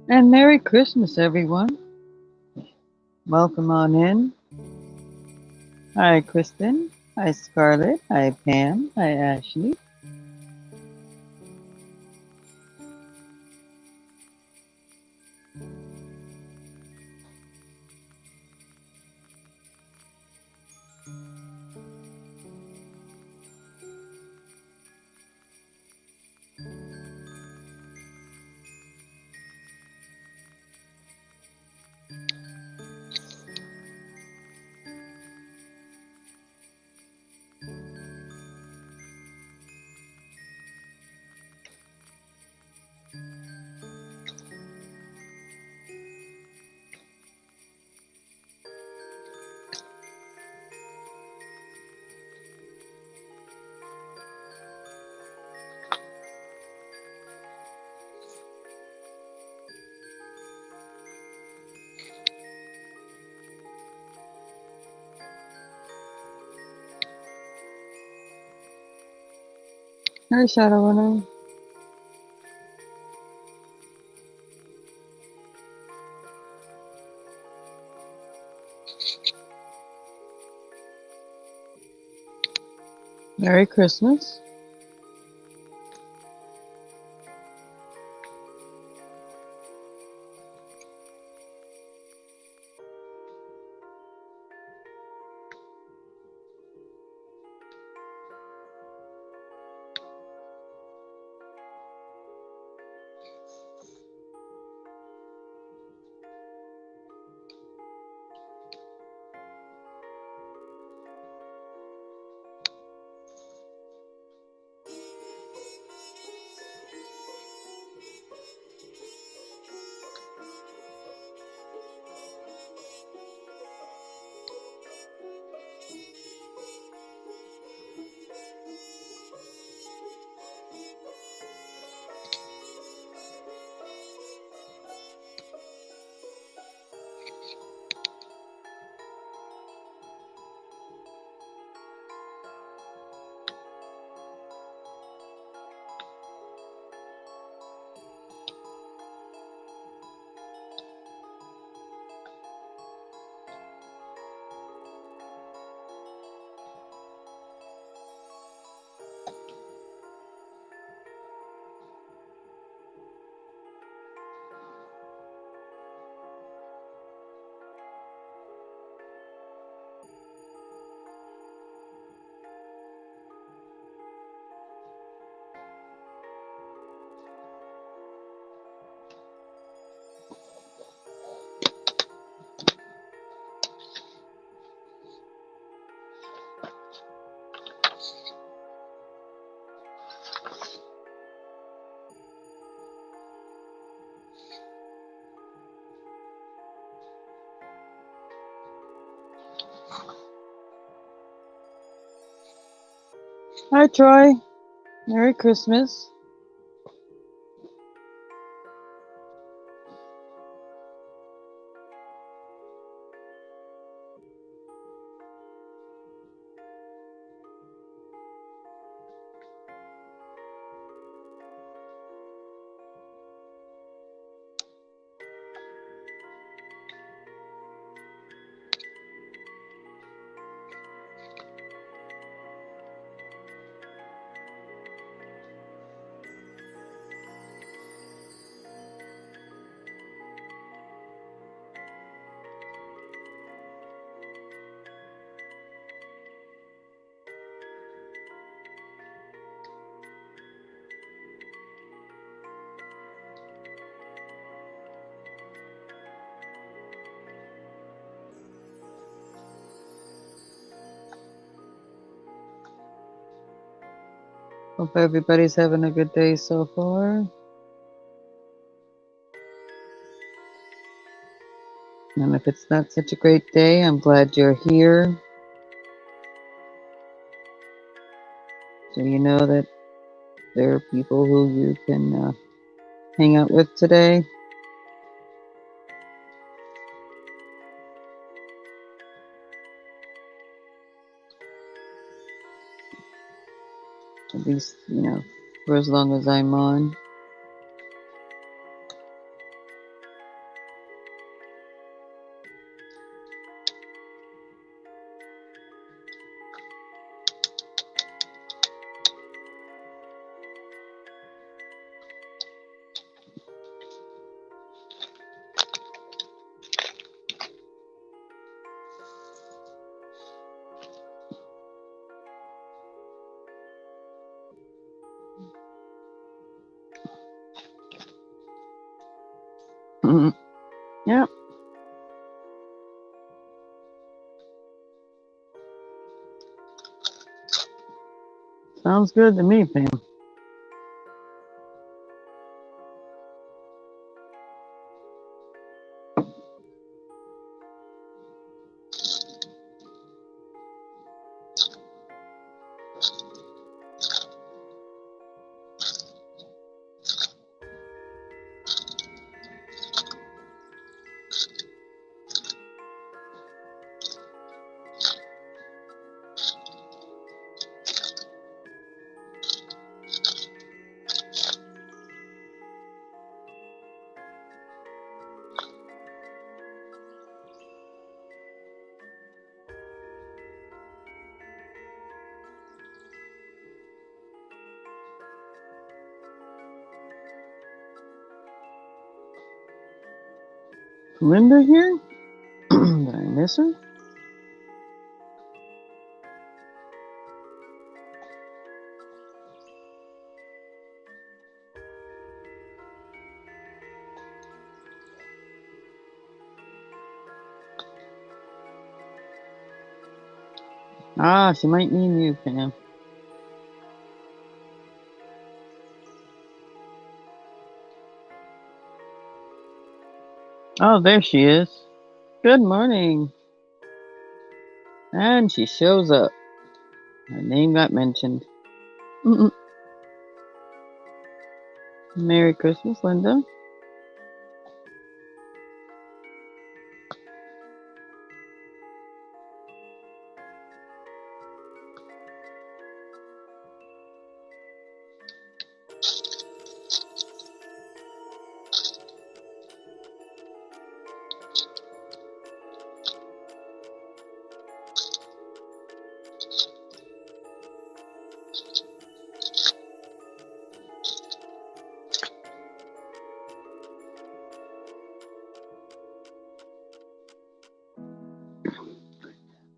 And Merry Christmas, everyone. Welcome on in. Hi, Kristen. Hi, Scarlett. Hi, Pam. Hi, Ashley. Hi, Shadowrunner. Merry Christmas. Hi, Troy. Merry Christmas. Hope everybody's having a good day so far. And if it's not such a great day, I'm glad you're here. So you know that there are people who you can hang out with today. At least, for as long as I'm on. Yep. Sounds good to me, Pam. Linda here? Did I miss her? Ah, she might mean you, Pam. Oh, there she is. Good morning. And she shows up. Her name got mentioned. Merry Christmas, Linda.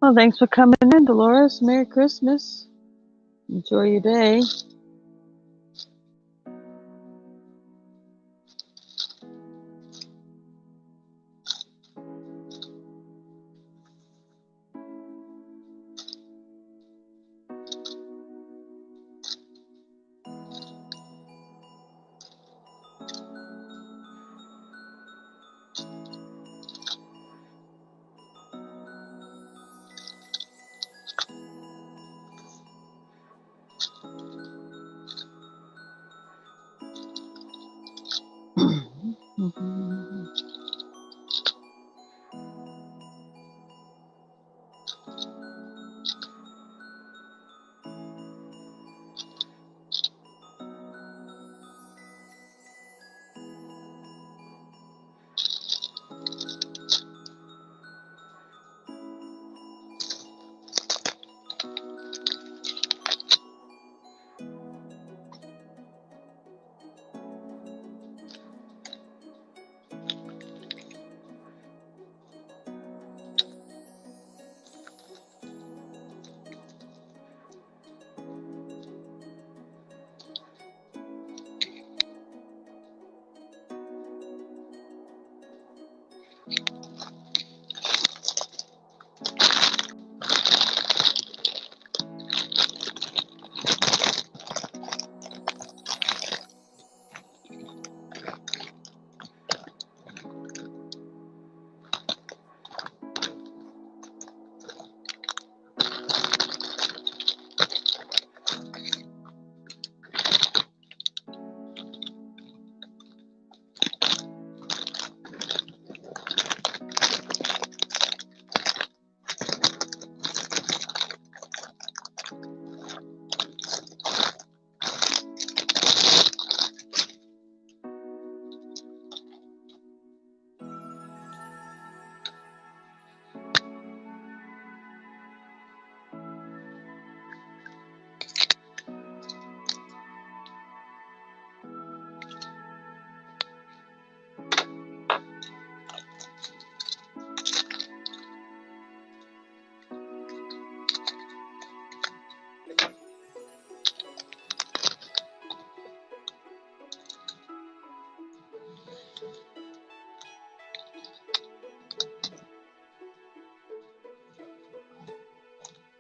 Well, thanks for coming in, Dolores. Merry Christmas. Enjoy your day.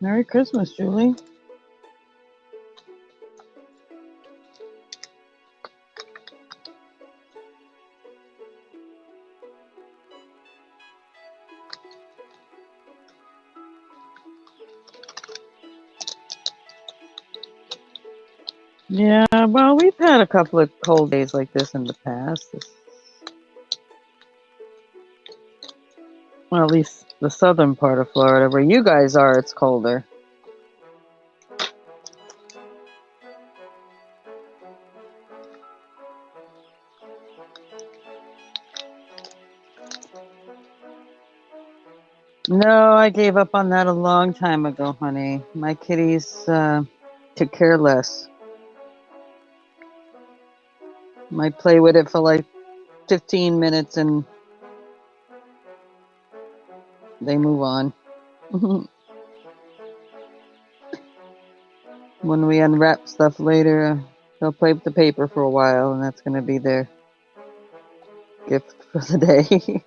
Merry Christmas, Julie. Yeah, well, we've had a couple of cold days like this in the past. Well, at least the southern part of Florida, where you guys are, it's colder. No, I gave up on that a long time ago, honey. My kitties could care less. Might play with it for like 15 minutes and they move on. When we unwrap stuff later, they'll play with the paper for a while, and that's going to be their gift for the day.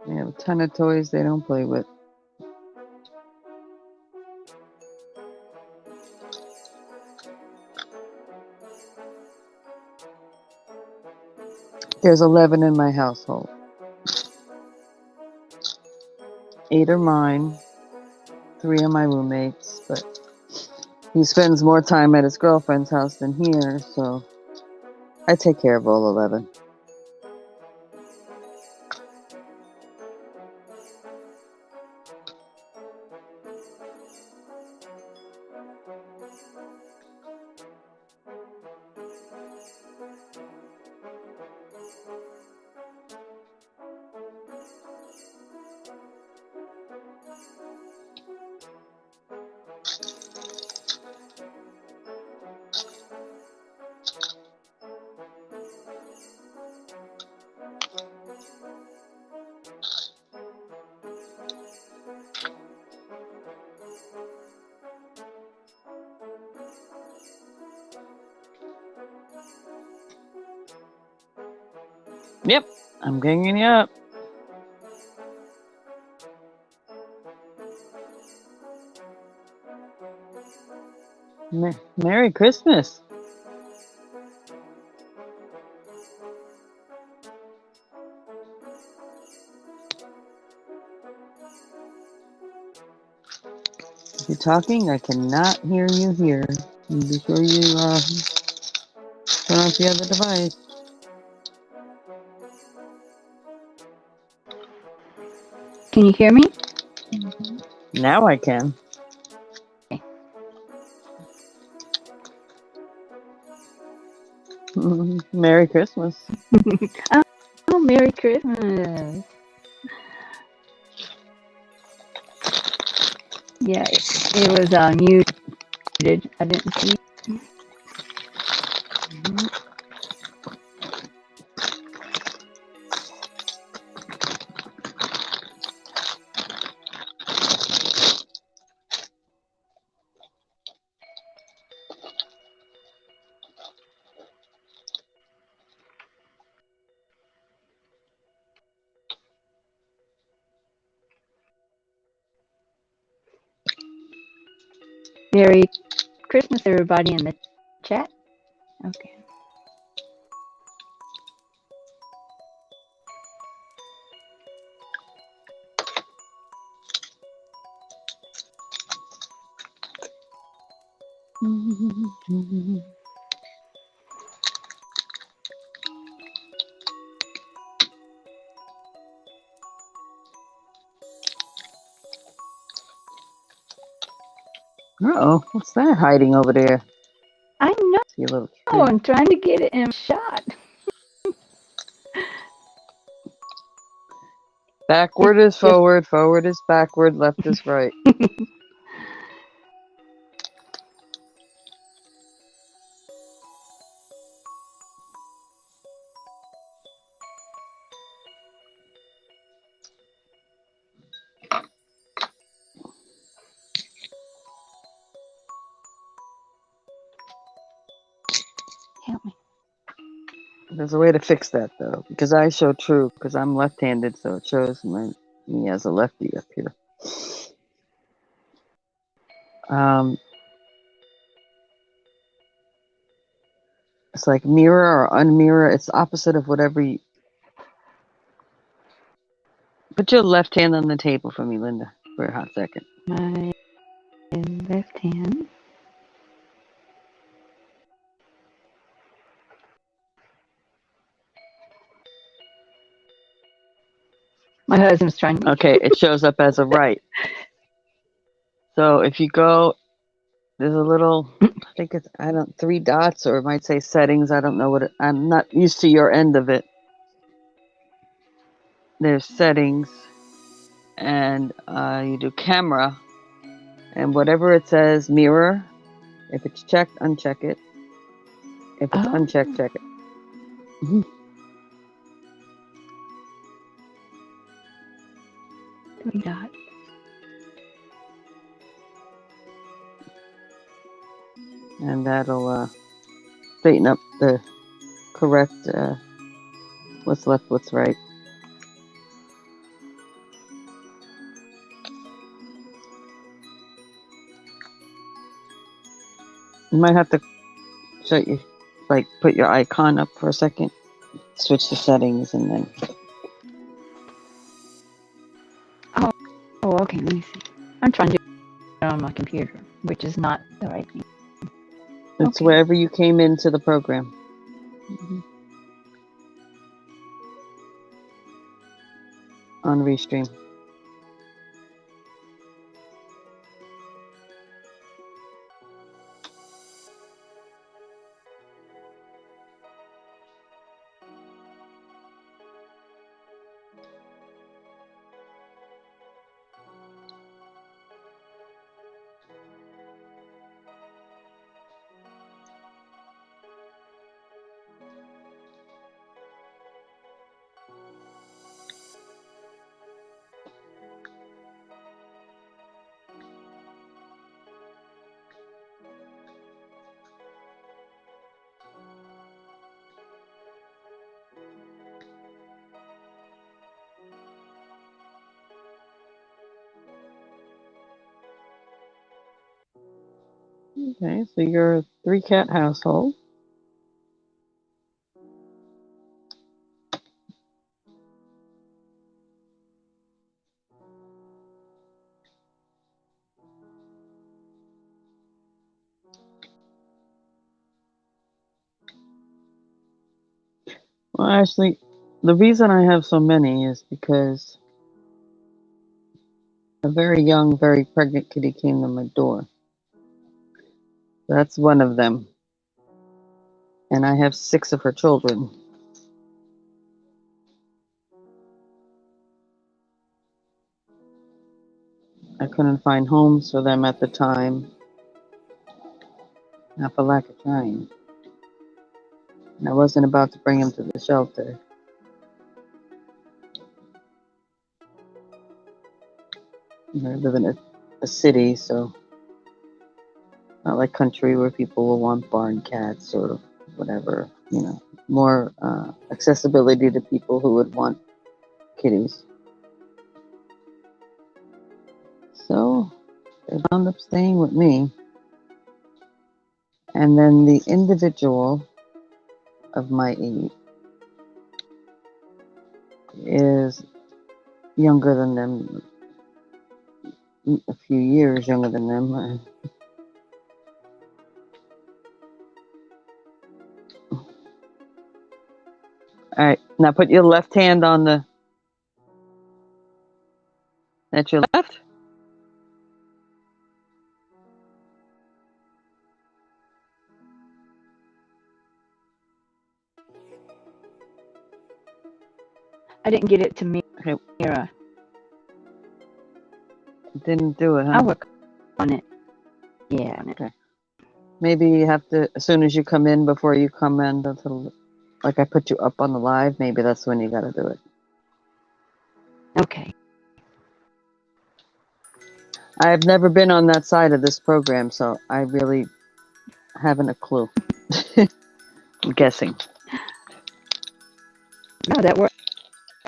They have a ton of toys they don't play with. There's 11 in my household. 8 are mine, 3 are my roommates, but he spends more time at his girlfriend's house than here, so I take care of all 11. Yep, I'm ganging you up. Merry Christmas. If you're talking, I cannot hear you here. Be sure you turn off the other device. Can you hear me? Now I can. Merry Christmas. Oh, Merry Christmas. Yeah, it was muted. I didn't see. Merry Christmas, everybody in the chat. Okay. Uh-oh, what's that hiding over there? I know. See a little tree. I'm trying to get it in shot. Backward is forward, forward is backward, left is right. Help me. There's a way to fix that though, because I show true, because I'm left-handed, so it shows me as a lefty up here. It's like mirror or unmirror. It's the opposite of whatever you... Put your left hand on the table for me, Linda, for a hot second. My left hand. My husband's trying to... Okay, it shows up as a right. So if you go, there's a little, I think it's, 3 dots, or it might say settings. I don't know what I'm not used to your end of it. There's settings, and you do camera, and whatever it says, mirror. If it's checked, uncheck it. If it's unchecked, check it. Mm-hmm. 3 dots. And that'll straighten up the correct what's left, what's right. You might have to show you, like, put your icon up for a second, switch the settings, and then. Oh, okay. Let me see. I'm trying to do it on my computer, which is not the right thing. It's Okay. wherever you came into the program. Mm-hmm. On Restream. Okay, so you're a 3-cat household. Well, actually, the reason I have so many is because a very young, very pregnant kitty came to my door. That's one of them. And I have 6 of her children. I couldn't find homes for them at the time, not for lack of trying. And I wasn't about to bring them to the shelter. I live in a city, so not like country where people will want barn cats or whatever, more accessibility to people who would want kitties. So they wound up staying with me. And then the individual of my 8 is younger than them, a few years younger than them. All right, now put your left hand on the... That's your left? I didn't get it to mirror. Okay. Didn't do it, huh? I'll work on it. Yeah. Okay. Maybe you have to, as soon as you come in, before you come in, like I put you up on the live, maybe that's when you got to do it. Okay. I've never been on that side of this program, so I really haven't a clue. I'm guessing. No, that works.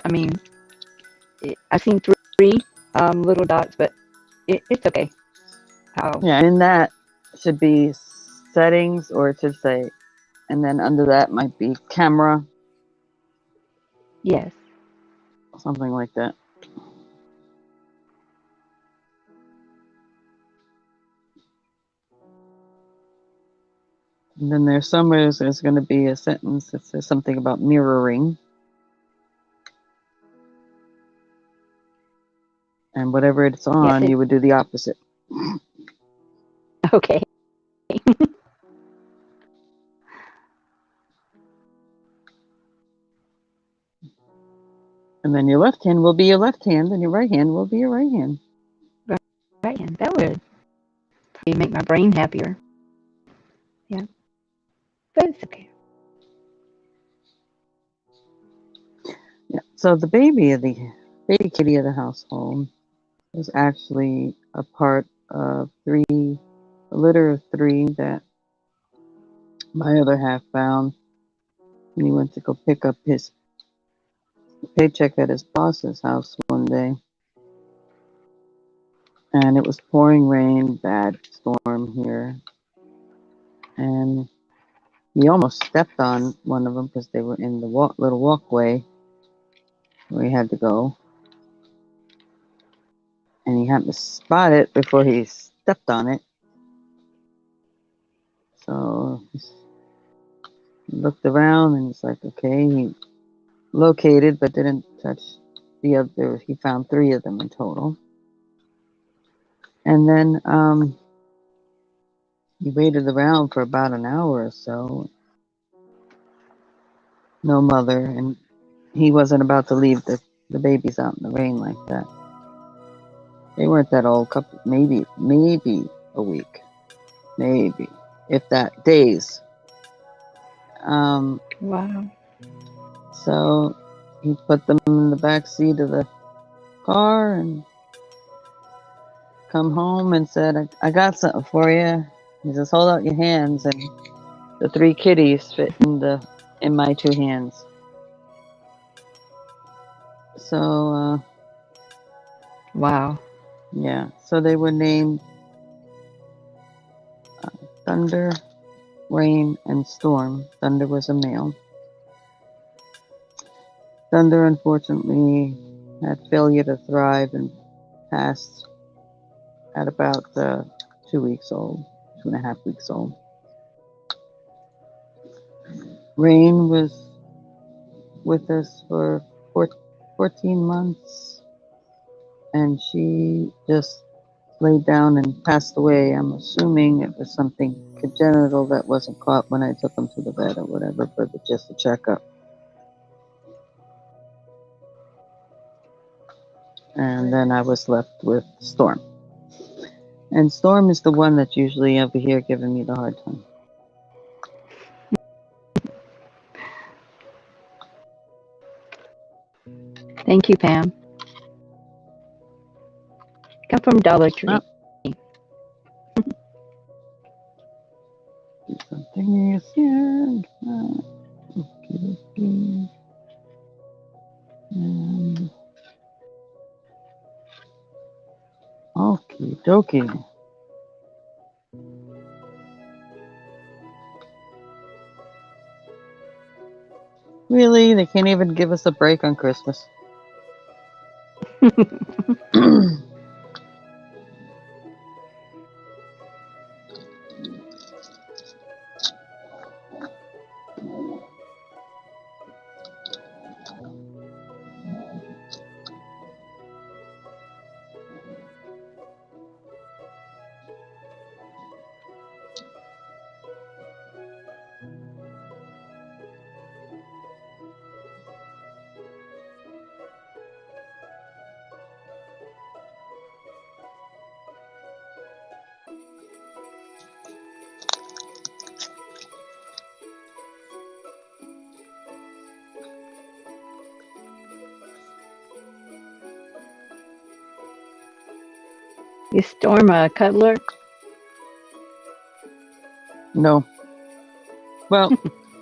I mean, I've seen three little dots, but it's okay. How? Yeah, and that should be settings, or it should say, and then under that might be camera, Yes. something like that. And then there's somewhere there's going to be a sentence that says something about mirroring. And whatever it's on, Yes. you would do the opposite. Okay. And then your left hand will be your left hand, and your right hand will be your right hand. Right, and that would probably make my brain happier. Yeah, but it's okay. Yeah. So the baby kitty of the household was actually a part of a litter of three that my other half found when he went to go pick up his paycheck at his boss's house one day. And it was pouring rain, bad storm here. And he almost stepped on one of them because they were in the little walkway where he had to go. And he happened to spot it before he stepped on it. So he looked around and he's like, okay. He located but didn't touch the other. He found three of them in total. And then he waited around for about an hour or so. No mother, and he wasn't about to leave the babies out in the rain like that. They weren't that old, maybe a week, maybe, if that, days. Wow. So he put them in the back seat of the car and come home and said, I got something for you. He says, hold out your hands, and the three kitties fit in my two hands. So Wow. yeah, so they were named Thunder, Rain, and Storm. Thunder was a male. Thunder, unfortunately, had failure to thrive and passed at about 2 weeks old, 2.5 weeks old. Rain was with us for 14 months, and she just laid down and passed away. I'm assuming it was something congenital that wasn't caught when I took them to the vet or whatever for just a checkup. And then I was left with Storm. And Storm is the one that's usually over here giving me the hard time. Thank you, Pam. Come from Dollar Tree. Oh. Something is here. Okay. Okie dokie. Really? They can't even give us a break on Christmas. You Storm a cuddler? No. Well,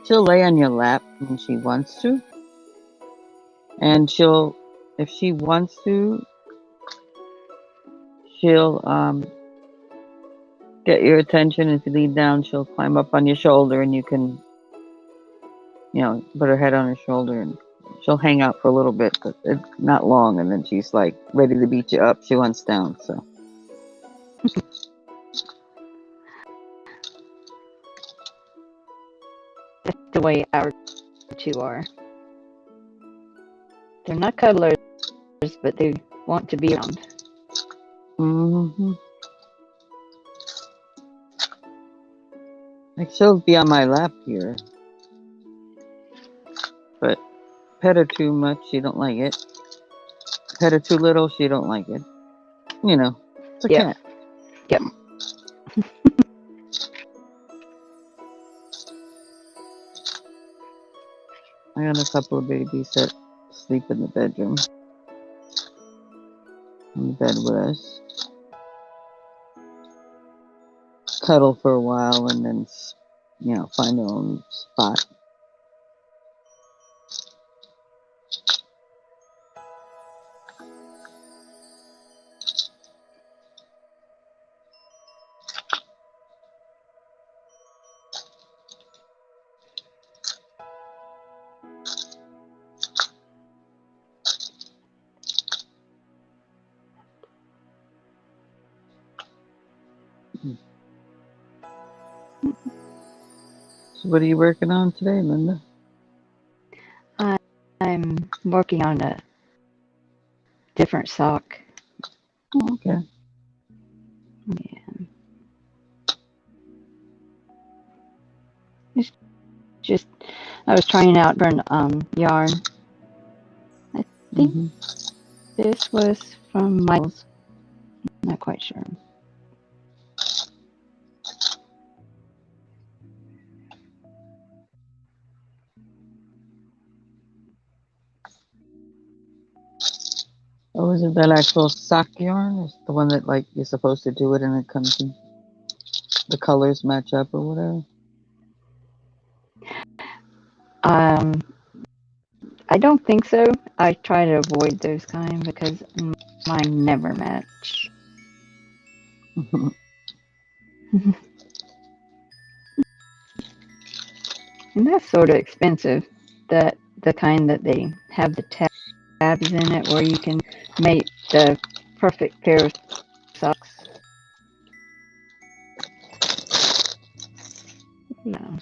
She'll lay on your lap when she wants to, and if she wants to, she'll get your attention. If you lean down, she'll climb up on your shoulder, and you can, put her head on her shoulder, and she'll hang out for a little bit, but it's not long, and then she's like ready to beat you up. She wants down, so. That's the way our two are. They're not cuddlers, but they want to be around. Mm-hmm. Like she'll be on my lap here, but pet her too much, she don't like it. Pet her too little, she don't like it. It's a cat. Yep. I got a couple of babies that sleep in the bedroom, in the bed with us. Cuddle for a while and then, find their own spot. So what are you working on today, Linda? I'm working on a different sock. Oh, okay. Yeah. It's just, I was trying out different yarn. I think this was from Michael's. Not quite sure. Oh, is it that actual sock yarn? Is the one that like you're supposed to do it and it comes in, the colors match up or whatever? I don't think so. I try to avoid those kind because mine never match. And that's sort of expensive. The kind that they have the tabs in it where you can make the perfect pair of socks. Yeah.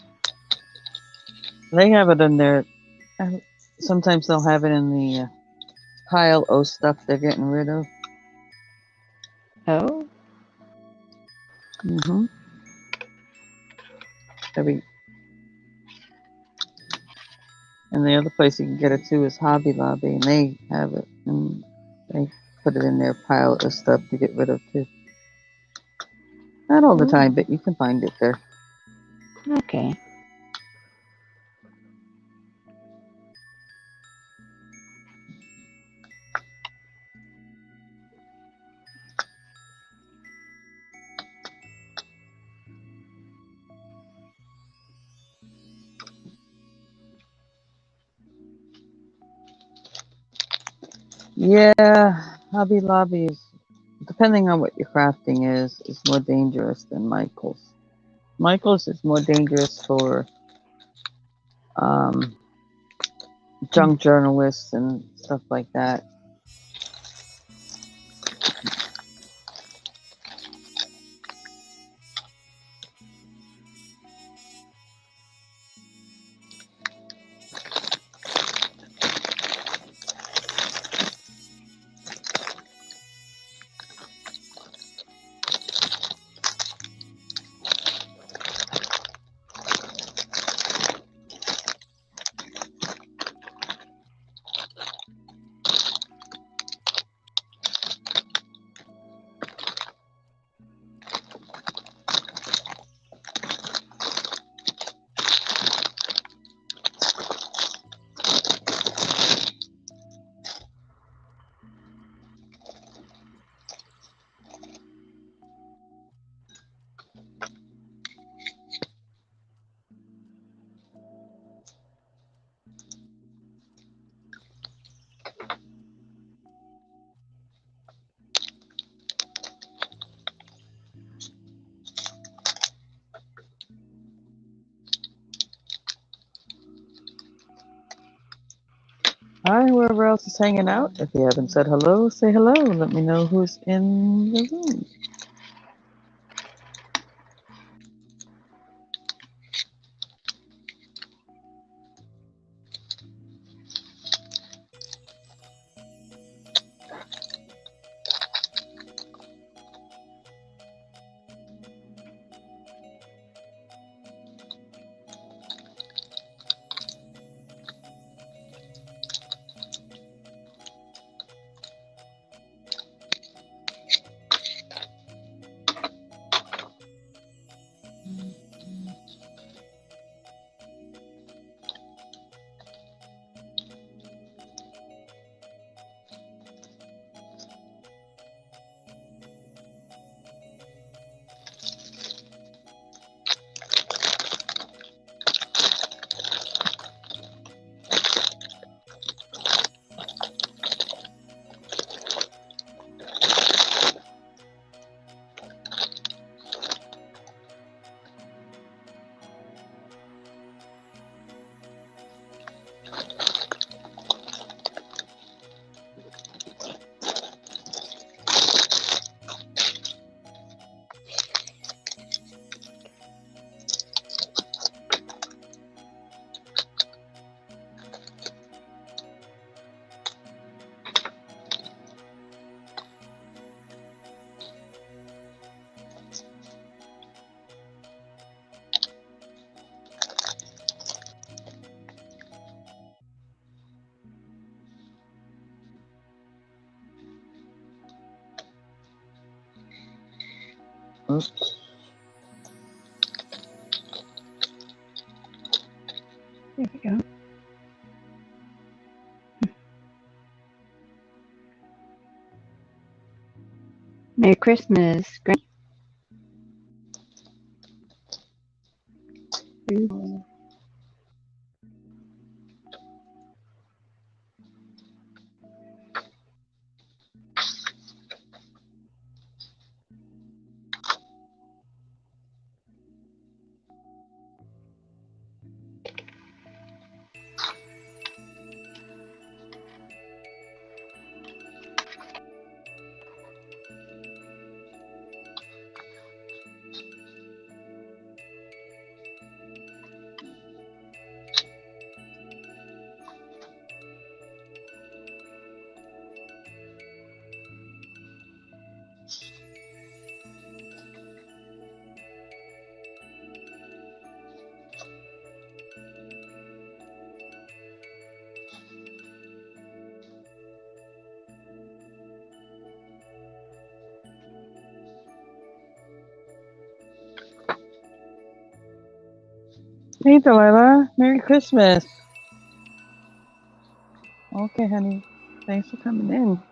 They have it in there. Sometimes they'll have it in the pile of stuff they're getting rid of. Oh. And the other place you can get it too is Hobby Lobby, and they have it, and they put it in their pile of stuff to get rid of too. Not all the time, but you can find it there. Okay. Yeah, Hobby Lobby is, depending on what your crafting is more dangerous than Michael's. Michael's is more dangerous for junk journalists and stuff like that. Hi, whoever else is hanging out. If you haven't said hello, say hello. Let me know who's in the room. Oops. There we go. Merry Christmas, Granny. Hey, Delilah. Merry Christmas. Okay, honey. Thanks for coming in.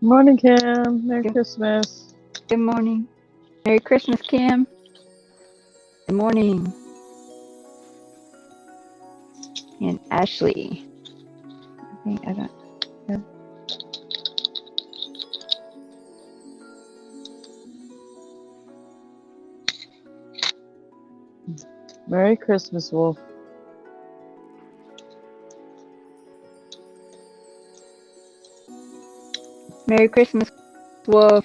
Morning, Kim. Merry Christmas. Good morning. Merry Christmas, Kim. Good morning. And Ashley. I don't. Merry Christmas, Wolf. Merry Christmas, Wolf.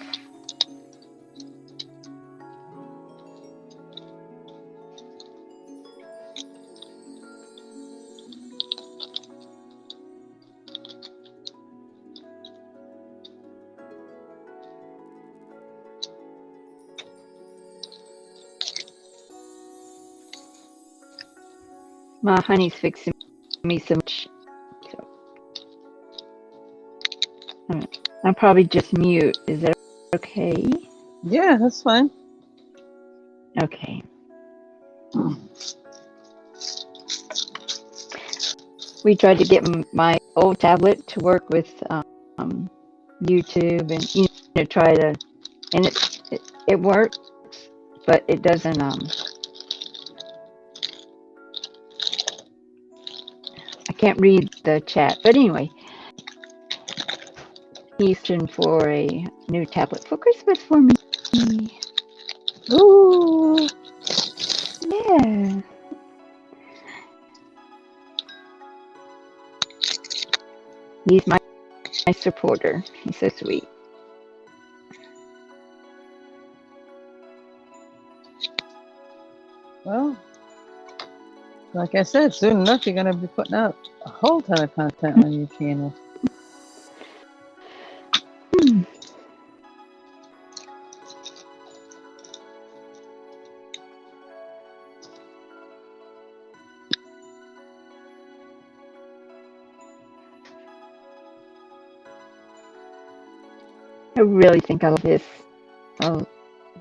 My honey's fixing me so much. So I'm probably just mute. Is that okay? Yeah, that's fine. Okay. We tried to get my old tablet to work with YouTube and try to, and it works, but it doesn't. I can't read the chat. But anyway, he's looking for a new tablet for Christmas for me. Ooh. Yeah. He's my supporter. He's so sweet. Well, like I said, soon enough you're gonna be putting out a whole ton of content on your channel. I really think I love this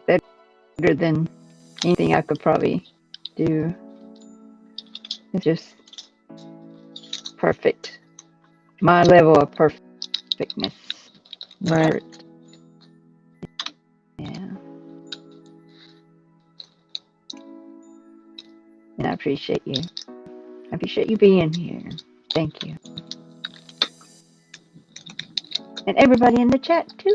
better than anything I could probably do. It's just perfect. My level of perfectness. Right. Yeah. And I appreciate you. I appreciate you being here. Thank you. And everybody in the chat too.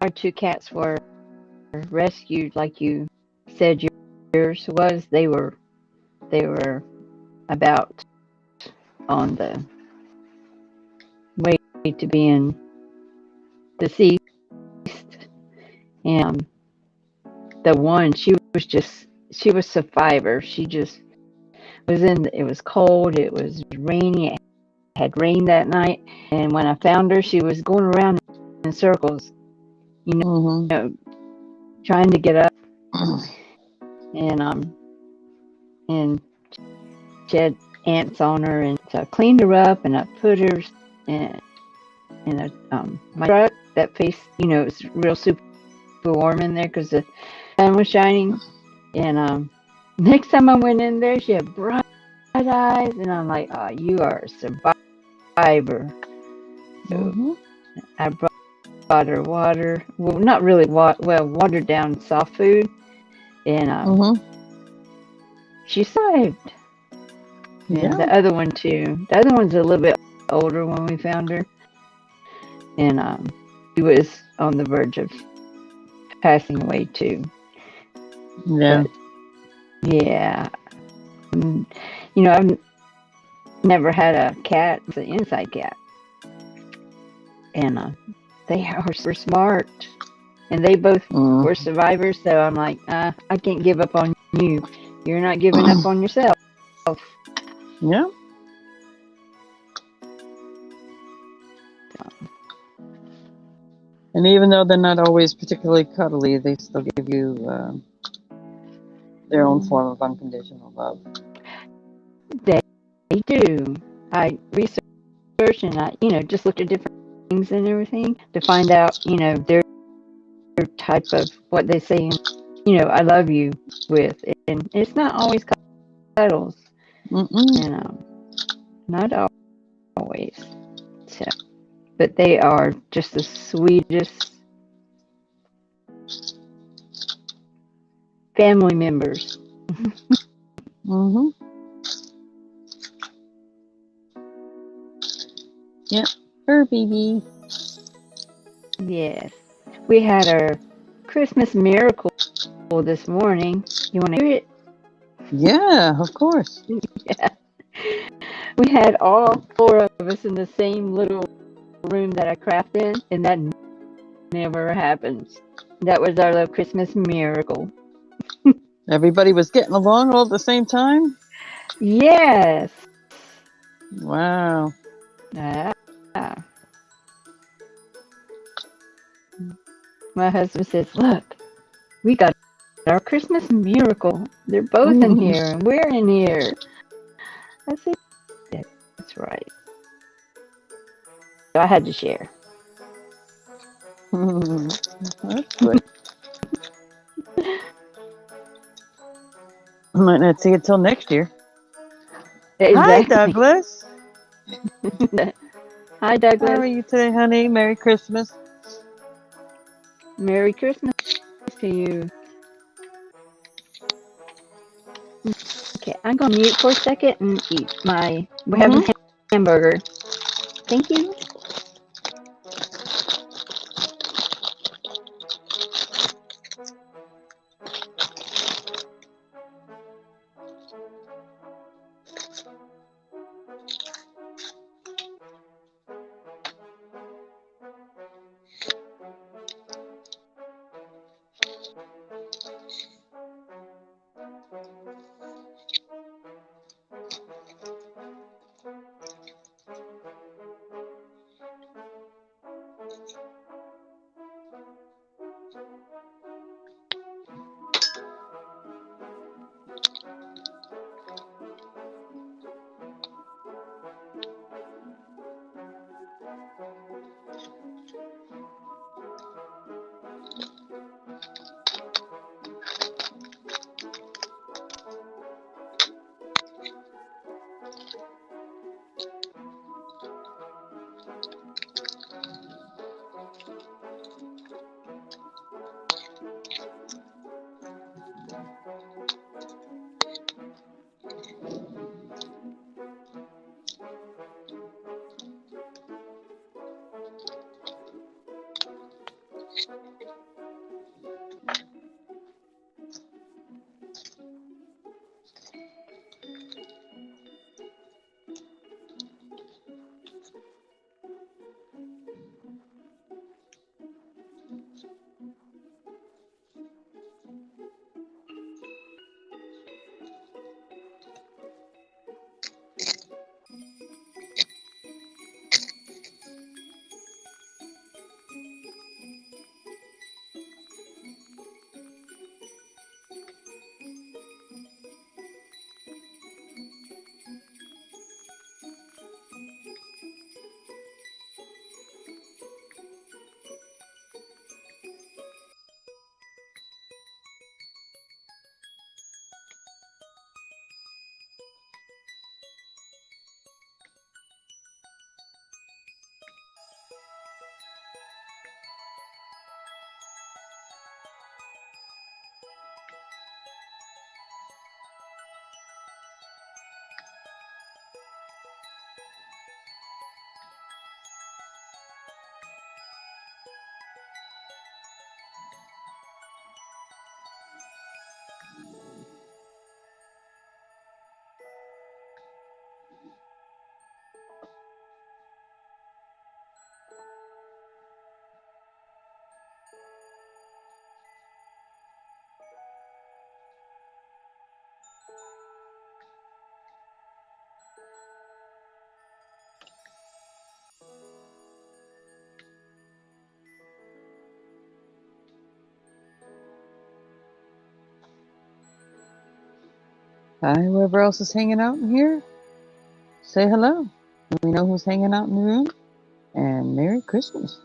two cats were rescued, like you said yours was, they were about on the way to being deceased, and the one she was survivor. She just was in. It was cold. It was rainy. It had rained that night, and when I found her, she was going around in circles, you know, trying to get up, and and she had ants on her, and so I cleaned her up, and I put her in a my truck that faced, it's real super warm in there because the sun was shining. And next time I went in there, she had bright eyes, and I'm like, "Oh, you are a survivor." So I brought her water. Well, not really watered down soft food, and she survived. Yeah. And the other one too. The other one's a little bit older when we found her, and she was on the verge of passing away too. Yeah. But yeah, mm, I've never had a cat. It's an inside cat, and they are super smart, and they both were survivors. So I'm like, I can't give up on you. You're not giving up on yourself. Yeah. And even though they're not always particularly cuddly, they still give you their own form of unconditional love. They do. I researched and I, just looked at different things and everything to find out, their type of what they say, I love you with. And it's not always cuddles, not always. So, but they are just the sweetest family members. Yep. Her baby. Yes. We had our Christmas miracle this morning. You want to hear it? Yeah, of course. Yeah. We had all four of us in the same little room that I craft in, and that never happens. That was our little Christmas miracle. Everybody was getting along all at the same time? Yes. Wow. Ah. My husband says, "Look, we got our Christmas miracle. They're both in here, and we're in here." I said, "That's right." So I had to share. That's good. Might not see it till next year. Exactly. Hi, Douglas. Hi, Douglas. How are you today, honey? Merry Christmas. Merry Christmas to you. Okay, I'm going to mute for a second and eat we're having hamburger. Thank you. Hi, whoever else is hanging out in here, say hello. We know who's hanging out in the room. And Merry Christmas.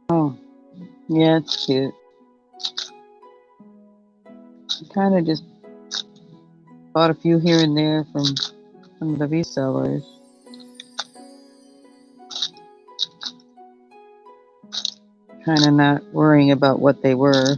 Oh, yeah, it's cute. I kind of just bought a few here and there from some of the resellers. Kind of not worrying about what they were.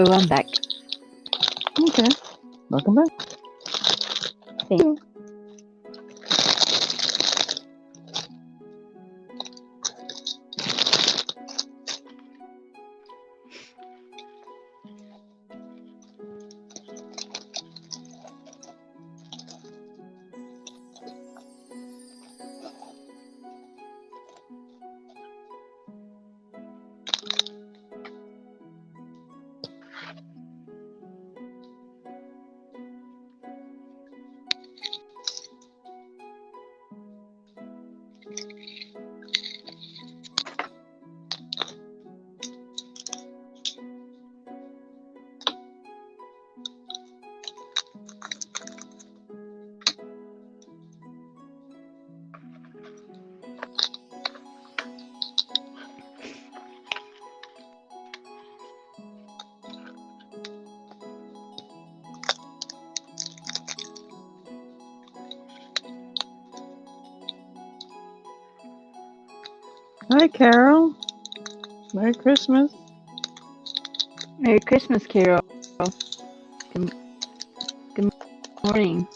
I'm back. Okay. Welcome back. Thank you. Hi, Carol. Merry Christmas. Merry Christmas, Carol. Good morning.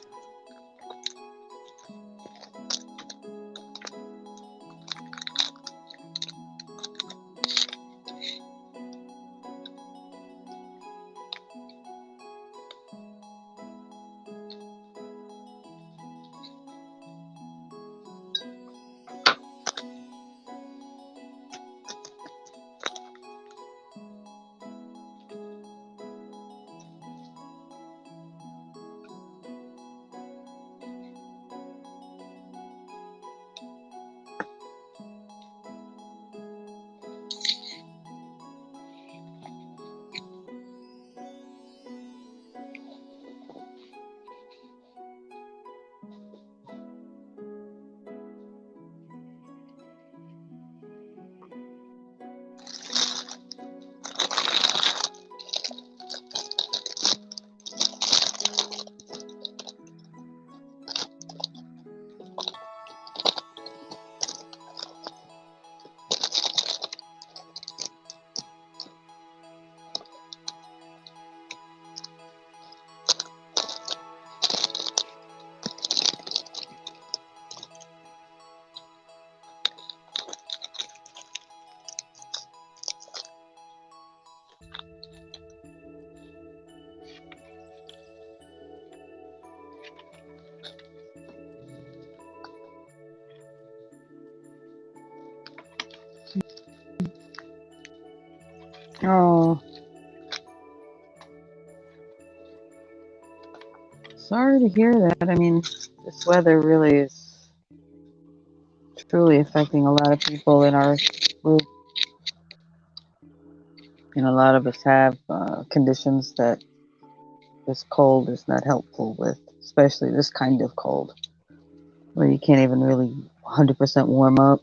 Oh. Sorry to hear that. I mean, this weather really is truly affecting a lot of people in our group. And a lot of us have conditions that this cold is not helpful with, especially this kind of cold, where you can't even really 100% warm up.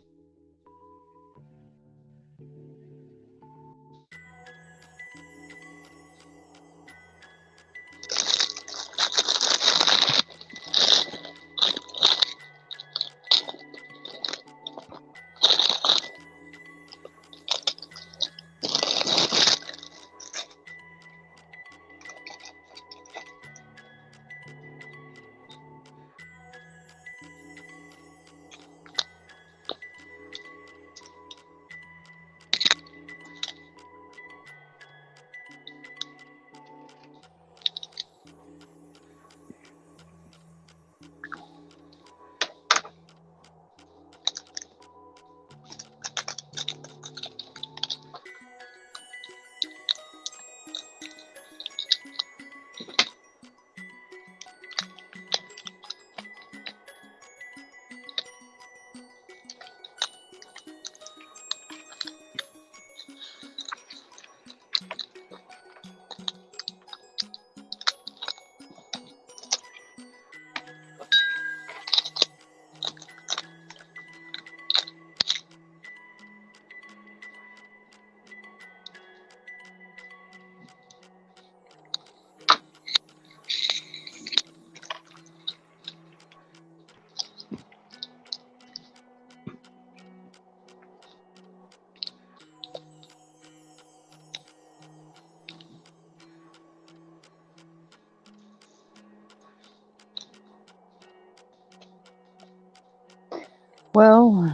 Well,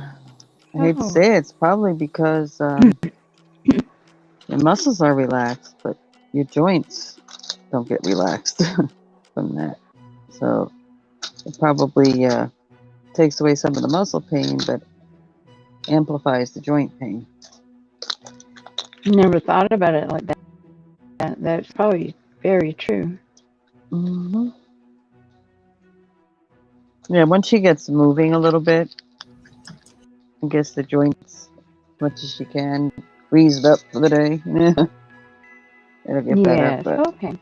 I hate to Oh, say it, it's probably because your muscles are relaxed, but your joints don't get relaxed from that. So it probably takes away some of the muscle pain, but amplifies the joint pain. never thought about it like that. That's probably very true. Hmm. Yeah, once she gets moving a little bit, I guess the joints, as much as she can, greased up for the day. It'll get better, Yes. but Okay.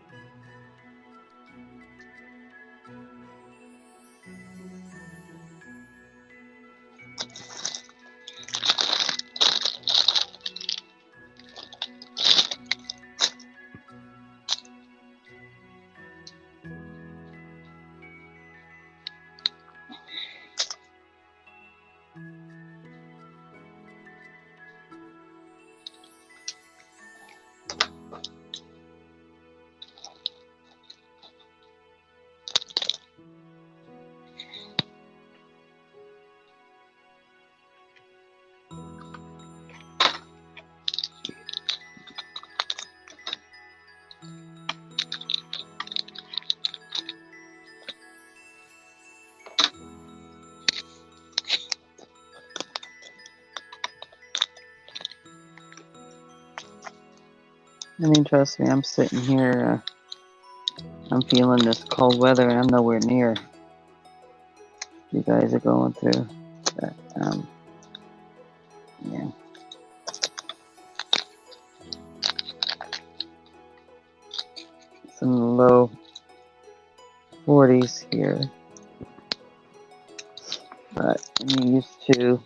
I mean, trust me, I'm sitting here, I'm feeling this cold weather, and I'm nowhere near what you guys are going through. But, yeah. It's in the low 40s here, but I'm used to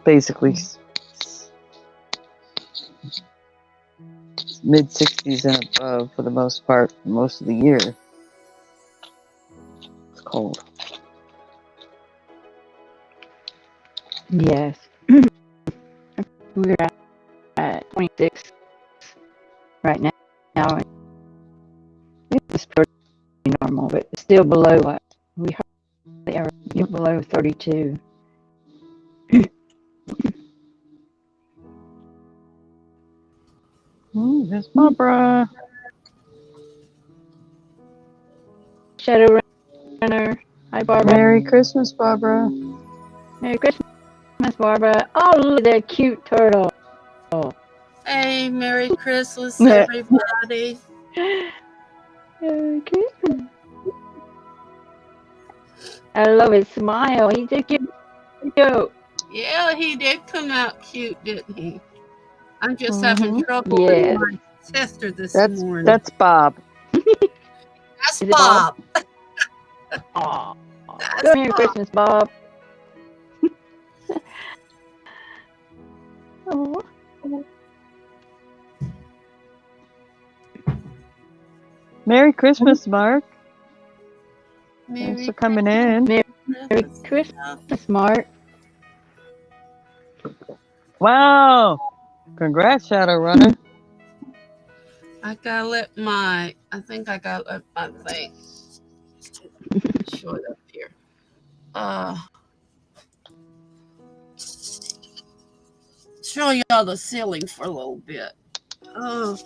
basically mid 60s and above for the most part, most of the year. It's cold. Yes. We're at 26 right now. And it's pretty normal, but it's still below what we hardly ever get below 32. There's Barbara. Shadow Runner. Hi, Barbara. Merry Christmas, Barbara. Merry Christmas, Barbara. Oh, look at that cute turtle. Hey, Merry Christmas, everybody. Merry Christmas. I love his smile. He's a cute. Yeah, he did come out cute, didn't he? I'm just having trouble with Yes. my tester this morning. That's Bob. That's Is it Bob. Aw. That's Merry Bob. Christmas, Bob. Oh. Merry Christmas, Mark. Merry Thanks for coming in. Merry Christmas, Mark. Wow. Congrats, Shadowrunner. I think I gotta let my thing show it up here. Show y'all the ceiling for a little bit. Oh,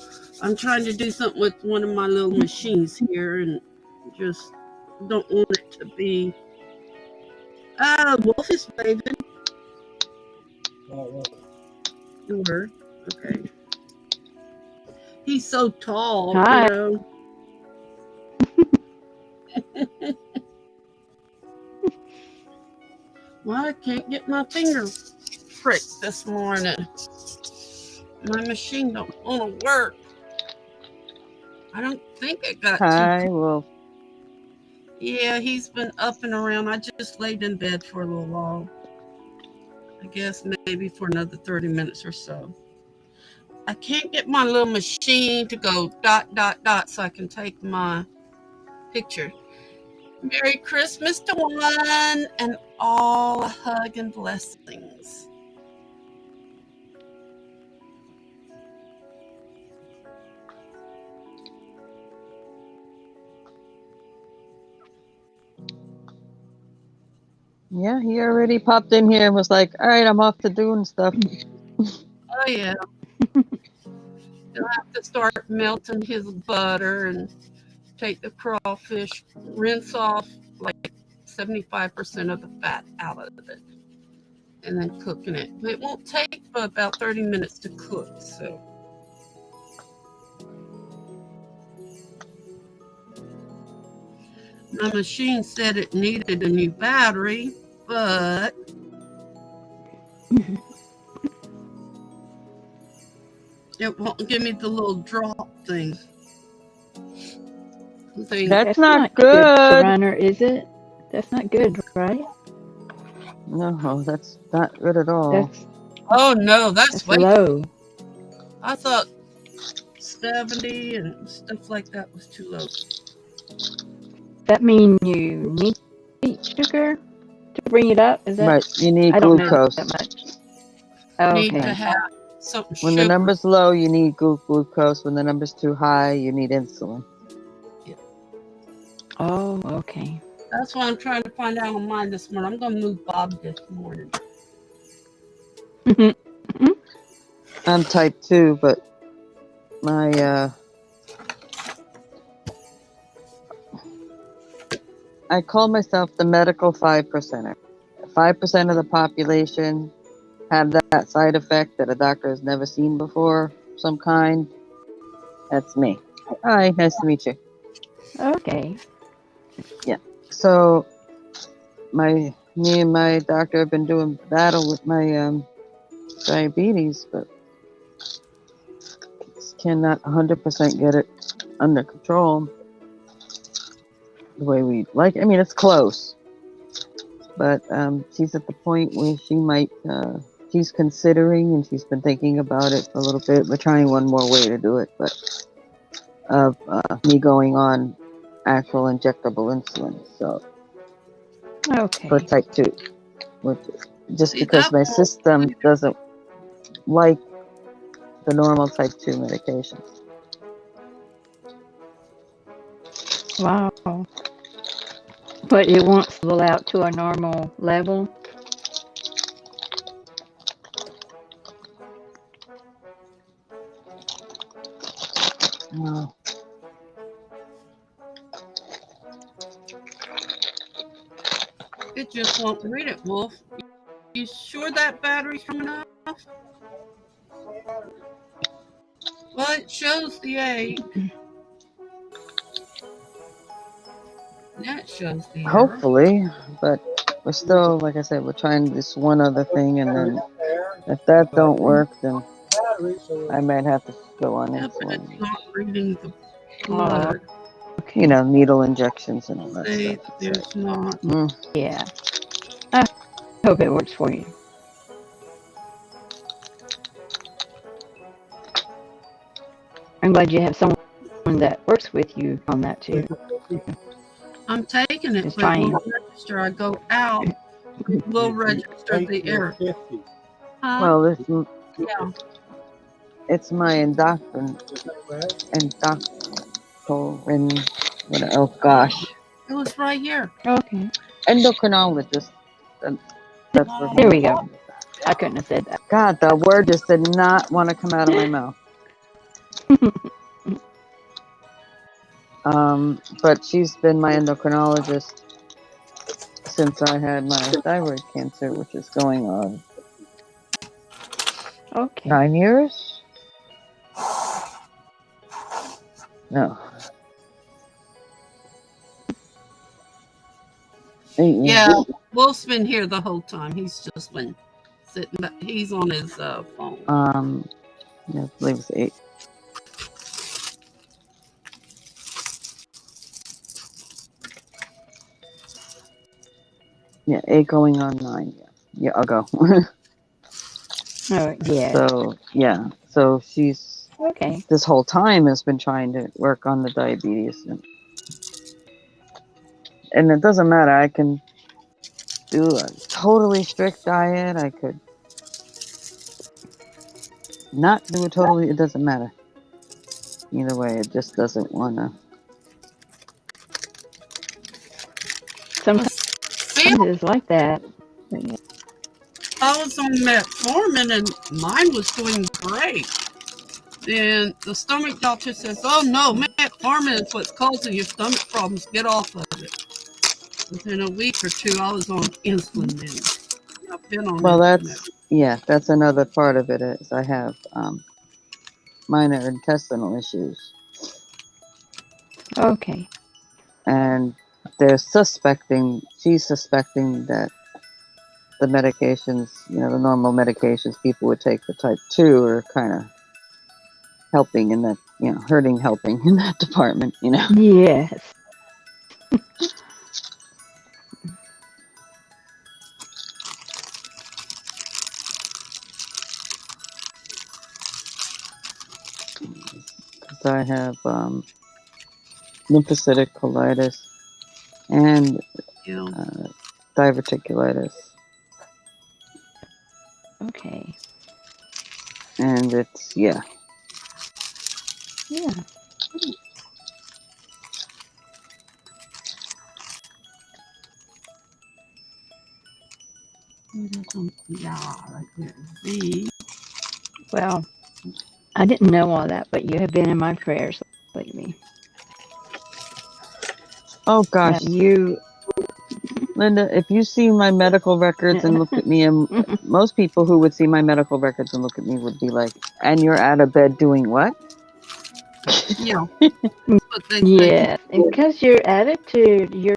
I'm trying to do something with one of my little machines here and just don't want it to be. Wolf is waving. Sure. Okay. He's so tall, Hi. you know. Well, I can't get my finger pricked this morning. My machine don't want to work. I don't think it got Hi, too. Wolf. Yeah, he's been up and around. I just laid in bed for a little while. I guess maybe for another 30 minutes or so. I can't get my little machine to go dot, dot, dot so I can take my picture. Merry Christmas to one and all a hug and blessings. Yeah, he already popped in here and was like, "All right, I'm off to doing stuff." Oh yeah, he'll have to start melting his butter and take the crawfish, rinse off like 75% of the fat out of it, and then cooking it. It won't take but about 30 minutes to cook. So my machine said it needed a new battery, but it won't give me the little drop thing. That's That's not good, good. Surrender, is it? That's not good, right? No, that's not good at all. Oh no, that's That's way. low. I thought 70 and stuff like that was too low. That mean you need sugar to bring it up? Is that? Right, you need I don't know glucose. that much. Need to Okay. have something When the sugar. number's low, you need glucose. When the number's too high, you need insulin. Oh, okay. That's why I'm trying to find out on mine this morning. I'm going to move Bob this morning. I'm type 2, but my I call myself the medical 5%er. 5% of the population have that side effect that a doctor has never seen before, some kind. That's me. Hi, nice to meet you. Okay. So me and my doctor have been doing battle with my diabetes, but cannot 100% get it under control the way we like. I mean, it's close, but she's at the point where she might. She's considering, and she's been thinking about it for a little bit. We're trying one more way to do it, but of me going on actual injectable insulin. So Okay. for type 2, which just See, because that my won't- system doesn't like the normal type 2 medications. Wow. But it won't level out to a normal level? Oh. It just won't read it, Wolf. You sure that battery's coming off? Well, it shows the 8. Yeah, it shows the error. Hopefully, but we're still, like I said, we're trying this one other thing, and then if that don't work, then I might have to go on Yeah, but it's insulin. not reading the blood. Okay. You know, needle injections and all that See, stuff. there's not. Yeah. I hope it works for you. I'm glad you have someone that works with you on that too. I'm taking it, Just but it trying. won't register. I go out, it will register the error. Well, Yeah. it's my endocrin, oh gosh, It was right here. Okay. endocrinologist. That's what Here we go. I couldn't have said that. God, the word just did not want to come out of my mouth. But she's been my endocrinologist since I had my thyroid cancer, which is going on Okay. 9 years? No. 8 years. Yeah, Wolf's been here the whole time. He's just been sitting back. He's on his phone. Yeah, I believe it's 8. Yeah, 8 going on 9. Yeah, I'll go. Oh, yeah. So, yeah. So she's, Okay. this whole time has been trying to work on the diabetes. And it doesn't matter. I can do a totally strict diet. I could not do it totally. It doesn't matter. Either way, it just doesn't want to. Sometimes Sometimes it's like that. But yeah. I was on metformin and mine was doing great. And the stomach doctor says, "Oh no, metformin is what's causing your stomach problems. Get off of it." Within a week or two, I was on insulin then. I've been on Well, insulin. that's another part of it is I have minor intestinal issues, Okay. and she's suspecting that the medications, the normal medications people would take for type 2 are kind of helping in that, helping in that department. Yes. Because I have lymphocytic colitis and Yeah. diverticulitis, Okay. and it's Yeah. Yeah, right there. Z. Well, I didn't know all that, but you have been in my prayers lately. oh gosh, You. Linda, if you see my medical records and look at me, and most people who would see my medical records and look at me would be like, "And you're out of bed doing what?" Yeah. But they say, Yeah, and because your attitude, your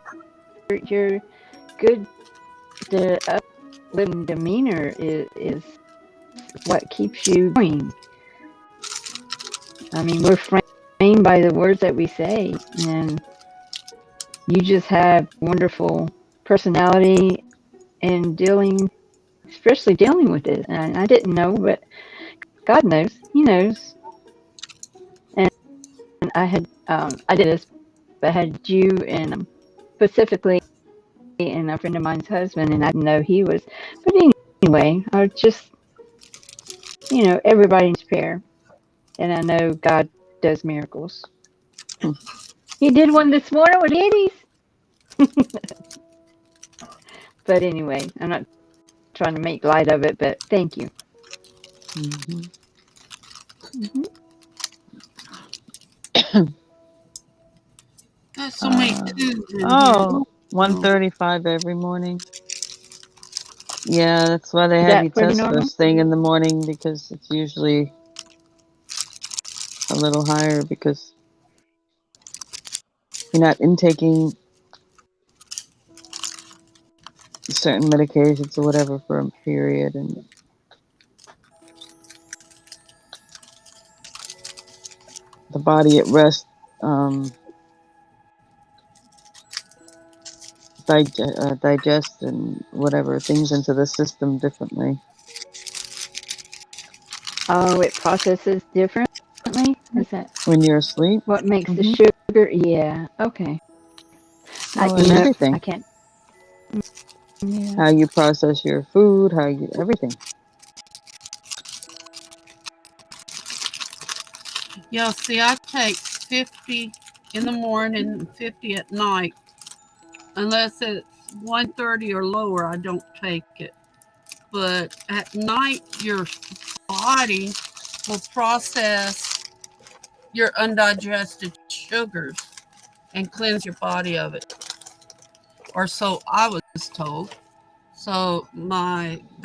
good, the uplifting demeanor is what keeps you going. I mean, we're framed by the words that we say, and you just have wonderful personality and especially dealing with it. And I didn't know, but God knows, He knows. And I did this, but I had you and specifically and a friend of mine's husband, and I didn't know he was. But anyway, I just, everybody needs prayer, and I know God does miracles. He did one this morning with Eddie's. But anyway, I'm not trying to make light of it, but thank you. Mm-hmm. "There's so many twos in here." 1:35 every morning. Yeah, that's why they Is have you that pretty test normal? first thing in the morning, because it's usually a little higher because you're not intaking certain medications or whatever for a period, and the body at rest digest and whatever things into the system differently. Oh, it processes differently? Is that When you're asleep. what makes the Mm-hmm. sugar? Yeah. Okay. Oh, and everything. I can't. Yeah. How you process your food, everything. Yeah, see, I take 50 in the morning and 50 at night. Unless it's 1:30 or lower, I don't take it. But at night, your body will process your undigested sugars and cleanse your body of it. Or so I was told. So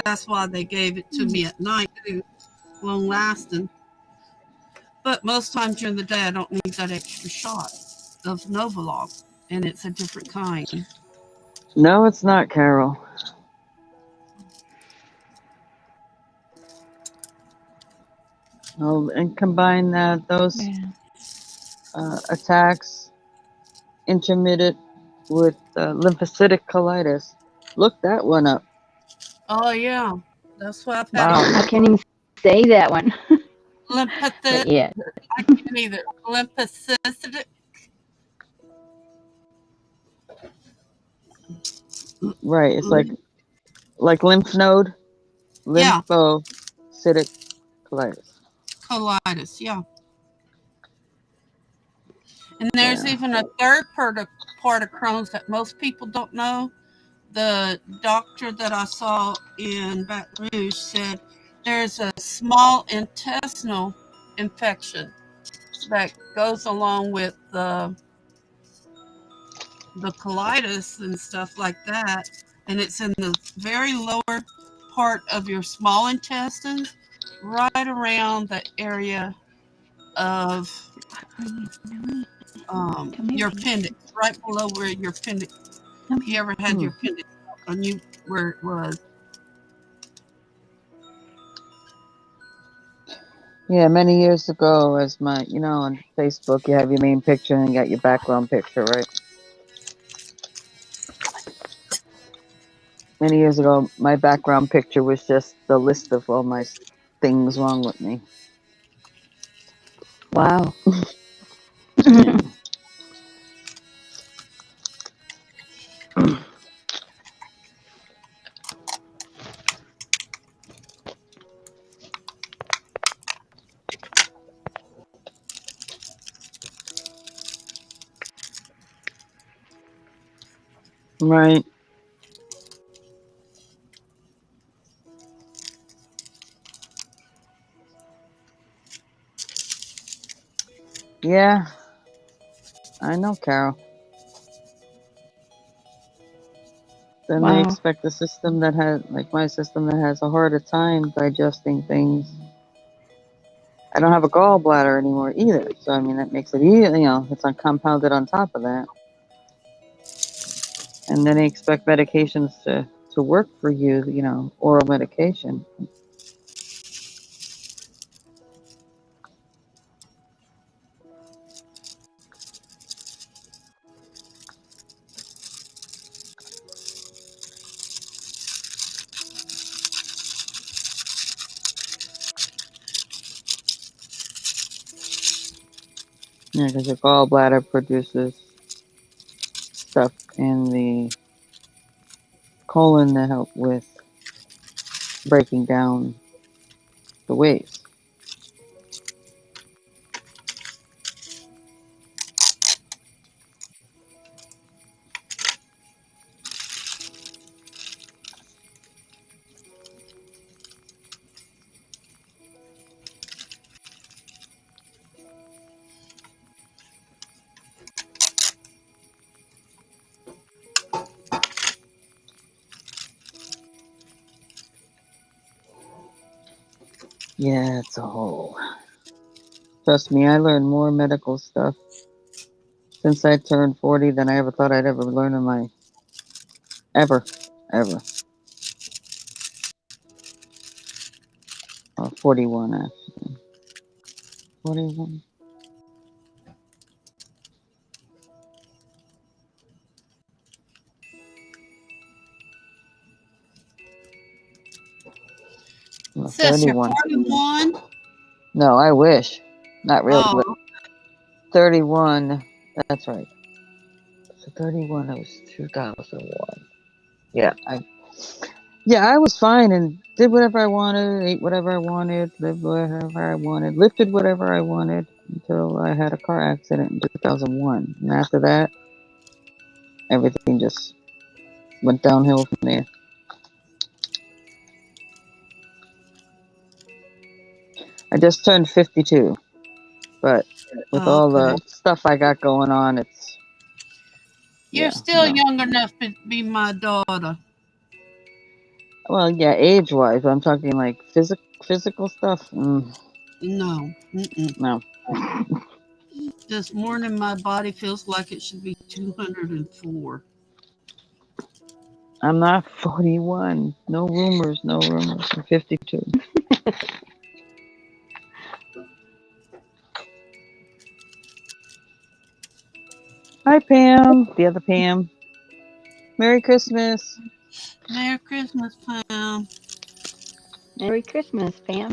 that's why they gave it to me at night, too, long lasting. But most times during the day, I don't need that extra shot of Novolog, and it's a different kind. No, it's not, Carol. Oh, and combine those attacks, intermittent, with lymphocytic colitis. Look that one up. Oh, yeah. That's what I've had. Wow. I can't even say that one. Lymphocytic. But yeah. I can't either. Lymphocytic. Right. It's like lymph node, Yeah. lymphocytic colitis. Colitis. Yeah. And there's Yeah. even a third part of Crohn's that most people don't know. the doctor that I saw in Baton Rouge said there's a small intestinal infection that goes along with the colitis and stuff like that, and it's in the very lower part of your small intestines, right around the area of your appendix, right below where your appendix. If you ever had your appendix out, I knew where it was. Yeah, many years ago, as my, on Facebook, you have your main picture and you got your background picture, right? Many years ago, my background picture was just the list of all my things wrong with me. Wow. Right. Yeah, I know, Carol. Then they Wow. expect a system that has, like my system, that has a harder time digesting things. I don't have a gallbladder anymore either, so I mean that makes it easy. It's compounded on top of that. And then they expect medications to work for you, oral medication. Yeah, because your gallbladder produces stuff in the colon to help with breaking down the waste. Yeah, it's a whole. Trust me, I learned more medical stuff since I turned 40 than I ever thought I'd ever learn in my ever. 41 actually. 41. Well, Sis, you're 31. 41? No, I wish. Not really. Oh, 31. That's right. So 31. That was 2001. Yeah, I was fine and did whatever I wanted, ate whatever I wanted, lived whatever I wanted, lifted whatever I wanted until I had a car accident in 2001. And after that, everything just went downhill from there. I just turned 52, but with all okay. the stuff I got going on, it's You're still young enough to be my daughter. Well, yeah, age-wise, I'm talking like physical stuff. No. Mm-mm. No. This morning, my body feels like it should be 204. I'm not 41. No rumors. I'm 52. Hi, Pam. The other Pam. Merry Christmas. Merry Christmas, Pam. Merry Christmas, Pam.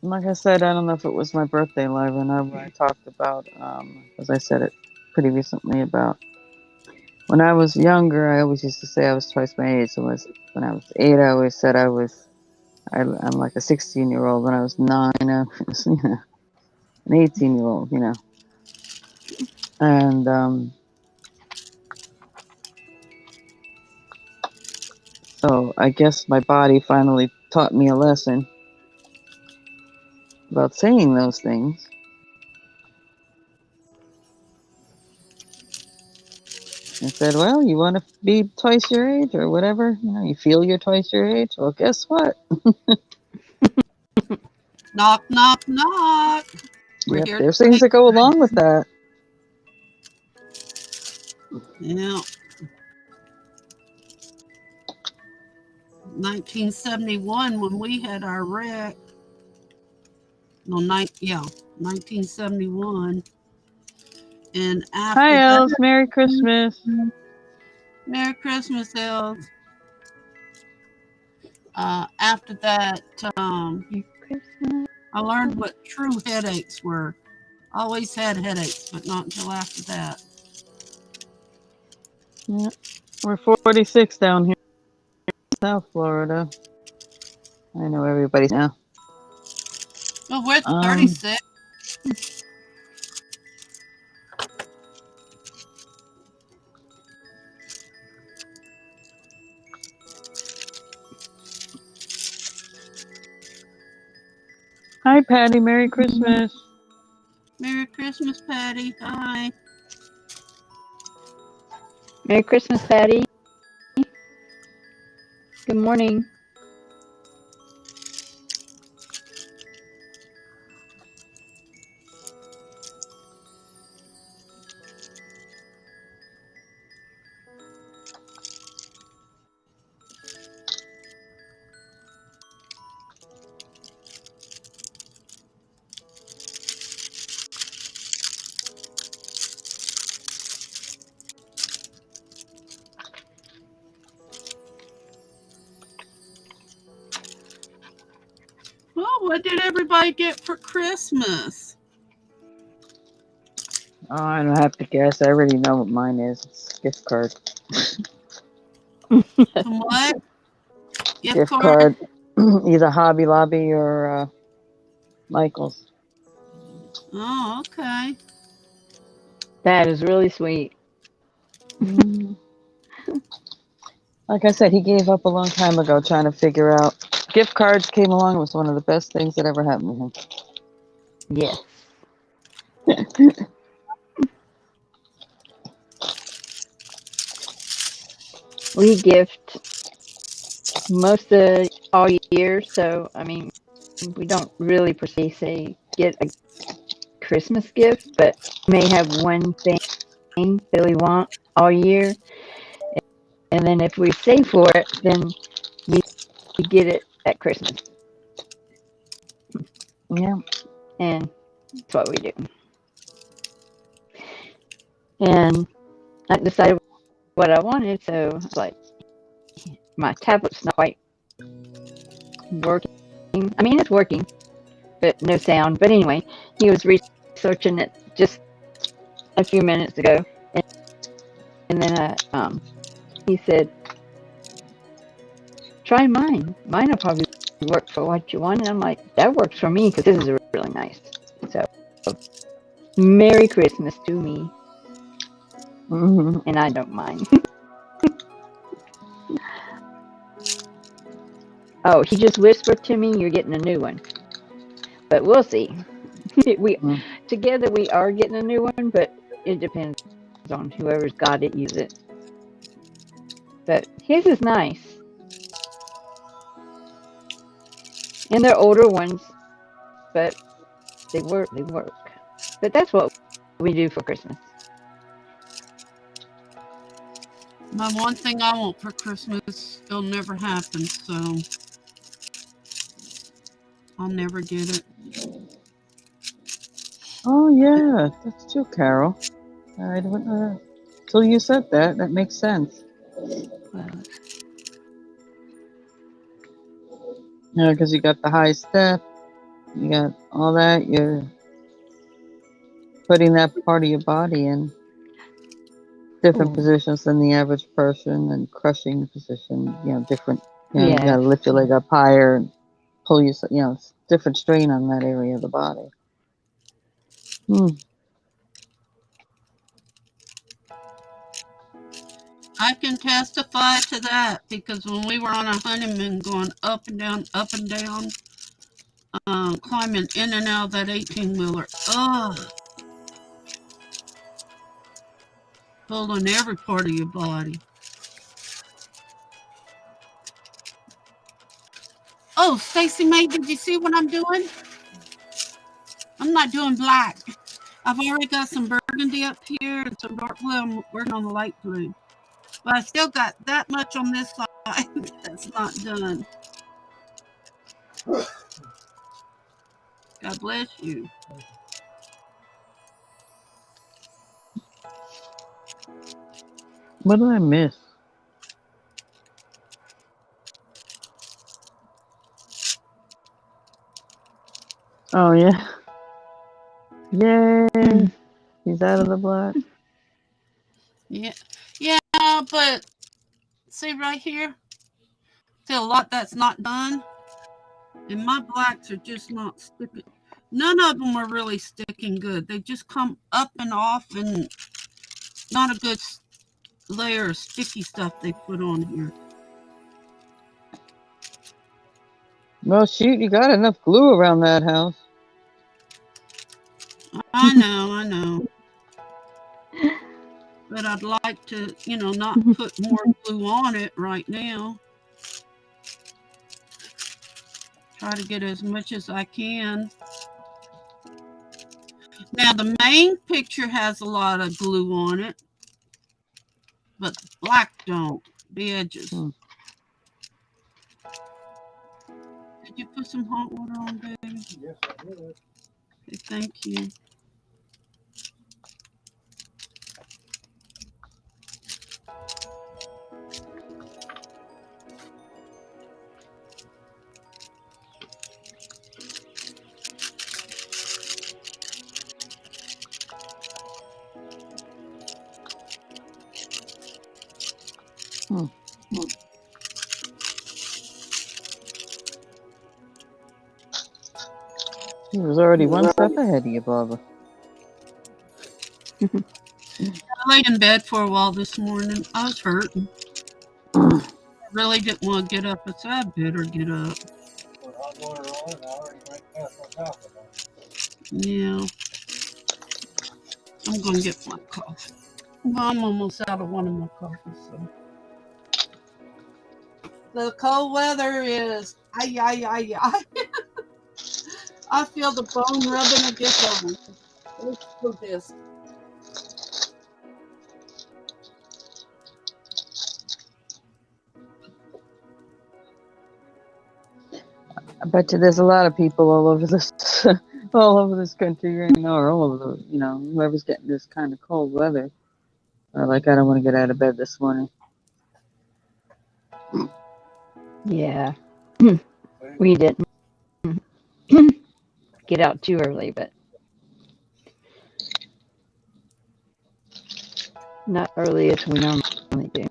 Like I said, I don't know if it was my birthday live or not, but I talked about, as I said it pretty recently, about when I was younger, I always used to say I was twice my age. So when I was 8, I always said I'm like a 16-year-old. When I was 9, I was, an 18-year-old, And so I guess my body finally taught me a lesson about saying those things. And said, well, you want to be twice your age or whatever? You know, you feel you're twice your age? Well, guess what? Knock, knock, knock. We're Yep, here there's to things take that go along with that. Yeah. 1971 when we had our wreck. No, 1971. And after Hi, that, Els. Merry Christmas. Merry Christmas, Els. After that, Merry Christmas. I learned what true headaches were. Always had headaches, but not until after that. Yeah, we're 46 down here in South Florida. I know everybody's now. Oh, we're Um, 36. Hi, Patty. Merry Christmas. Merry Christmas, Patty. Hi. Merry Christmas, Patty. Good morning. Well, what did everybody get for Christmas? Oh, I don't have to guess. I already know what mine is. It's a gift card. Some what? Gift card. Either Hobby Lobby or Michael's. Oh, okay. That is really sweet. Like I said, he gave up a long time ago trying to figure out. Gift cards came along. It was one of the best things that ever happened to Yes. him. We gift most of all year, so I mean, we don't really per se say get a Christmas gift, but may have one thing that we want all year, and then if we save for it, then we get it at Christmas, Yeah. and that's what we do. And I decided what I wanted, so it's like my tablet's not quite working. I mean, it's working, but no sound. But anyway, he was researching it just a few minutes ago, and then he said, "Try mine. Mine will probably work for what you want." And I'm like, "That works for me because this is really nice." So, Merry Christmas to me, and I don't mind. Oh, he just whispered to me, "You're getting a new one," but we'll see. we together we are getting a new one, but it depends on whoever's got it use it. But his is nice, and they're older ones, but they work. They work. But that's what we do for Christmas. My one thing I want for Christmas, it'll never happen, so I'll never get it. Oh, yeah. That's true, Carol. I don't till you said that. That makes sense. Yeah, because you got the high step. You got all that. You're putting that part of your body in different positions than the average person and crushing position, different, you got to lift your leg up higher and pull your, it's different strain on that area of the body. I can testify to that because when we were on a honeymoon going up and down, climbing in and out of that 18-wheeler, pulling every part of your body. Oh, Stacey Mae, did you see what I'm doing? I'm not doing black. I've already got some burgundy up here and some dark blue. I'm working on the light blue. But I still got that much on this side that's not done. God bless you. What did I miss? Oh, yeah. Yay. He's out of the black. Yeah. Yeah, but see right here? See a lot that's not done? And my blacks are just not sticking. None of them are really sticking good. They just come up and off and not a good layer of sticky stuff they put on here. Well, shoot, you got enough glue around that house. I know. But I'd like to, not put more glue on it right now. Try to get as much as I can. Now, the main picture has a lot of glue on it, but the black don't, the edges. Did you put some hot water on, baby? Yes, I did. Okay, thank you. He was already one step ahead of you, Barbara. I laid in bed for a while this morning. I was hurting. I really didn't want to get up. I said, I better get up. Put hot water on and I already drank half my coffee. Yeah. I'm going to get my coffee. Well, I'm almost out of one of my coffees, so. The cold weather is, ay. I feel the bone rubbing against bone. Let's do this. I bet you there's a lot of people all over this, country right now, or all over the, whoever's getting this kind of cold weather. Like, I don't want to get out of bed this morning. Yeah. We didn't get out too early, but not early as we normally do.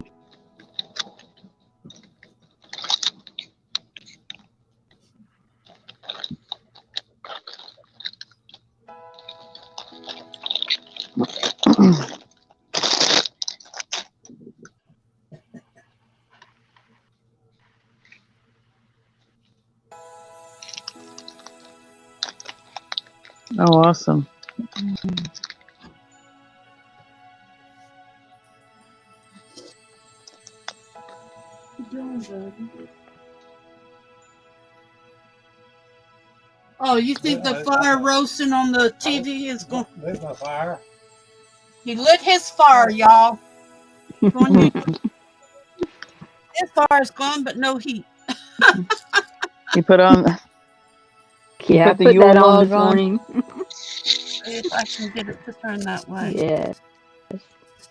Oh, awesome. Oh, you think the fire roasting on the TV is going? Lit my fire. He lit his fire, y'all. His fire's gone, but no heat. You put on. Yeah, I put put the that Yule on log this morning. If I can get it to turn that way. Yeah.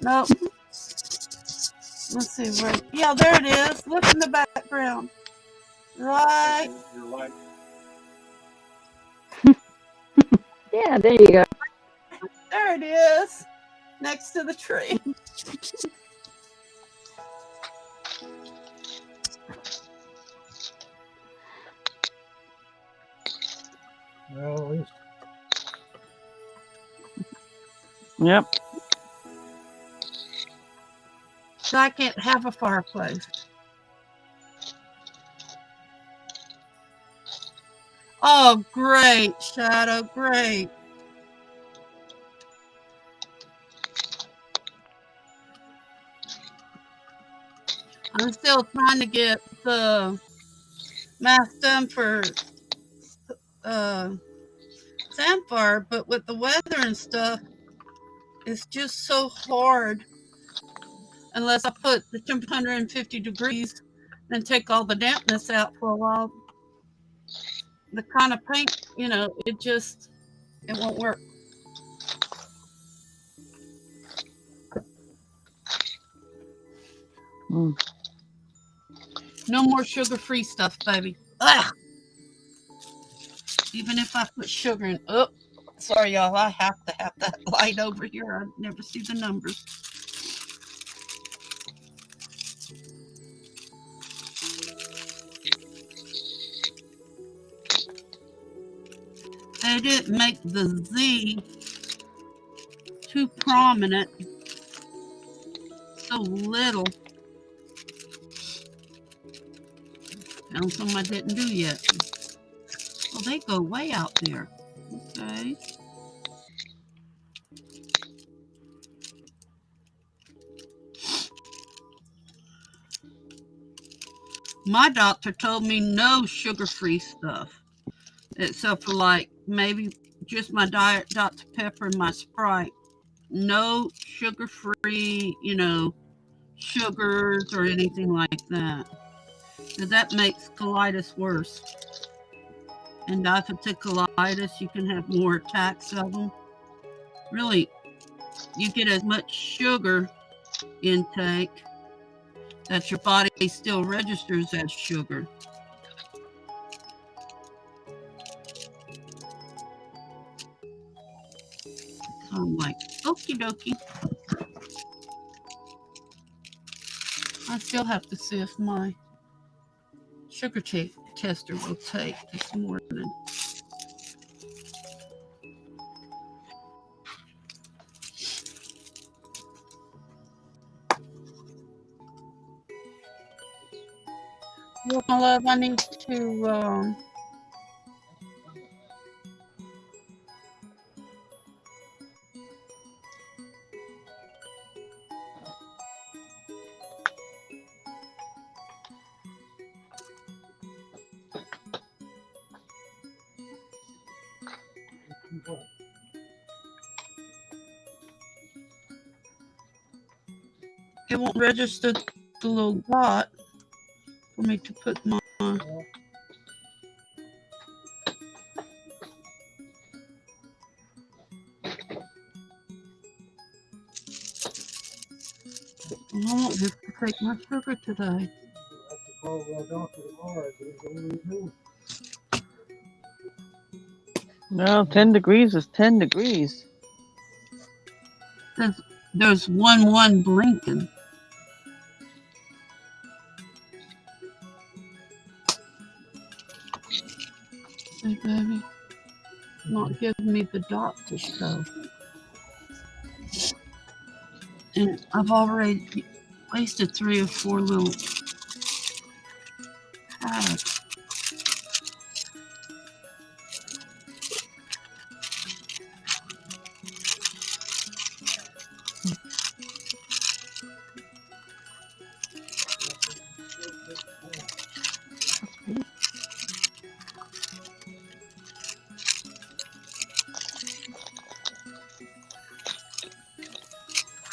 Nope. Let's see where. Yeah, there it is. Look in the background. Right. Your light. Yeah, there you go. There it is. Next to the tree. Well, at least. Yep. So I can't have a fireplace. Oh, great, Shadow, great. I'm still trying to get the math done for Sandfire, but with the weather and stuff, it's just so hard unless I put the 250 degrees and take all the dampness out for a while. The kind of paint, it won't work. Mm. No more sugar-free stuff, baby. Ugh. Even if I put sugar in. Oh, sorry, y'all. I have to have that light over here. I never see the numbers. They didn't make the Z too prominent. So little. Found some I didn't do yet. Well, they go way out there. Okay. My doctor told me no sugar-free stuff, except for like maybe just my Diet Dr. Pepper and my Sprite. No sugar-free, sugars or anything like that. Because that makes colitis worse. And diverticulitis, you can have more attacks of them. Really, you get as much sugar intake that your body still registers as sugar. So I'm like, okie dokie. I still have to see if my sugar tester will take this morning. Well, my love, I need to it won't register the little dot for me to put my I won't have to take my sugar today. No, 10 degrees is 10 degrees. There's 1-1 blinking. See, baby, not giving me the dot to show. And I've already wasted 3 or 4 little pads.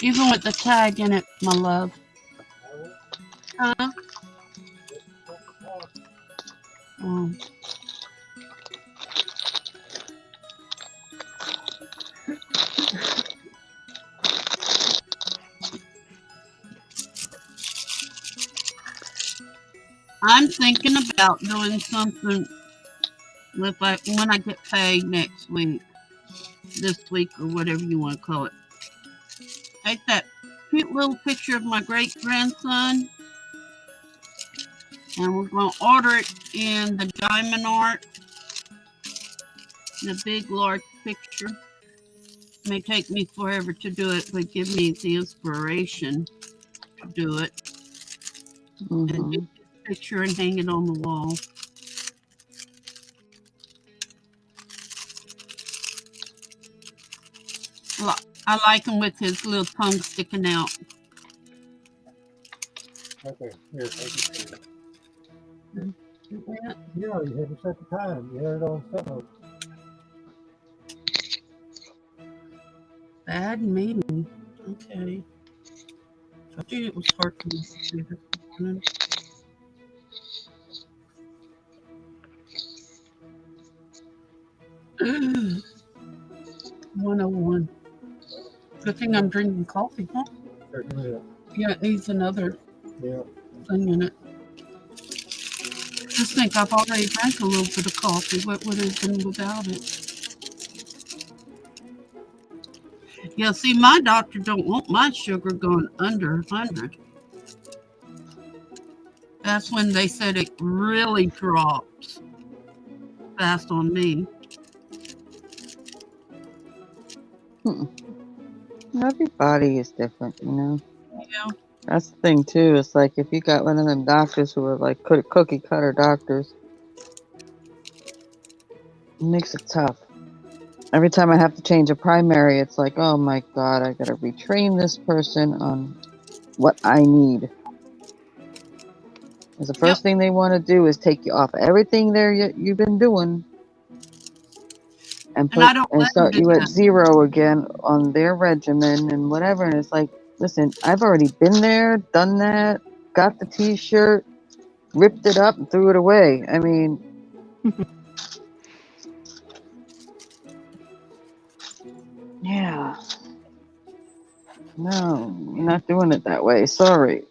Even with the tag in it, my love. Huh? I'm thinking about doing something when I get paid next week, this week, or whatever you want to call it. Take that cute little picture of my great-grandson, and we're going to order it in the diamond art, the big, large picture. It may take me forever to do it, but give me the inspiration do it and get Hmm. his picture and hang it on the wall. I like him with his little tongue sticking out. Okay, here, take it. Yeah. Yeah, you had to set the time. You had it on something. Bad meeting. Okay. Told you it was hard to see this morning. Mm, 101. Good thing I'm drinking coffee, huh? 30 minutes. Yeah, it needs another Yeah. thing in it. Just think I've already drank a little bit of coffee. What would have been without it? Yeah, see, my doctor don't want my sugar going under 100. That's when they said it really drops fast on me. Everybody is different, you know. Yeah. That's the thing too. It's like if you got one of them doctors who are like cookie cutter doctors, it makes it tough. Every time I have to change a primary, it's like, oh my god, I gotta retrain this person on what I need. Because the Yep. first thing they want to do is take you off everything there you've been doing and And I don't let them start do you at that. zero again on their regimen and whatever. And it's like, listen, I've already been there, done that, got the T-shirt, ripped it up, and threw it away. I mean, yeah, no, you're not doing it that way. Sorry.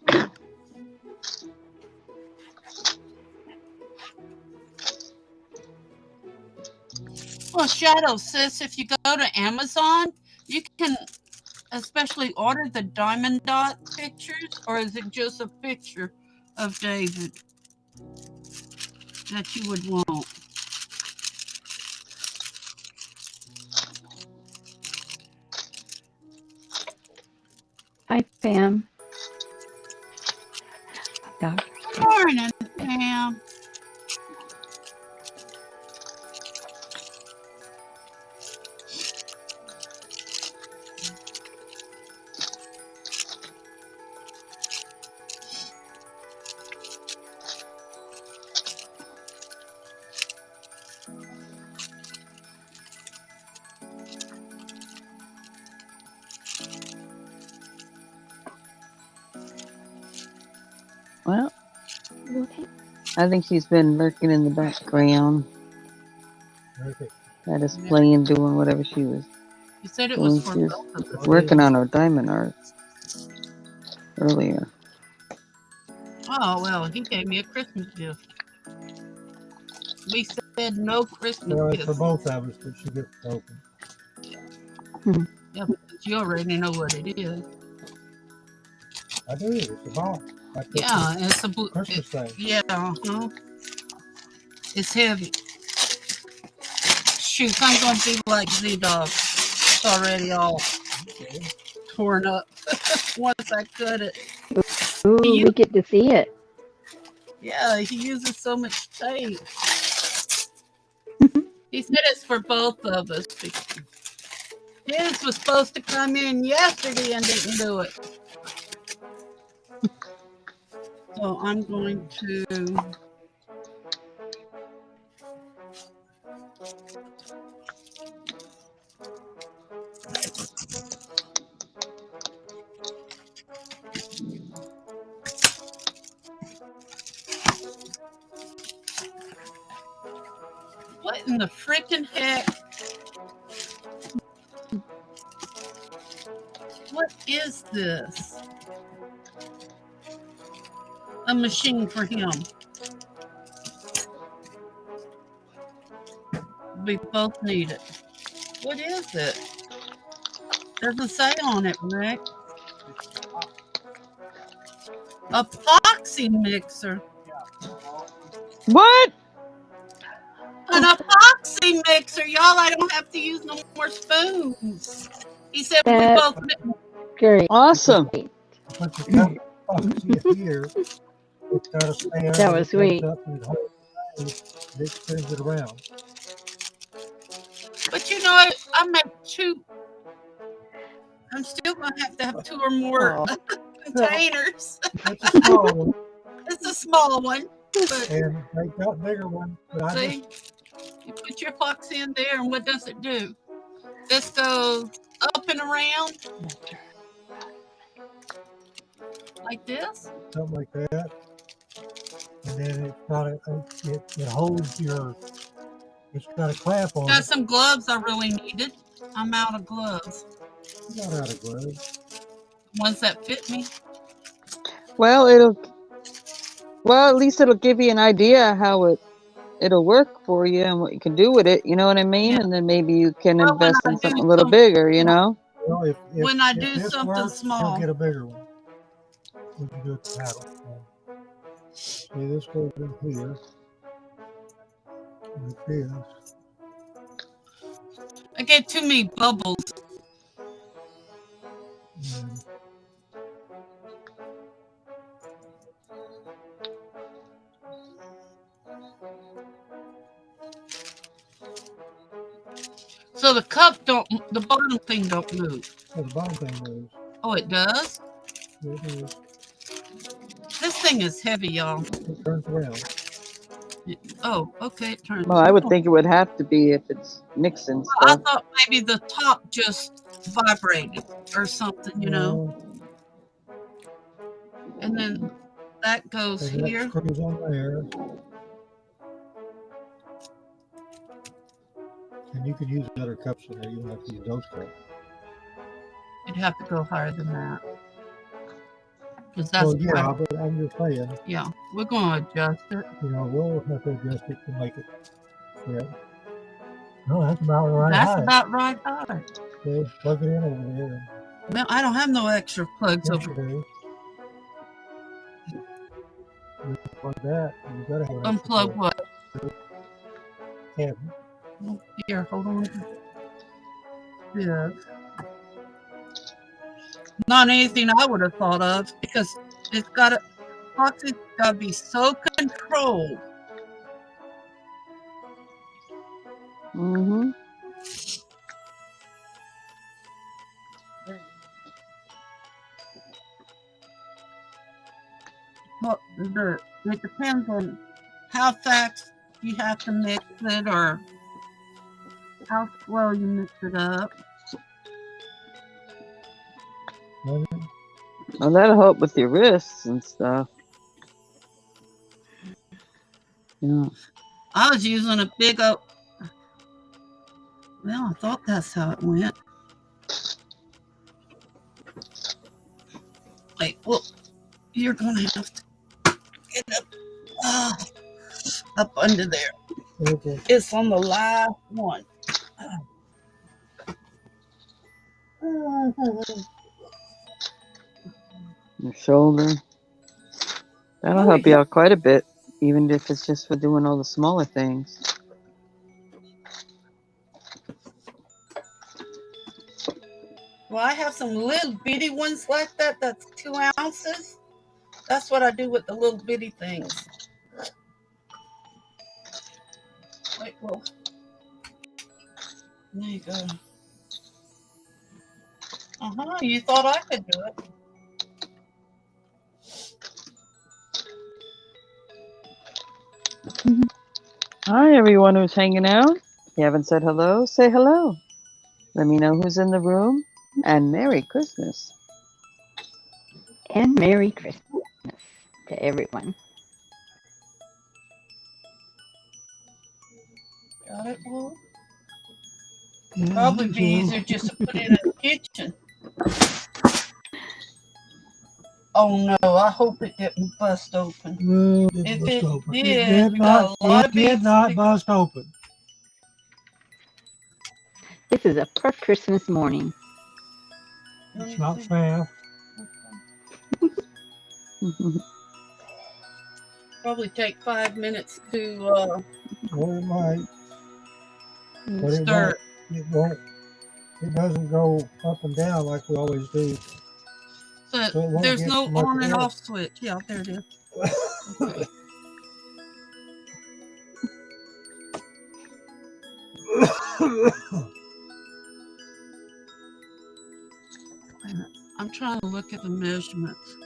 Well, Shadow, sis, if you go to Amazon, you can especially order the diamond dot pictures, or is it just a picture of David that you would want? Hi, Pam. Doctor. Morning, Pam. Well, I think she's been lurking in the background. Okay. That is playing, doing whatever she was You said it was doing. for She was both of us. working on her diamond art earlier. Oh, well, he gave me a Christmas gift. We said no Christmas Well, it's for gifts. both of us, but she gets to open. Yeah, because you already know what it is. I do. It's a box. Like the Yeah, it's a blue. Christmas thing. Yeah, it's heavy. Shoot, I'm going to be like Z-Dog. It's already all torn up once I cut it. Ooh, we get to see it. Yeah, he uses so much tape. He said it's for both of us. His was supposed to come in yesterday and didn't do it. So I'm going to... What in the freaking heck? What is this? A machine for him. We both need it. What is it? Doesn't say on it, Rick. A epoxy mixer. What? An epoxy mixer, y'all. I don't have to use no more spoons. He said we That's both. great. Awesome. Put your cup see it here. It's got a stand That and was it comes sweet. up and it holds it and it spins it around. But you know, I make two. I'm still gonna have to have two or more Oh, containers. It's a small one, It's a small one, but and they got bigger ones, but I see, you put your box in there, and what does it do? This goes up and around like this. something like that. And then it's got it holds your, it's got a clamp on Got it. some gloves I really needed. I'm out of gloves. Not out of gloves. Ones that fit me. Well, at least it'll give you an idea how it'll work for you and what you can do with it. You know what I mean? Yeah. And then maybe you can Well, when invest I in do something a little some, bigger. You know? Well, if when I if do this something works, you'll small, get a bigger one. When you do it the paddle. See, this goes in here. Like this. I get too many bubbles. And So the bottom thing don't move. so the bottom thing moves. Oh, it does? Here it is. This thing is heavy, y'all. It turns around. Oh, okay, it turns. Well, I would think it would have to be if it's mixing I stuff. thought maybe the top just vibrated or something, you know. And then that goes And that here. screws on there. And you can use other cups in there. You don't have to use those cups. You'd have to go higher than that. Because that's Well, yeah, but I'm just saying, yeah. We're going to adjust it. you know, we'll have to adjust it to make it. Yeah. No, that's about right. That's high. about right high. Okay, plug it in over there. Well, I don't have no extra plugs Yes, over. you do. You plug that. You gotta have an extra Unplug plug. what? Cabinet. Oh, here, hold on. Yeah. Not anything I would have thought of because it's got to, epoxy's got to be so controlled. Mm-hmm. Well, it depends on how fast you have to mix it or how slow you mix it up. Well, that'll help with your wrists and stuff. Yeah. I was using a big old. Well, I thought that's how it went. Wait, well, you're gonna have to get up under there. Okay. It's on the last one. Your shoulder. That'll Oh, help you out quite a bit, even if it's just for doing all the smaller things. Well, I have some little bitty ones like that. That's 2 ounces. That's what I do with the little bitty things. Wait, well, there you go. You thought I could do it. Hi, everyone who's hanging out. If you haven't said hello, say hello. Let me know who's in the room. And Merry Christmas. and Merry Christmas to everyone. Got it, Will? Probably be easier just to put it in the kitchen. Oh no, I hope it didn't bust open. No, it If bust it open. did, It did we got not. a lot It of did beads not to- bust open. This is a perfect Christmas morning. It's not fast. Probably take 5 minutes to Well, it might. But it stir. won't. It won't. It doesn't go up and down like we always do. the So it won't there's get no much on and air. off switch. Yeah, there it is. Okay. I'm trying to look at the measurements.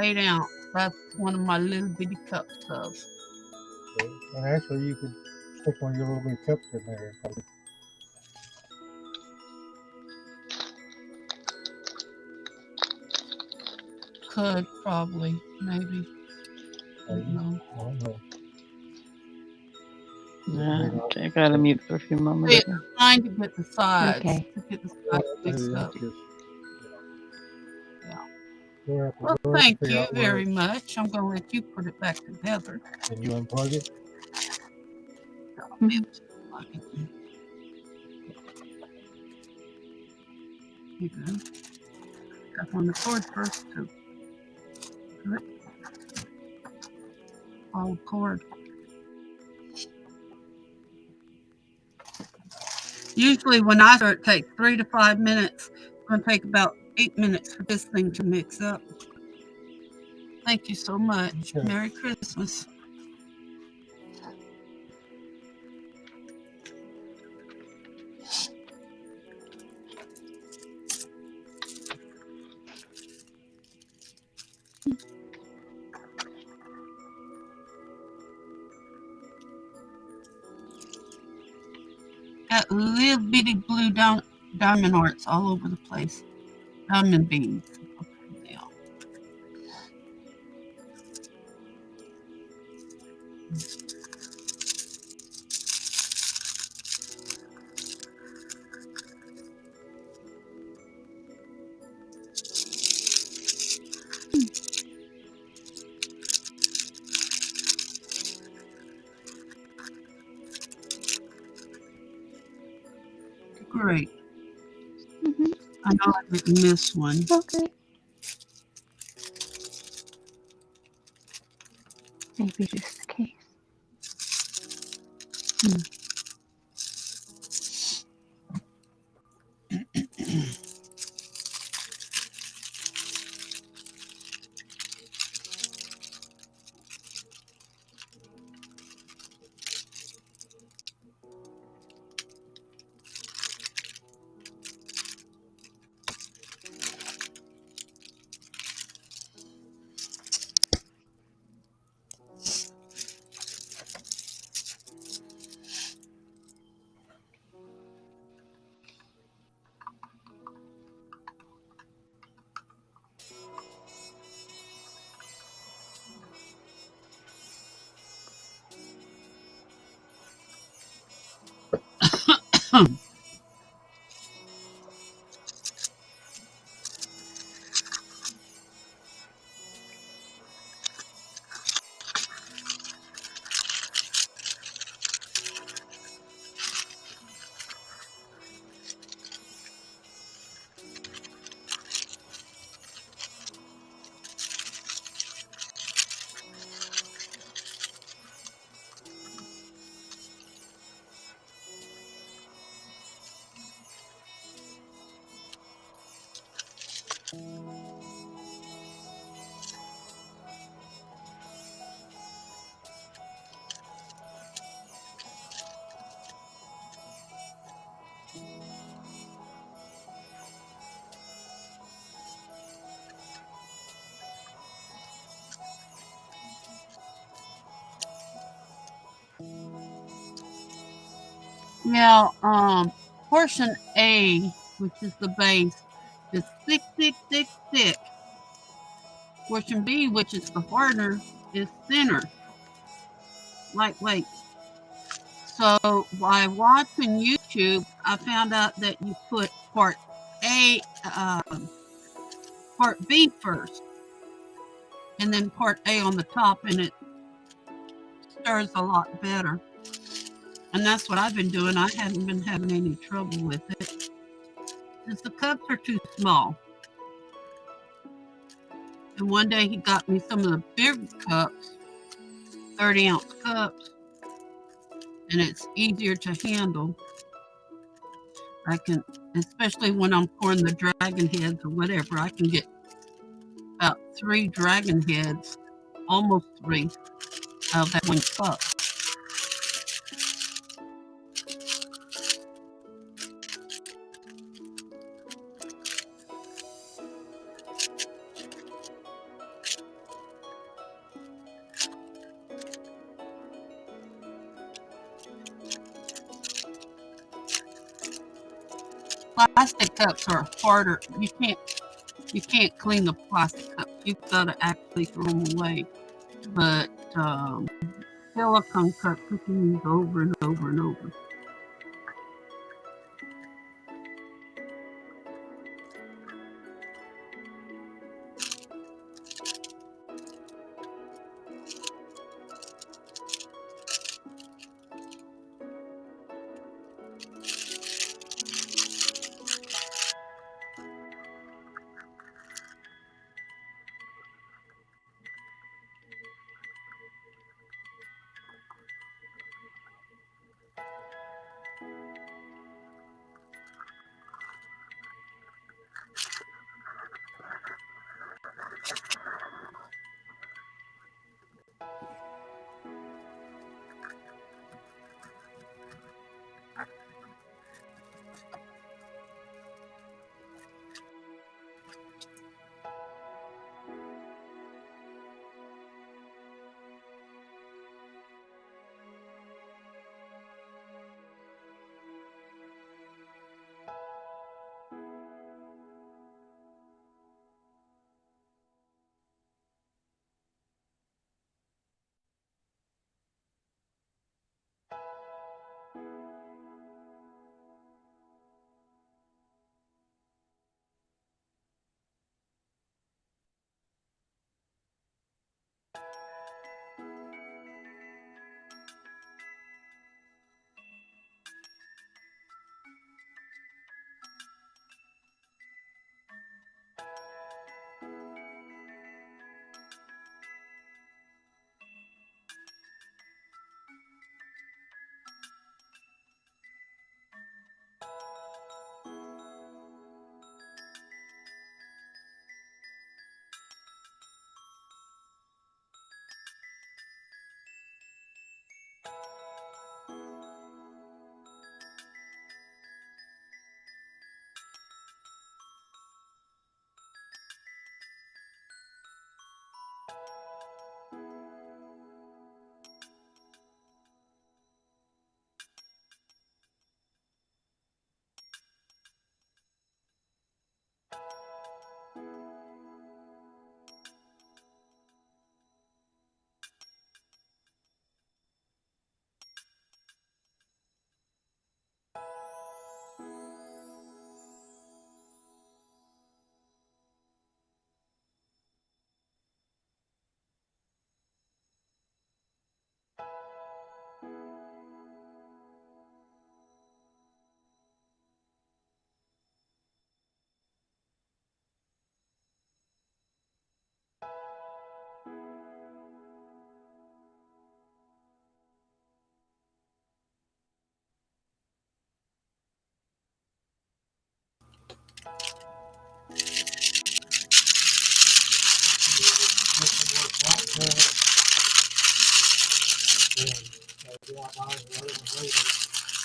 8 ounce. That's one of my little bitty cups of. And actually, you could stick one of your little bitty cups in there. Could probably, maybe. I don't know. I don't know. Yeah, okay, I gotta mute for a few moments. It's trying to get the sides. Okay. To get the sides Maybe mixed that's up. just, Yeah. you'll have to- Well, you'll have to thank figure you out where very much. I'm going to let you put it back together. Can you unplug it? Mhm. You good? Got on the cord first, too. Good. All cord. Usually when I start, it takes 3 to 5 minutes. It's going to take about 8 minutes for this thing to mix up. Thank you so much. Okay. Merry Christmas. Got little bitty blue diamond hearts all over the place. Diamond beads. Okay, yeah. Great. Mhm. I know I didn't miss one. Okay. Maybe just the case. Now, portion A, which is the base, is thick, thick, thick, thick. Portion B, which is the hardener, is thinner, lightweight. So by watching YouTube, I found out that you put part A, part B first, and then part A on the top, and it stirs a lot better. And that's what I've been doing. I haven't been having any trouble with it. Because the cups are too small. And one day he got me some of the big cups, 30-ounce cups, and it's easier to handle. I can, especially when I'm pouring the dragon heads or whatever, I can get about 3 dragon heads, almost 3, out of that one cup. Plastic cups are harder. You can't clean the plastic cups. You've got to actually throw them away. But silicone cups you can use over and over and over.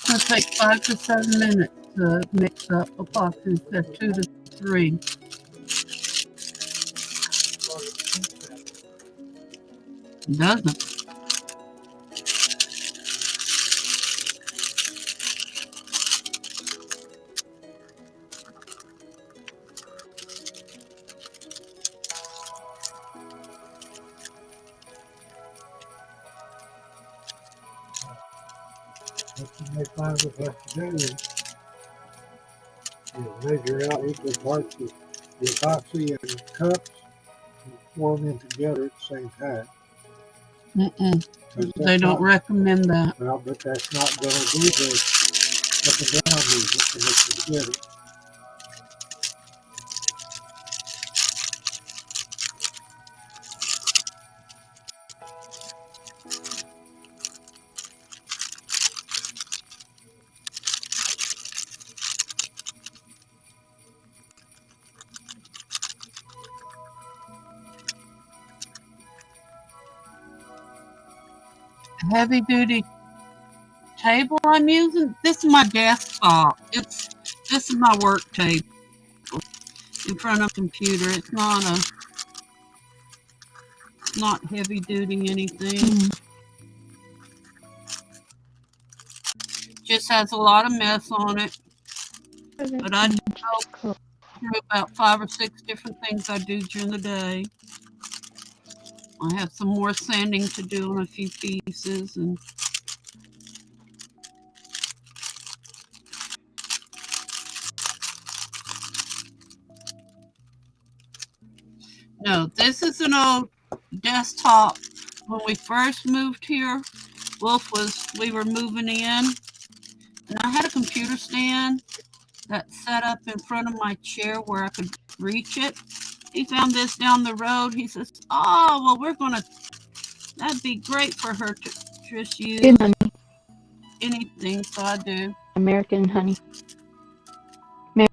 It's going to take 5 to 7 minutes to mix up a box instead of 2 to 3. It doesn't. What you may find with have to do is measure out equal parts of the epoxy and cups and pour them in together at the same time. They don't recommend that. Well, but that's not going to do the up and down movement to mix it together. heavy duty table I'm using. This is my desktop. This is my work table in front of a computer. It's not heavy duty anything. Just has a lot of mess on it. But I do go through about 5 or 6 different things I do during the day. I have some more sanding to do on a few pieces, and no, this is an old desktop. When we first moved here, we were moving in, and I had a computer stand that set up in front of my chair where I could reach it. He found this down the road. He says, "Oh, well, that'd be great for her to just use Good honey. anything." So I do. American honey. Merry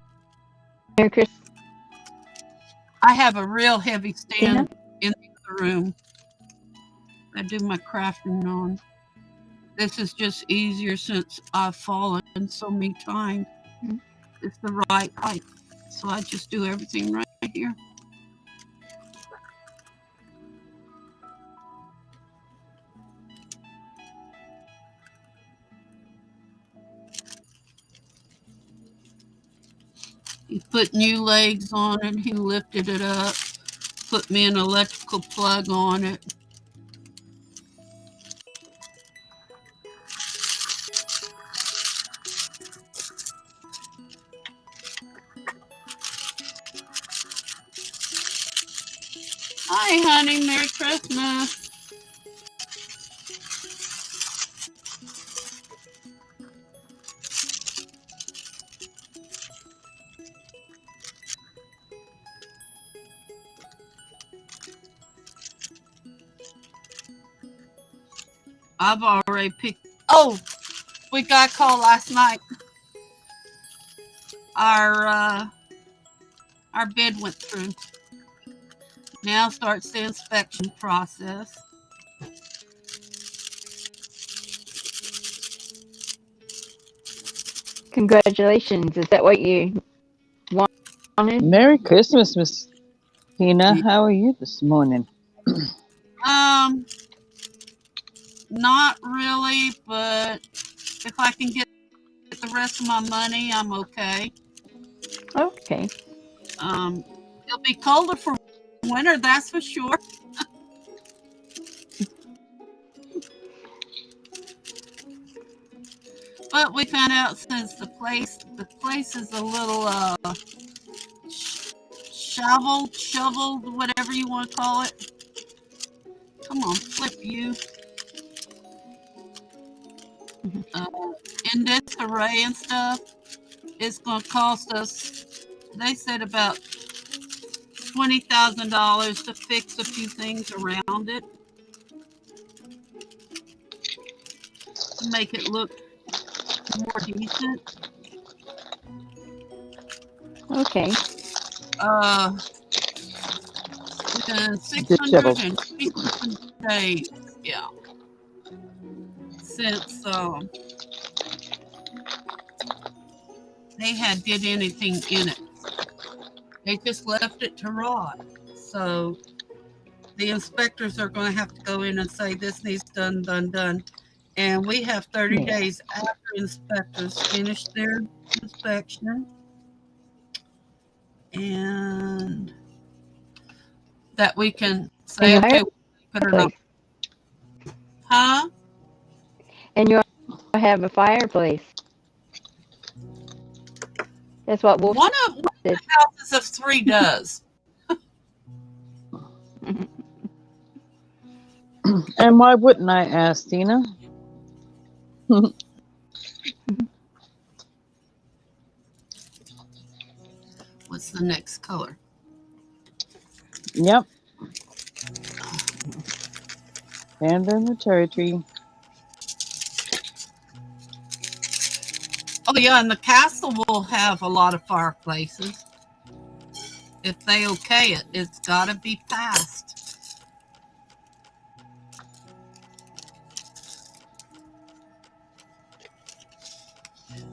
Christmas. I have a real heavy Tina? stand in the other room. I do my crafting on. This is just easier since I've fallen so many times. It's the right height. So I just do everything right here. He put new legs on it. He lifted it up, put me an electrical plug on it. Hi, honey. Merry Christmas. I've already picked. Oh, we got a call last night. Our bid went through. Now starts the inspection process. Congratulations. Is that what you wanted? Merry Christmas, Miss Tina. How are you this morning? Not really, but if I can get the rest of my money, I'm okay. Okay. It'll be colder for winter, that's for sure. But we found out since the place is a little shoveled, whatever you want to call it. Come on, flip you. In disarray and stuff, it's going to cost us, they said, about $20,000 to fix a few things around it to make it look more decent. Okay. 627 days, yeah, since they had did anything in it. They just left it to rot. So the inspectors are going to have to go in and say this needs done. And we have 30 days after inspectors finish their inspection, and that we can say, okay, put it up. Huh? And you have a fireplace. That's what Wolf One of the houses of 3 does. And why wouldn't I ask, Tina? What's the next color? Yep. And then the cherry tree. Oh yeah, and the castle will have a lot of fireplaces. If they okay it, it's got to be passed.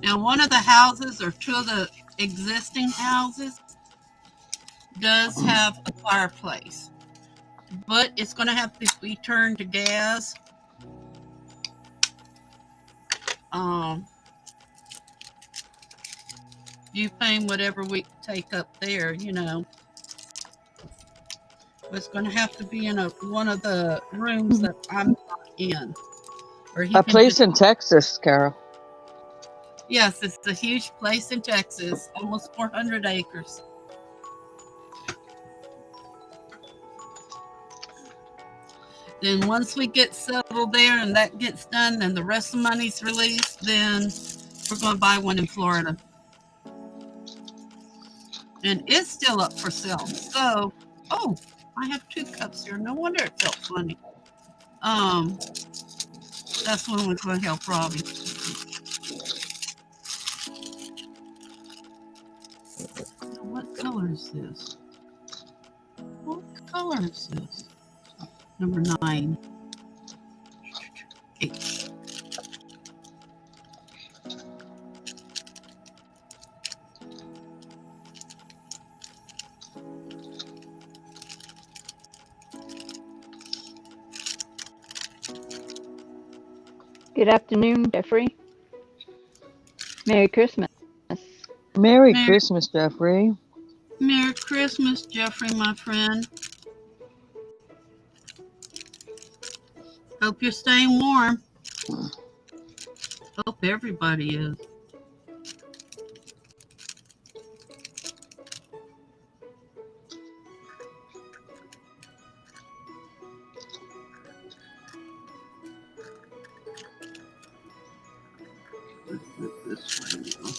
Now, one of the houses or two of the existing houses does have a fireplace, but it's going to have to be turned to gas. You paying whatever we take up there, you know. But it's going to have to be in one of the rooms that I'm not in. Or he A can place just, in Texas, Carol. yes, it's a huge place in Texas, almost 400 acres. Then once we get settled there and that gets done and the rest of the money's released, then we're going to buy one in Florida. And it's still up for sale. So, oh, I have 2 cups here. No wonder it felt funny. That's when we're going to help Robbie. Now, what color is this? What color is this? Number 9. H. Good afternoon, Jeffrey. Merry Christmas. Merry Merry- Christmas, Jeffrey. Merry Christmas, Jeffrey, my friend. Hope you're staying warm. Hope everybody is. This way now.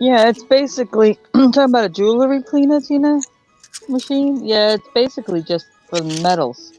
Yeah, it's basically talking about a jewelry cleaner, Tina, machine. Yeah, it's basically just for metals.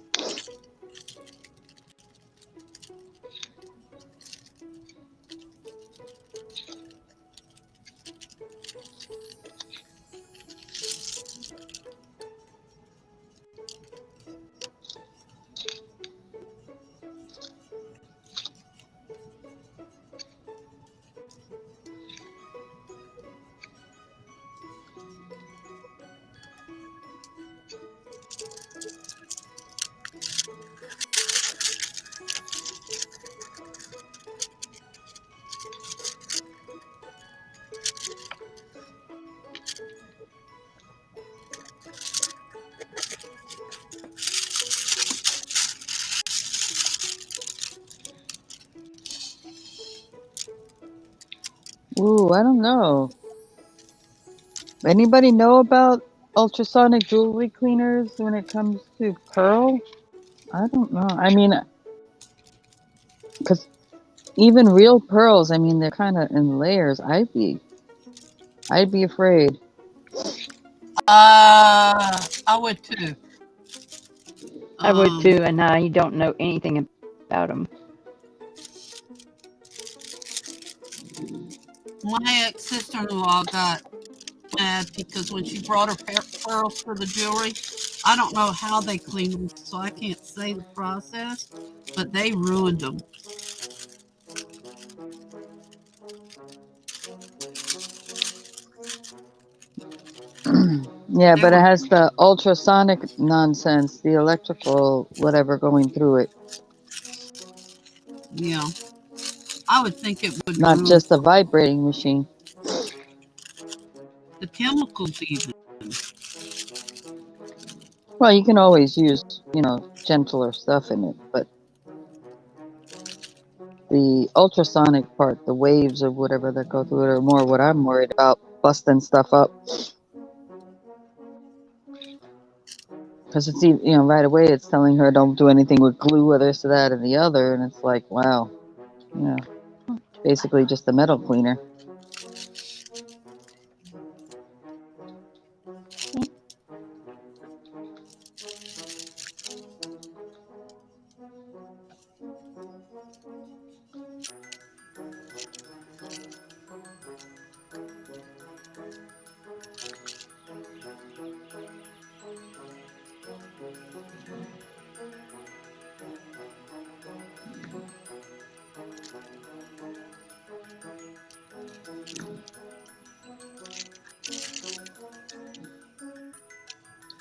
Ooh, I don't know. Anybody know about ultrasonic jewelry cleaners when it comes to pearl? I don't know. I mean, because even real pearls, I mean, they're kind of in layers. I'd be afraid. I would too. I would too, and I don't know anything about them. My ex-sister-in-law got mad because when she brought her pearls for the jewelry, I don't know how they cleaned them, so I can't say the process, but they ruined them. Yeah, They but it were- has the ultrasonic nonsense, the electrical whatever going through it, Yeah, I would think it would not ruin just a vibrating machine. the chemicals even. Well, you can always use, gentler stuff in it, but the ultrasonic part, the waves or whatever that go through it, are more what I'm worried about, busting stuff up. Because it's, right away it's telling her don't do anything with glue or this or that and the other, and it's like, wow, basically just a metal cleaner.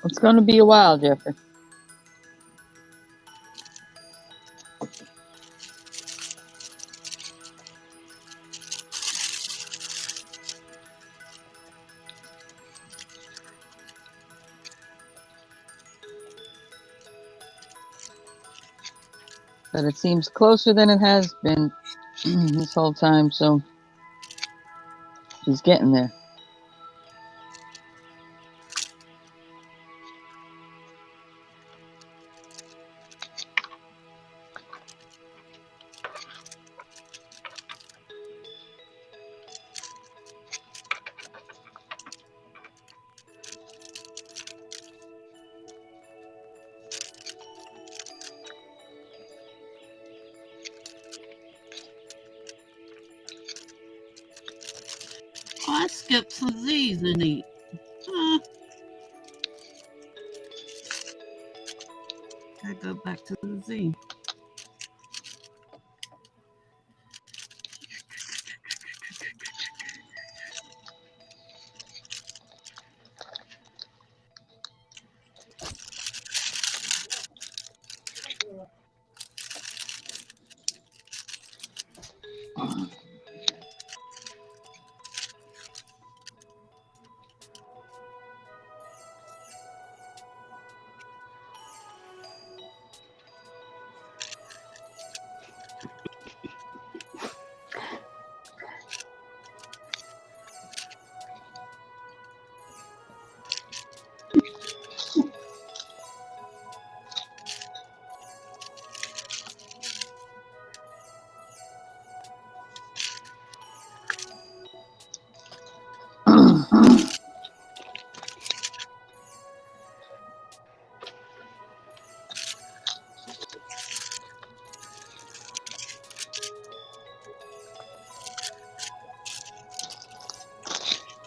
It's going to be a while, Jeffrey. But it seems closer than it has been this whole time, so he's getting there. Oh, I skipped some Z's and eat. Gotta go back to the Z.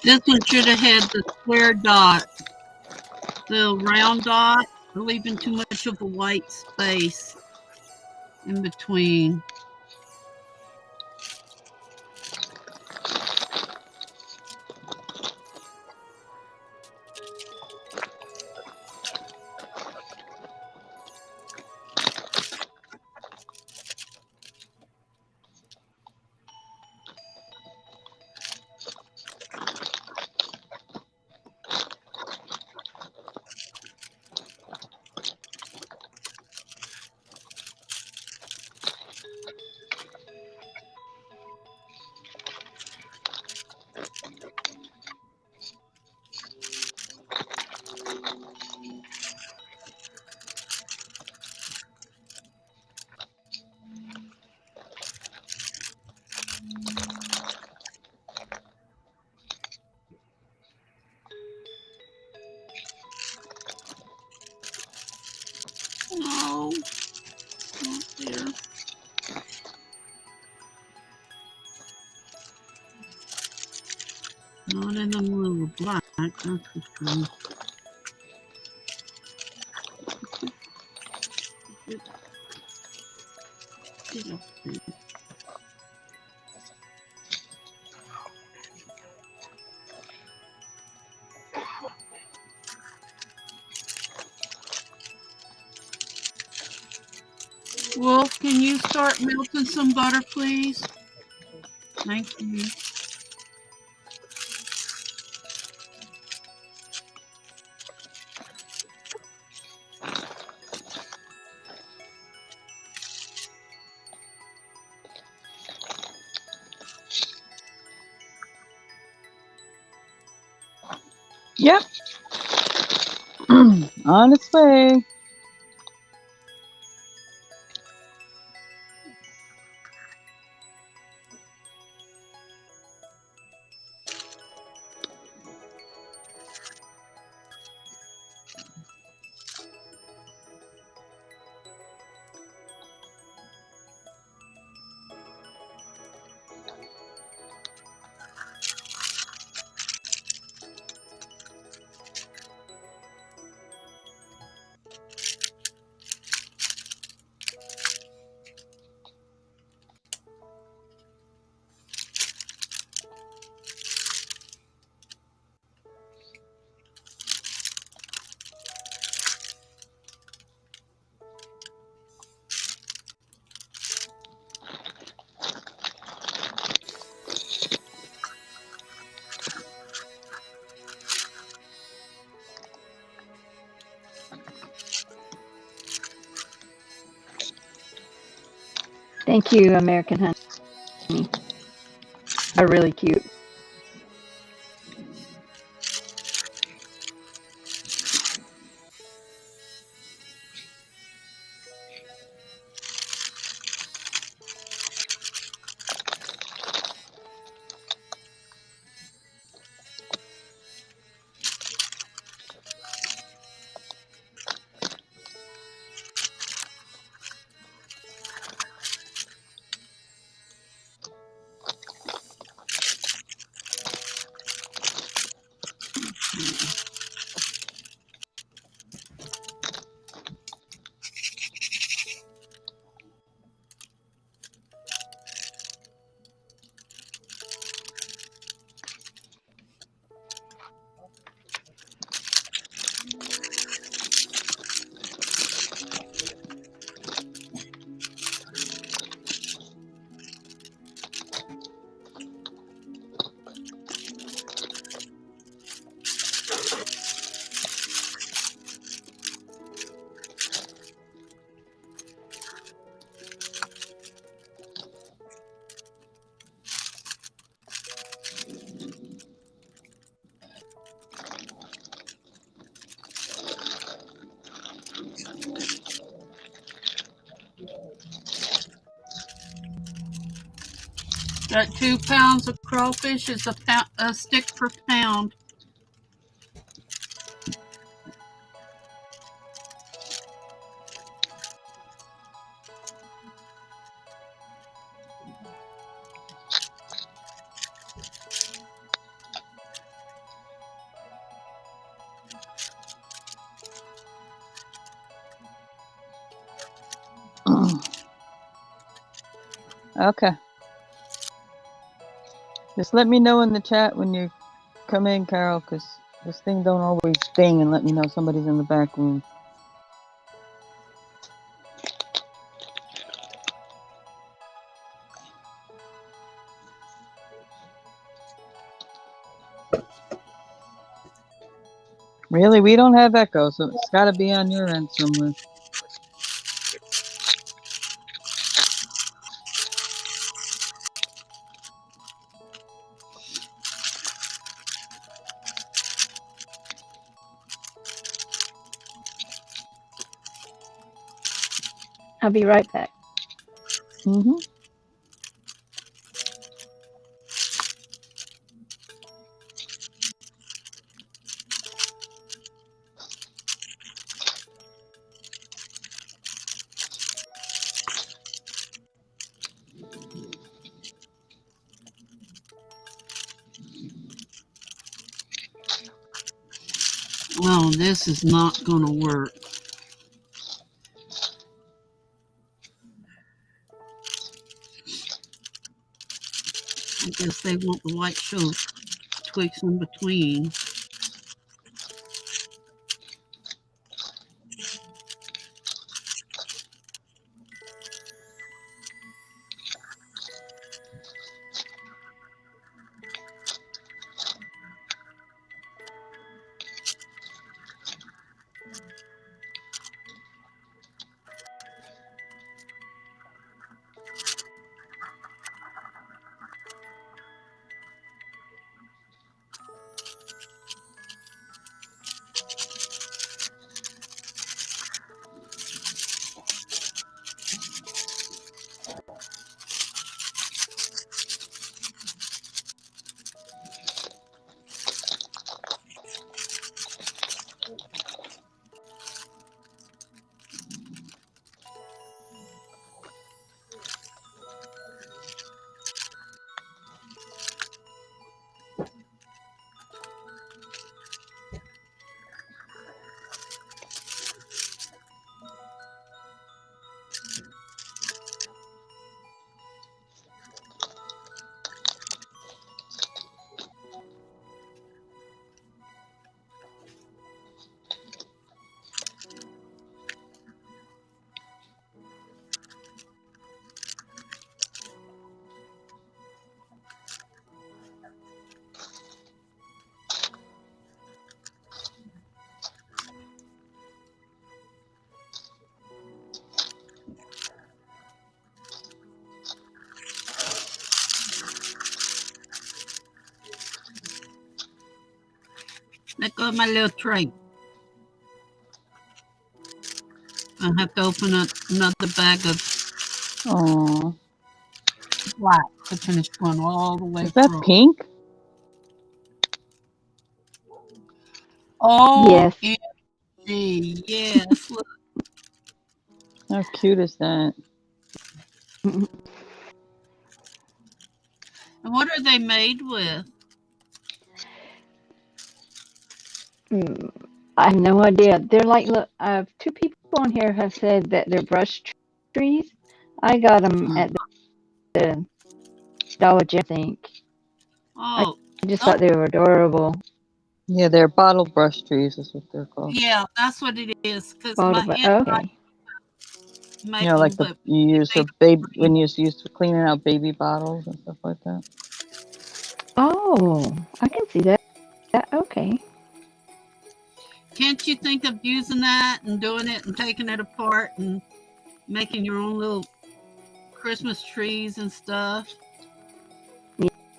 This one should have had the square dot, the round dot, leaving too much of a white space in between. No, not there. Not in the middle of black, that's for sure. Wolf, can you start melting some butter, please? Thank you. Yep. On its way. Thank you, American Honey. They're really cute. Got 2 pounds of crawfish. It's a stick per pound. Okay. Just let me know in the chat when you come in, Carol, because this thing don't always ding and let me know somebody's in the back room. Really? We don't have echo, so it's got to be on your end somewhere. I'll be right back. Mm-hmm. Oh, this is not going to work. I guess they want the white show twigs in between. Let go of my little tray. I have to open up another bag of Oh, black to finish going all the way is that through. pink? Oh, Yes. yes. Look. How cute is that? And what are they made with? I have no idea. They're like, look, two people on here have said that they're brush trees. I got them at the Dollar General, I think. I Oh, just oh, thought they were adorable. Yeah, they're bottle brush trees, is what they're called. yeah, that's what it is. Because Bottle, my but aunt and I okay. make You know, them, like but you use they for baby when you use for cleaning out baby bottles and stuff like that. Oh, I can see that. Okay. can't you think of using that and doing it and taking it apart and making your own little Christmas trees and stuff?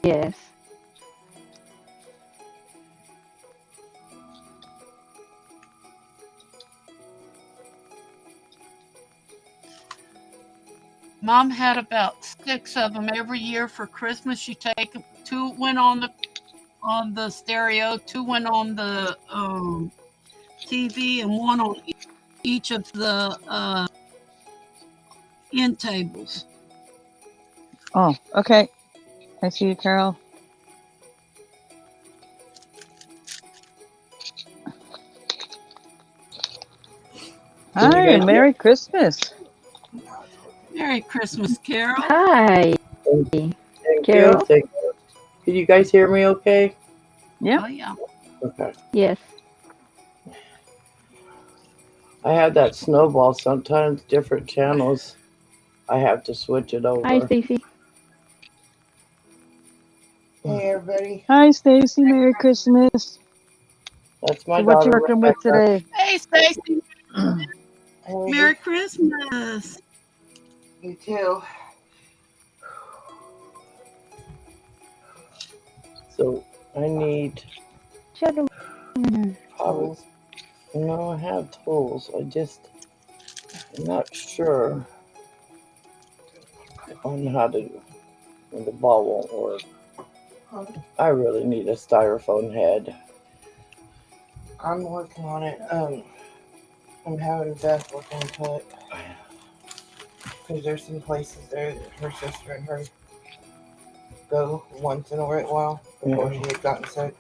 Yes. Mom had about 6 of them every year for Christmas. She take 'em- two went on the stereo, two went on the TV, and one on each of the end tables. Oh, okay. I see you, Carol. Can you Hi, guys and hear? Merry Christmas. Merry Christmas, Carol. Hi, Thank you. Carol. Thank you. Can you guys hear me okay? Yeah. Oh yeah. Okay. Yes. I have that snowball. Sometimes different channels, I have to switch it Hi, over. Stacey. Hey, everybody. Hi, Stacy. Merry Christmas. That's my So, what you daughter, working with Rebecca. today? Hey, Stacey. Hey, Merry Christmas. you too. So, I need Shadow. probably. No, I have tools. I'm not sure on how to. When the ball won't work. I really need a styrofoam head. I'm working on it. I'm having Beth look into it because there's some places there that her sister and her go once in a while before she had gotten sick.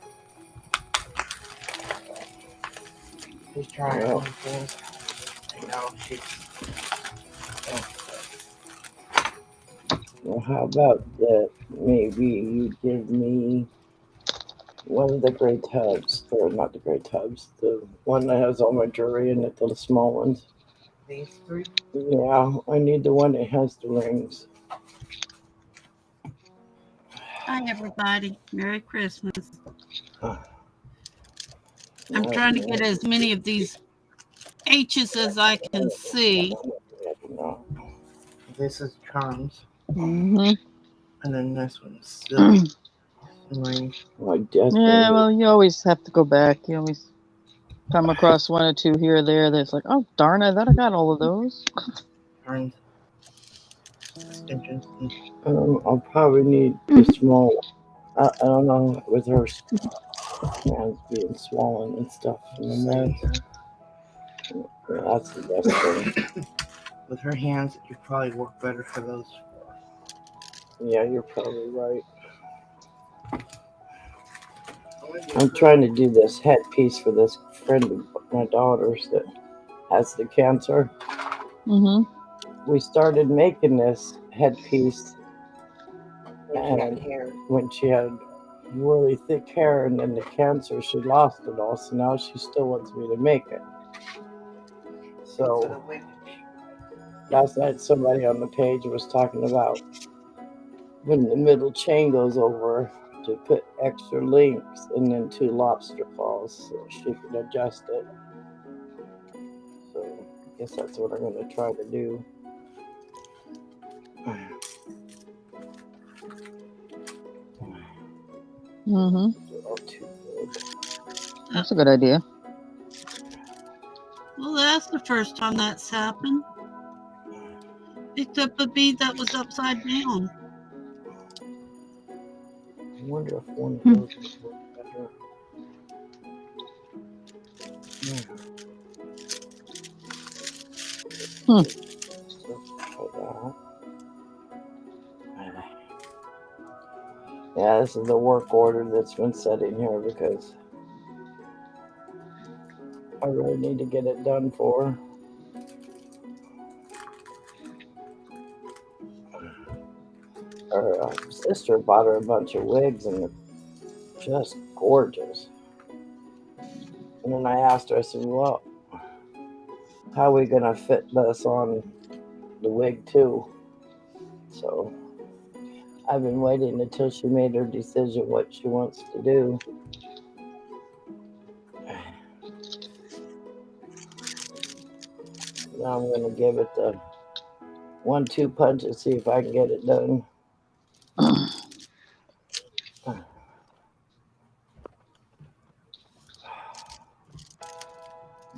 She's trying on things. I know she's. Well, how about that? Maybe you give me one of the gray tubs, or not the gray tubs, the one that has all my jewelry in it, the small ones. These three? Yeah, I need the one that has the rings. Hi, everybody. Merry Christmas. I'm No, trying to get as many of these H's as I can see. no. This is charms, Mm-hmm. and then this one's silly rings. Like Yeah, well, you always have to go back. You always come across one or two here or there that's like, oh, darn, I thought I got all of those. Charms, extensions. I'll probably need the small one. I don't know, with her hands being swollen and stuff from the meds. Yeah, that's the best thing. With her hands, it would probably work better for those. Yeah, you're probably right. I'm trying to do this headpiece for this friend of my daughter's that has the cancer. Mm-hmm. We started making this headpiece and when she had really thick hair, and then the cancer, she lost it all. So now she still wants me to make it. So last night somebody on the page was talking about when the middle chain goes over to put extra links and then 2 lobster claws so she can adjust it. So I guess that's what I'm going to try to do. Mm-hmm. Oh, too good. That's a good idea. Well, that's the first time that's happened. Picked up a bead that was upside down. I wonder if one of those would work better. Yeah. Yeah, this is the work order that's been sitting here because I really need to get it done for her. Her sister bought her a bunch of wigs and they're just gorgeous. And then I asked her, I said, well, how are we going to fit this on the wig too? So I've been waiting until she made her decision what she wants to do. Now I'm going to give it the 1-2 punch and see if I can get it done.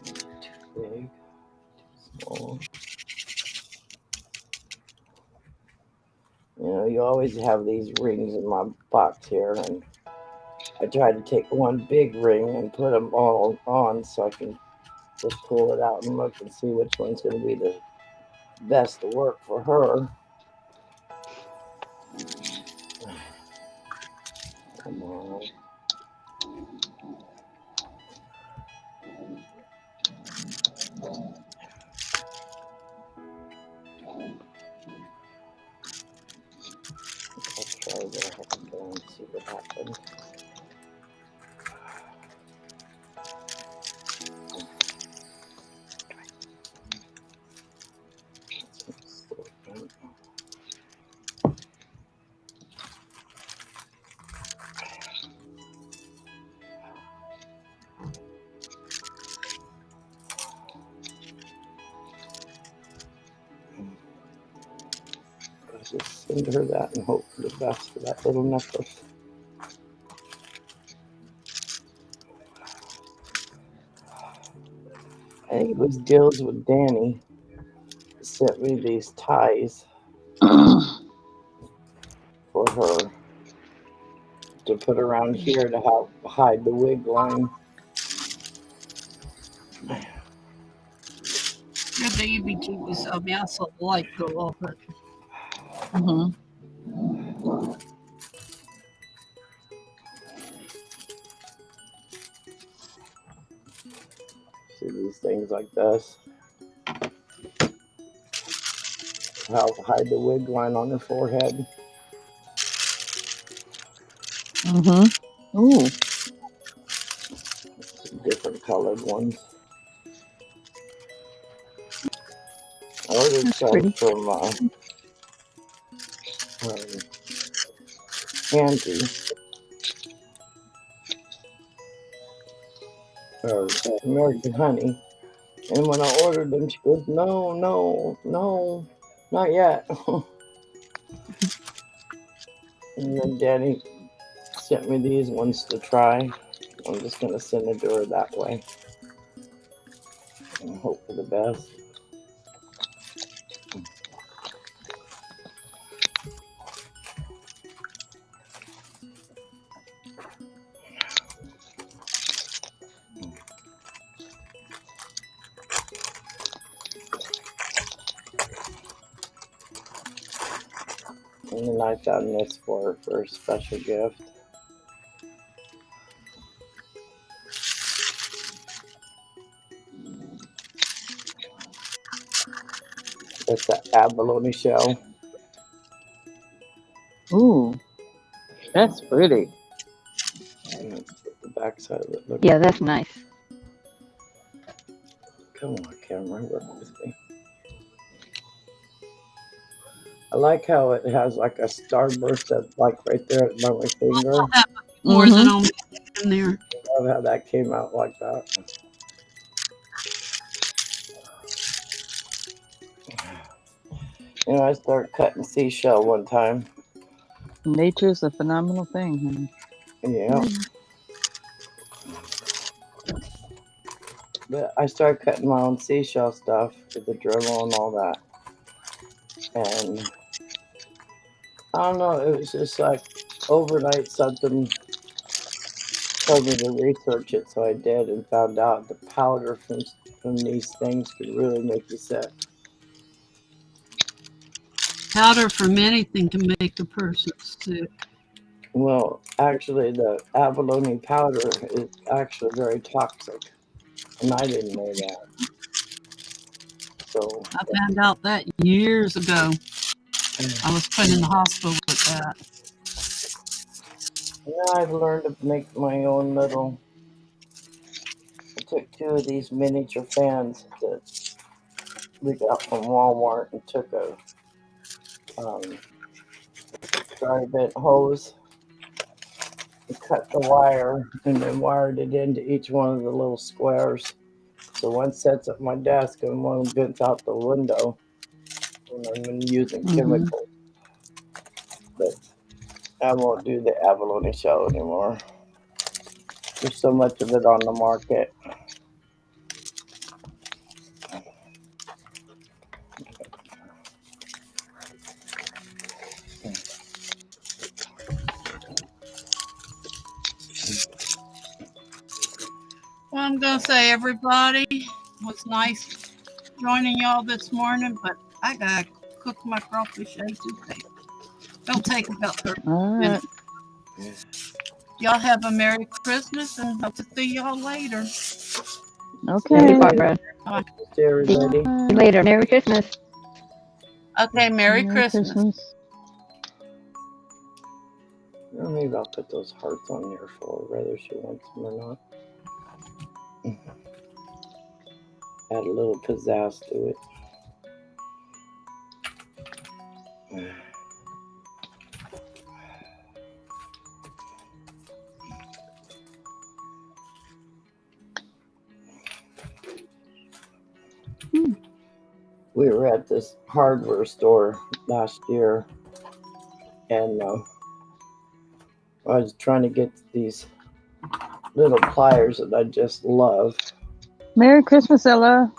Too big, too small. You know, you always have these rings in my box here, and I tried to take one big ring and put them all on so I can just pull it out and look and see which one's going to be the best to work for her. Come on. I'll try that and see what happens. Just send her that and hope for the best for that little necklace. I think it was Deals with Danny sent me these ties for her to put around here to help hide the wig line. Your baby Jesus. I mean, I saw the light go off. But See these things like this. Help hide the wig line on her forehead. Ooh. Different colored ones. I ordered That's some pretty. from Auntie. Or American Honey. And when I ordered them, she goes, no, not yet. And then Danny sent me these ones to try. I'm just going to send it to her that way. And hope for the best. And then I found this for a special gift. It's an abalone shell. Ooh. That's pretty. And let's put the back side of it. Look. Yeah, that's nice. Come on, camera, work with me. I like how it has like a starburst that's like right there by my finger. more than on in there. I love how that came out like that. You know, I started cutting seashell one time. Nature's a phenomenal thing. Yeah. But I started cutting my own seashell stuff with the Dremel and all that. And I don't know, it was just like overnight something told me to research it, so I did and found out the powder from these things could really make you sick. Powder from anything can make a person sick. Well, actually, the abalone powder is actually very toxic, and I didn't know that. So I found out that years ago. I was put in the hospital with that. yeah, I've learned to make my own little. I took 2 of these miniature fans that we got from Walmart and took a dry bent hose and cut the wire and then wired it into each one of the little squares. So one sets up my desk and one vents out the window when I'm using chemicals. But I won't do the abalone shell anymore. There's so much of it on the market. Well, I'm going to say, everybody, it was nice joining y'all this morning, but I got to cook my crawfish eggs and bacon. It'll take about 30 All right. minutes. Y'all have a Merry Christmas and hope to see y'all later. Okay. Thank you, Barbara. See everybody. See you later. Merry Christmas. Okay, Merry Christmas. Maybe I'll put those hearts on there for her, whether she wants them or not. Add a little pizzazz to it. We were at this hardware store last year, and I was trying to get these little pliers that I just love. Merry Christmas, Ella.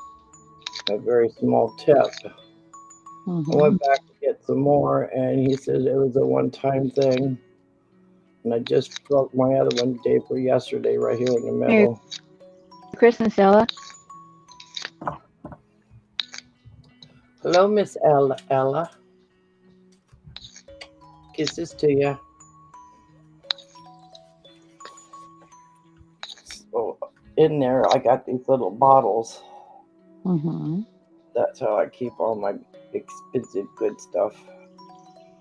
A very small tip. I went back to get some more, and he said it was a one-time thing. And I just broke my other one day for yesterday, right here in the middle. Merry Christmas, Ella. Hello, Miss Ella. Kisses to you. So in there, I got these little bottles. That's how I keep all my expensive good stuff,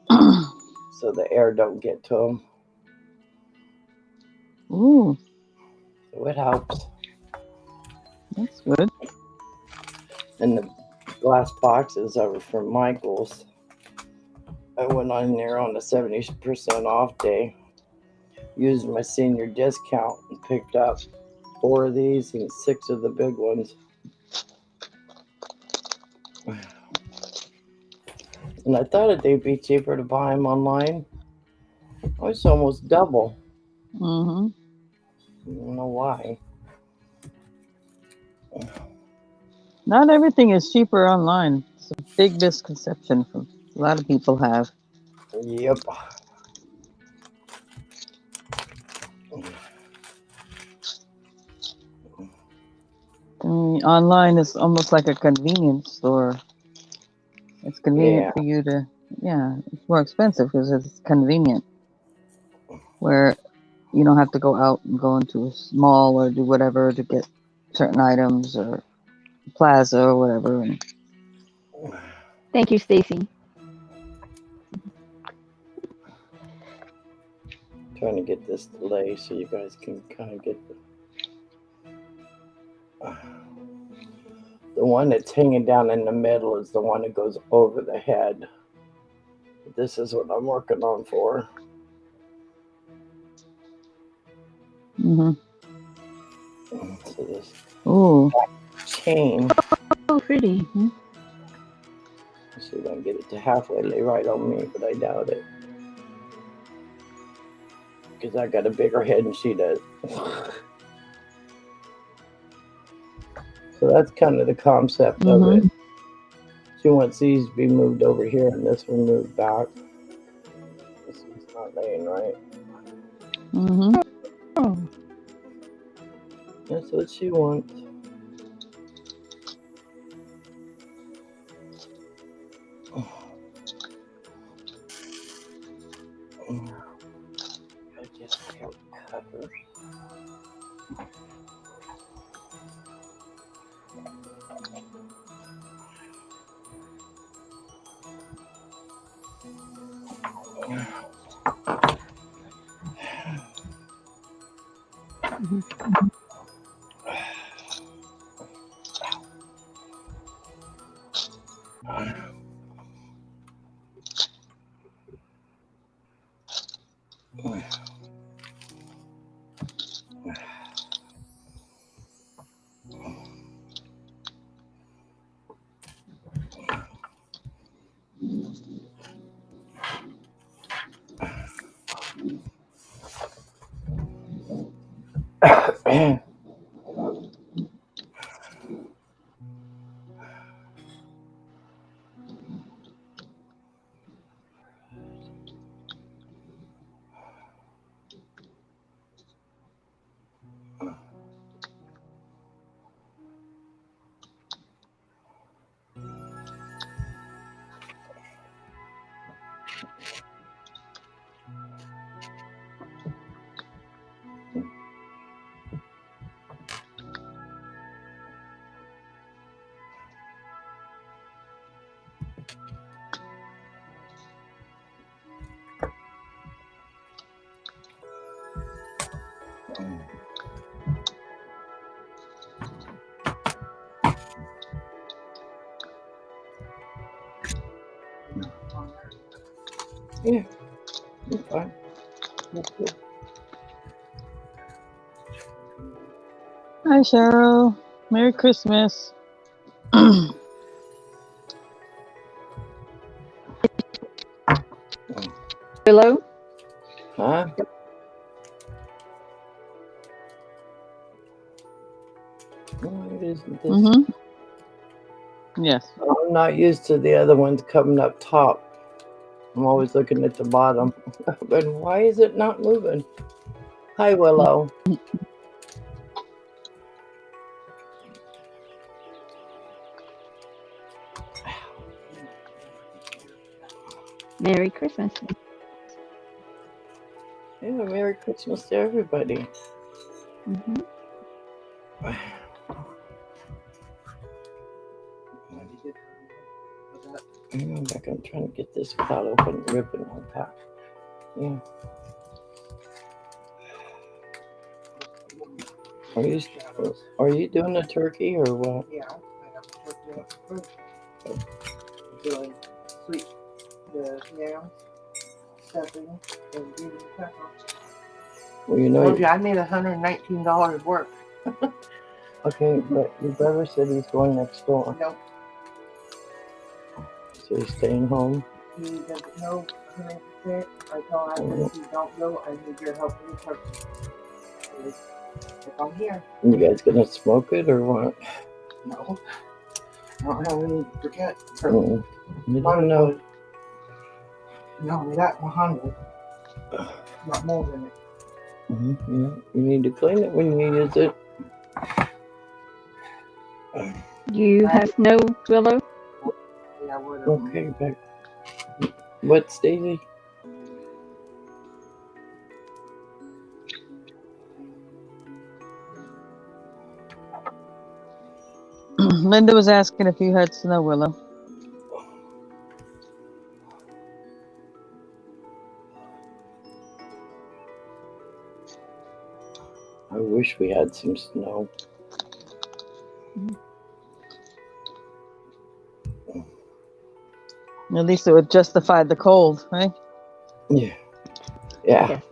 so the air don't get to them. Ooh, So it helps. that's good. And the glass boxes that were from Michael's, I went on there on a 70% off day, used my senior discount and picked up 4 of these and 6 of the big ones. And I thought it'd be cheaper to buy them online. Oh, it's almost double. I don't know why. Not everything is cheaper online. It's a big misconception a lot of people have. Yep. I mean, online is almost like a convenience store. It's convenient for you to, it's more expensive because it's convenient. Where you don't have to go out and go into a mall or do whatever to get certain items or plaza or whatever. Thank you, Stacey. Trying to get this delay so you guys can kind of get the one that's hanging down in the middle is the one that goes over the head. This is what I'm working on for. So this chain. Oh, pretty. Let's see if I can get it to halfway lay right on me, but I doubt it. Because I got a bigger head than she does. So that's kind of the concept of it. She wants these to be moved over here and this one moved back. This one's not laying right. Oh, That's what she wants. I just can't cut her. Yeah, it's fine. That's good. Hi, Cheryl. Merry Christmas. Willow. Huh? Why isn't this? Yes. I'm not used to the other ones coming up top. I'm always looking at the bottom. But why is it not moving? Hi, Willow. Merry Christmas. Yeah, Merry Christmas to everybody. I'm back. I'm trying to get this without open ripping on top. Yeah. Are you doing a turkey or what? Yeah, I have a turkey doing sweet the yams, stuffing, and green pepper. Well, you know. Told you I made $119 work. Okay, but your brother said he's going next door. Nope, So he's staying home. he doesn't know 100%. I told him if you don't go, I need your help with the turkey. If I'm here. You guys gonna smoke it or what? No. I don't have any briquette. You don't know. No, we got 100. Not more than it. Yeah, you need to clean it when you use it. You have snow, Willow? Yeah, what Okay, back. What, Stacey? Linda was asking if you had snow, Willow. I wish we had some snow. At least it would justify the cold, right? Yeah. Yeah. Yes.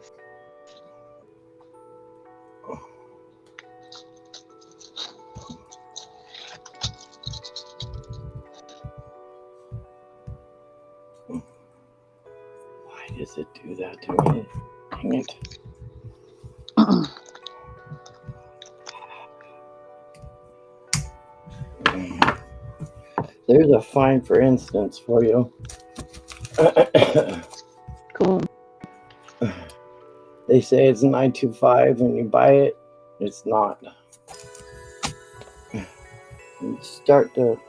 Why does it do that to me? Dang it. There's a fine for instance for you. Cool. They say it's 925 when you buy it. It's not. You start to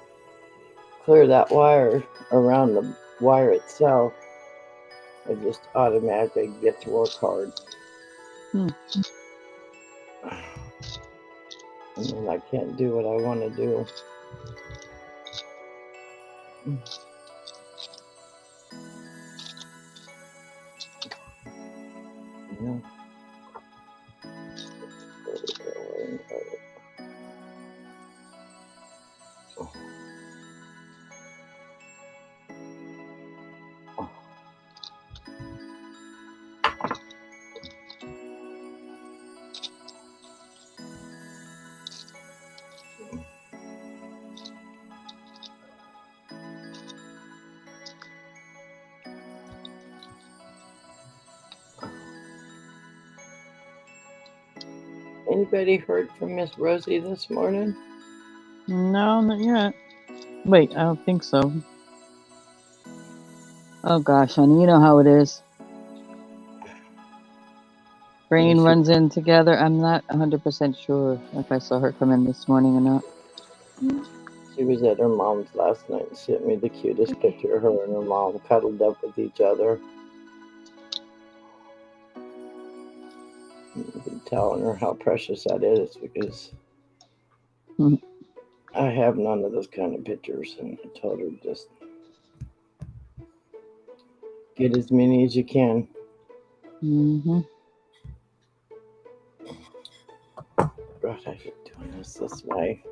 clear that wire around the wire itself. I just automatically get to work hard. Hmm. And then I can't do what I want to do. Yeah. Anybody heard from Miss Rosie this morning? No, not yet. Wait, I don't think so. Oh gosh, honey, you know how it is. Brain Yes, runs in together. I'm not 100% sure if I saw her come in this morning or not. She was at her mom's last night and sent me the cutest picture of her and her mom cuddled up with each other. I've been telling her how precious that is because Mhm. I have none of those kind of pictures, and I told her just get as many as you can. Mm-hmm. God, I hate doing this way.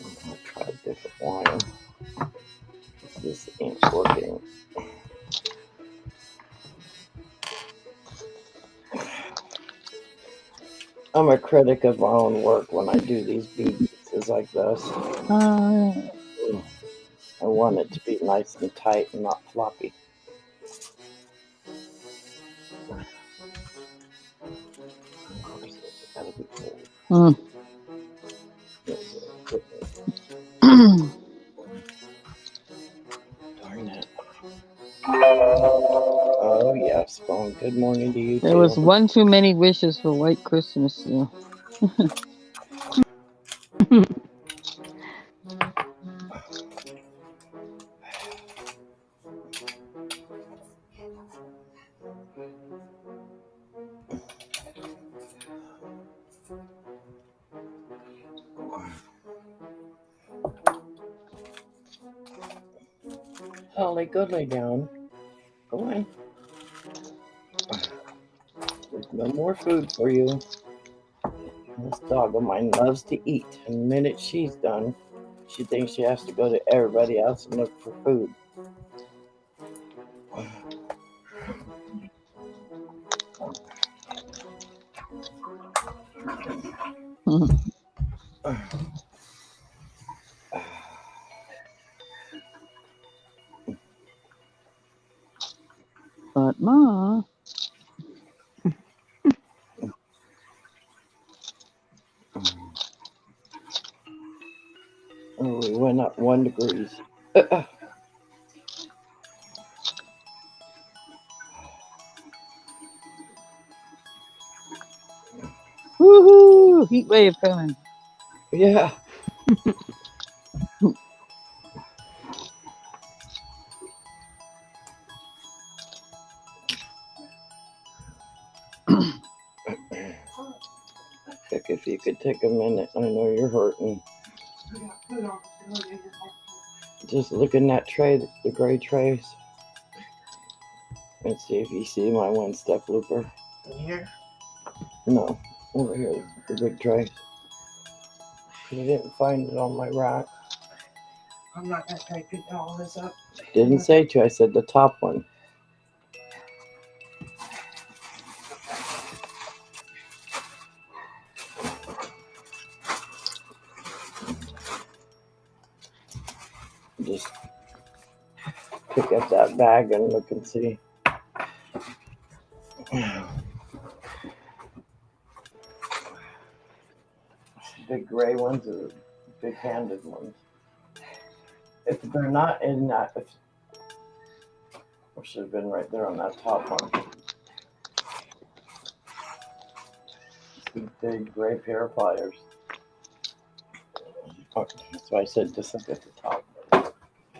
I'm gonna try a different wire. This ain't working. I'm a critic of my own work when I do these bead pieces like this. I want it to be nice and tight and not floppy. Of course, it's gotta be cold. Darn it. Oh, yes, phone. Good morning to you, There too. was one too many wishes for White Christmas. Yeah. Holly, go lay down. Go in. There's no more food for you. This dog of mine loves to eat, and the minute she's done, she thinks she has to go to everybody else and look for food. But Ma, Oh, we went up 1 degree. woohoo! Heat wave coming. Yeah. Vic, if you could take a minute, I know you're hurting. Just look in that tray, the gray trays, and see if you see my 1-step looper. In here? No, over here, the big tray. I didn't find it on my rack. I'm not gonna try to pick all this up. Didn't say to, I said the top one. Just pick up that bag and look and see. big gray ones or big handed ones. If they're not in that, or should have been right there on that top one. These big gray pair of pliers. Oh, that's why I said just look at the top.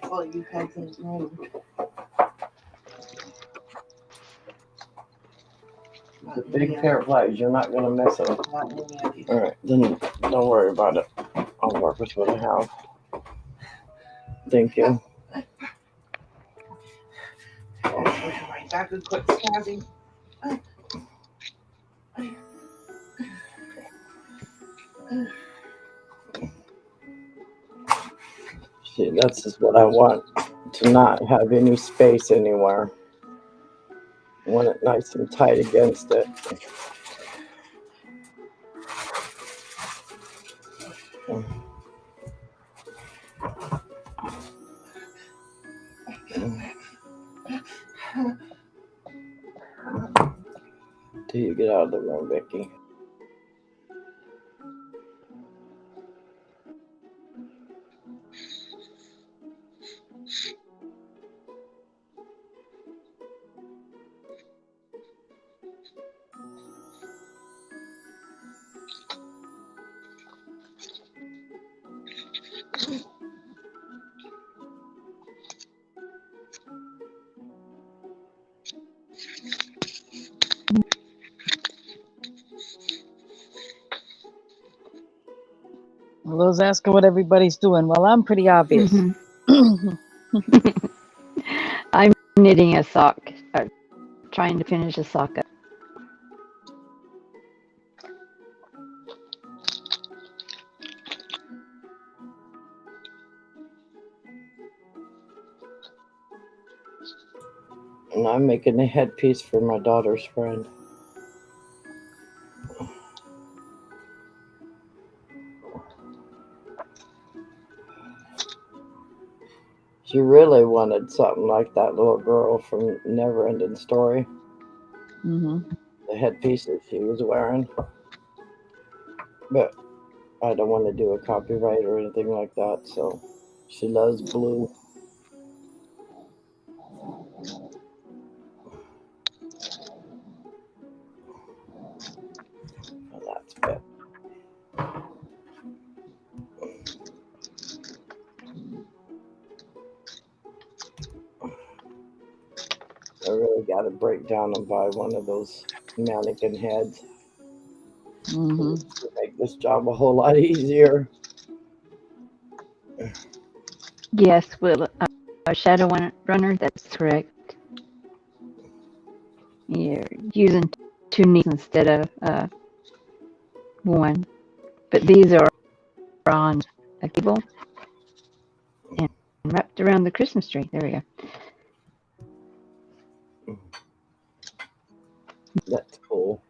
Well, you had things moved. The big pair of pliers, you're not going to miss them. Not any of these. Alright, then don't worry about it. I'll work with what I have. Thank you. Right back and quit stabbing. See, that's just what I want. To not have any space anywhere. I want it nice and tight against it. Till you get out of the room, Vicky. Will's asking what everybody's doing. Well, I'm pretty obvious. I'm knitting a sock, trying to finish a sock up. And I'm making a headpiece for my daughter's friend. She really wanted something like that little girl from Never Ending Story. Mm-hmm. The headpiece that she was wearing. But I don't want to do a copyright or anything like that, so she loves blue. Well, that's good. I really got to break down and buy one of those mannequin heads Mm-hmm. to make this job a whole lot easier. Yes, Will, a shadow runner, that's correct. You're using two needles instead of one. But these are on a cable and wrapped around the Christmas tree. There we go. That's cool.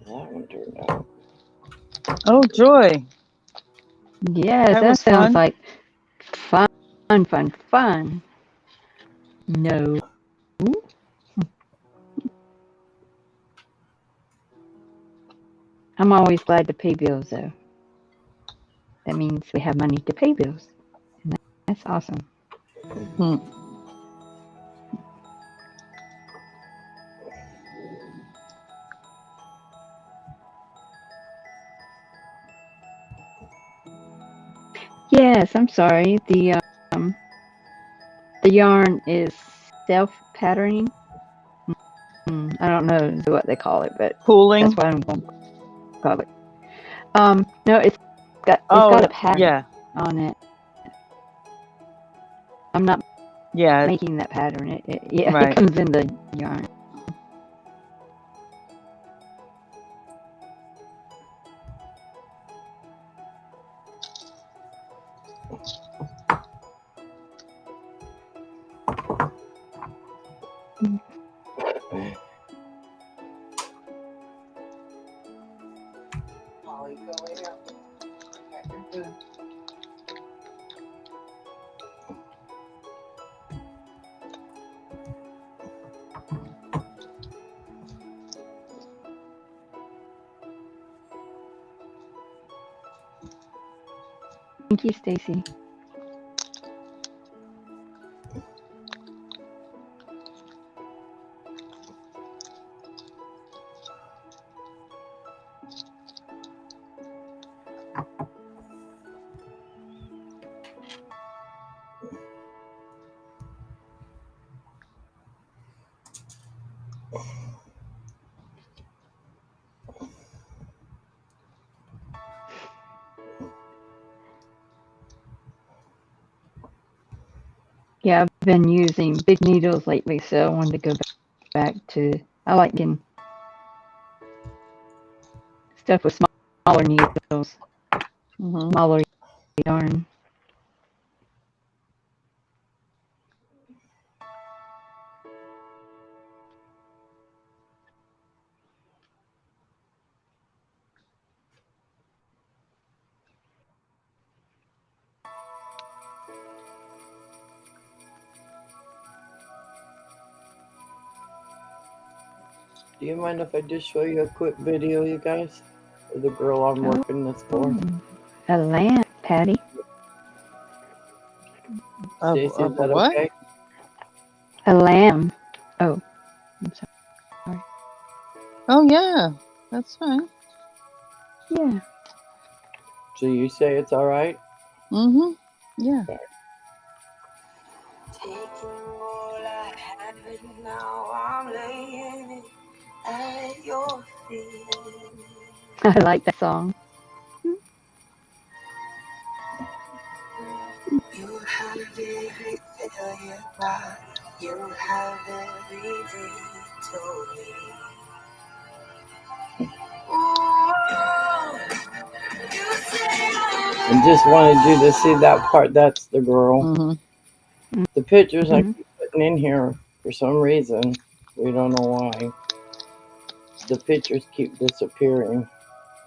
That one turned out. Oh, joy. Yes, That that was sounds fun. like fun. No. I'm always glad to pay bills, though. That means we have money to pay bills. And that's awesome. Hmm. Yes, I'm sorry. The yarn is self-patterning. I don't know what they call it, but Pooling. that's what I'm going to call it. No, it's got Oh, a pattern yeah. on it. I'm not Yeah. making that pattern. It Right. comes in the yarn. Molly, go lay down. Got your food. Thank you, Stacy. Yeah, I've been using big needles lately, so I wanted to go back to. I like getting stuff with smaller needles, Mm-hmm. smaller yarn. Do you mind if I just show you a quick video, you guys? Of the girl I'm Oh, working this for? a lamb, Patty. Stacey, is Of that what? okay? A lamb. Oh, I'm sorry. Oh yeah, that's fine. Yeah. So you say it's all right? Mm-hmm. Yeah. Taking all I had and now I'm laying it at your feet. I like that song. You have every failure, but you have every victory. Oh, you say And just wanted you to see that part. That's the girl. Mm-hmm. The pictures I Mhm. keep putting in here for some reason. We don't know why. The pictures keep disappearing.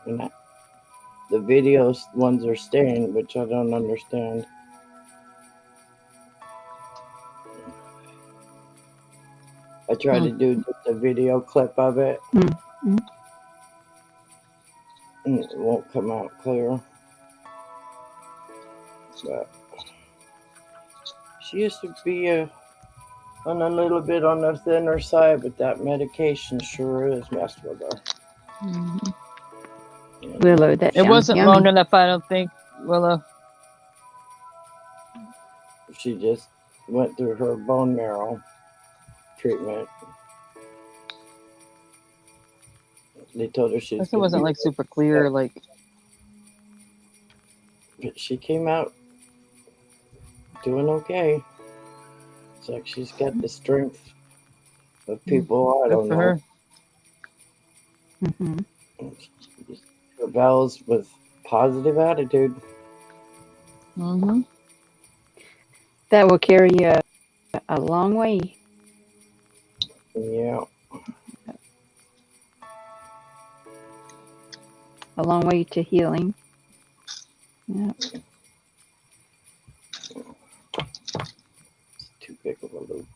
And the videos ones are staying, which I don't understand. I tried to do just a video clip of it, Mm-hmm. and it won't come out clear. But she used to be on a little bit on the thinner side, but that medication sure is messed with her. Mm-hmm. And Willow, that It sounds wasn't yummy. long enough, I don't think, Willow. she just went through her bone marrow treatment. They told her she was Guess it wasn't like super clear, like. but she came out doing okay. It's like she's got the strength of people I Good don't for know. her. Mm-hmm. Her bells with positive attitude. Mm-hmm. That will carry you a long way. Yeah. A long way to healing. Yeah. It's too big of a loop.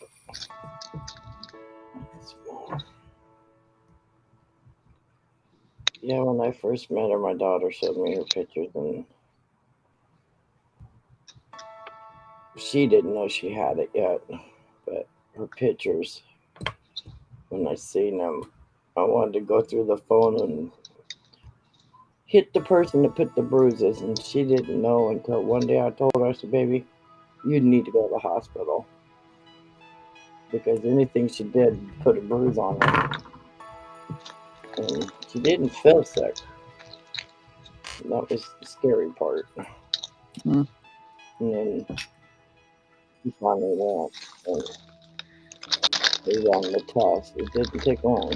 Yeah, when I first met her, my daughter showed me her pictures, and she didn't know she had it yet. But her pictures, when I seen them, I wanted to go through the phone and hit the person that put the bruises, and she didn't know until one day I told her, I said, baby, you need to go to the hospital. Because anything she did put a bruise on her. And she didn't feel sick. And that was the scary part. Mm. And then she finally went and they ran the test. It didn't take long.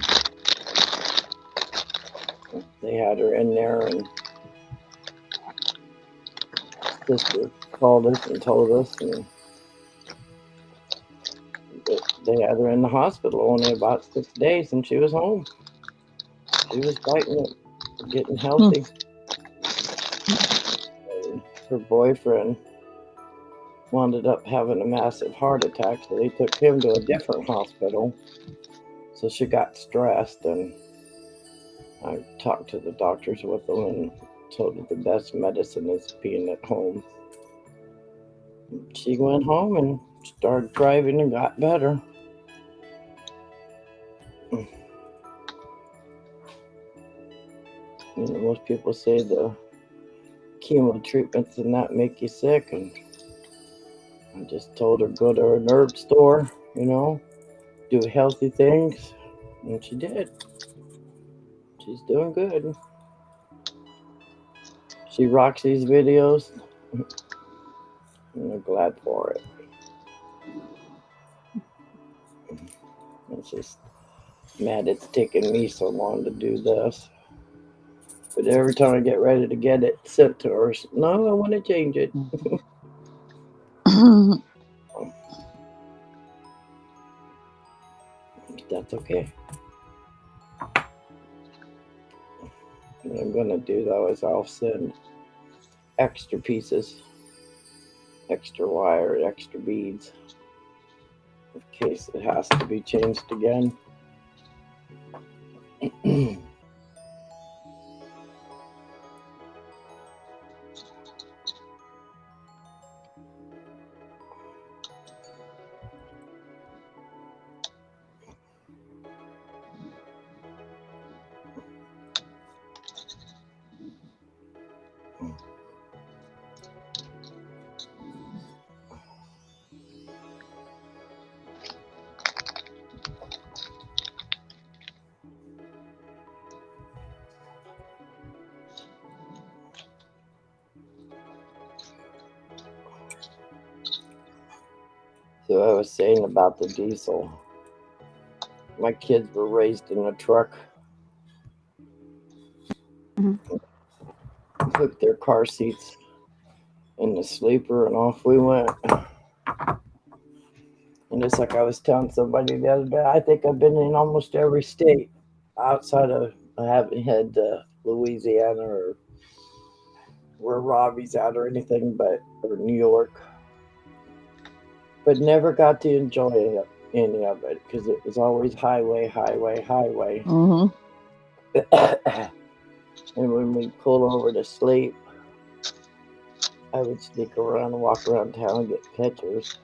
They had her in there, and sister called us and told us, and they had her in the hospital only about 6 days, and she was home. She was fighting it, getting healthy. And her boyfriend wound up having a massive heart attack, so they took him to a different hospital. So she got stressed, and I talked to the doctors with them, and Told her the best medicine is being at home. She went home and started driving and got better. You know, most people say the chemo treatments and that make you sick, and I just told her go to an herb store, you know, do healthy things, and she did. She's doing good. She rocks these videos. I'm glad for it. It's just mad it's taken me so long to do this. But every time I get ready to get it sent to her, no, I want to change it. That's okay. What I'm going to do, though, is I'll send extra pieces, extra wire, extra beads, in case it has to be changed again. So I was saying about the diesel. My kids were raised in a truck. Put their car seats in the sleeper and off we went. And it's like I was telling somebody the other day, I think I've been in almost every state outside of, I haven't had Louisiana or where Robbie's at or anything, but or New York. But never got to enjoy any of it because it was always highway. Mm-hmm. And when we pull over to sleep, I would sneak around and walk around town and get pictures.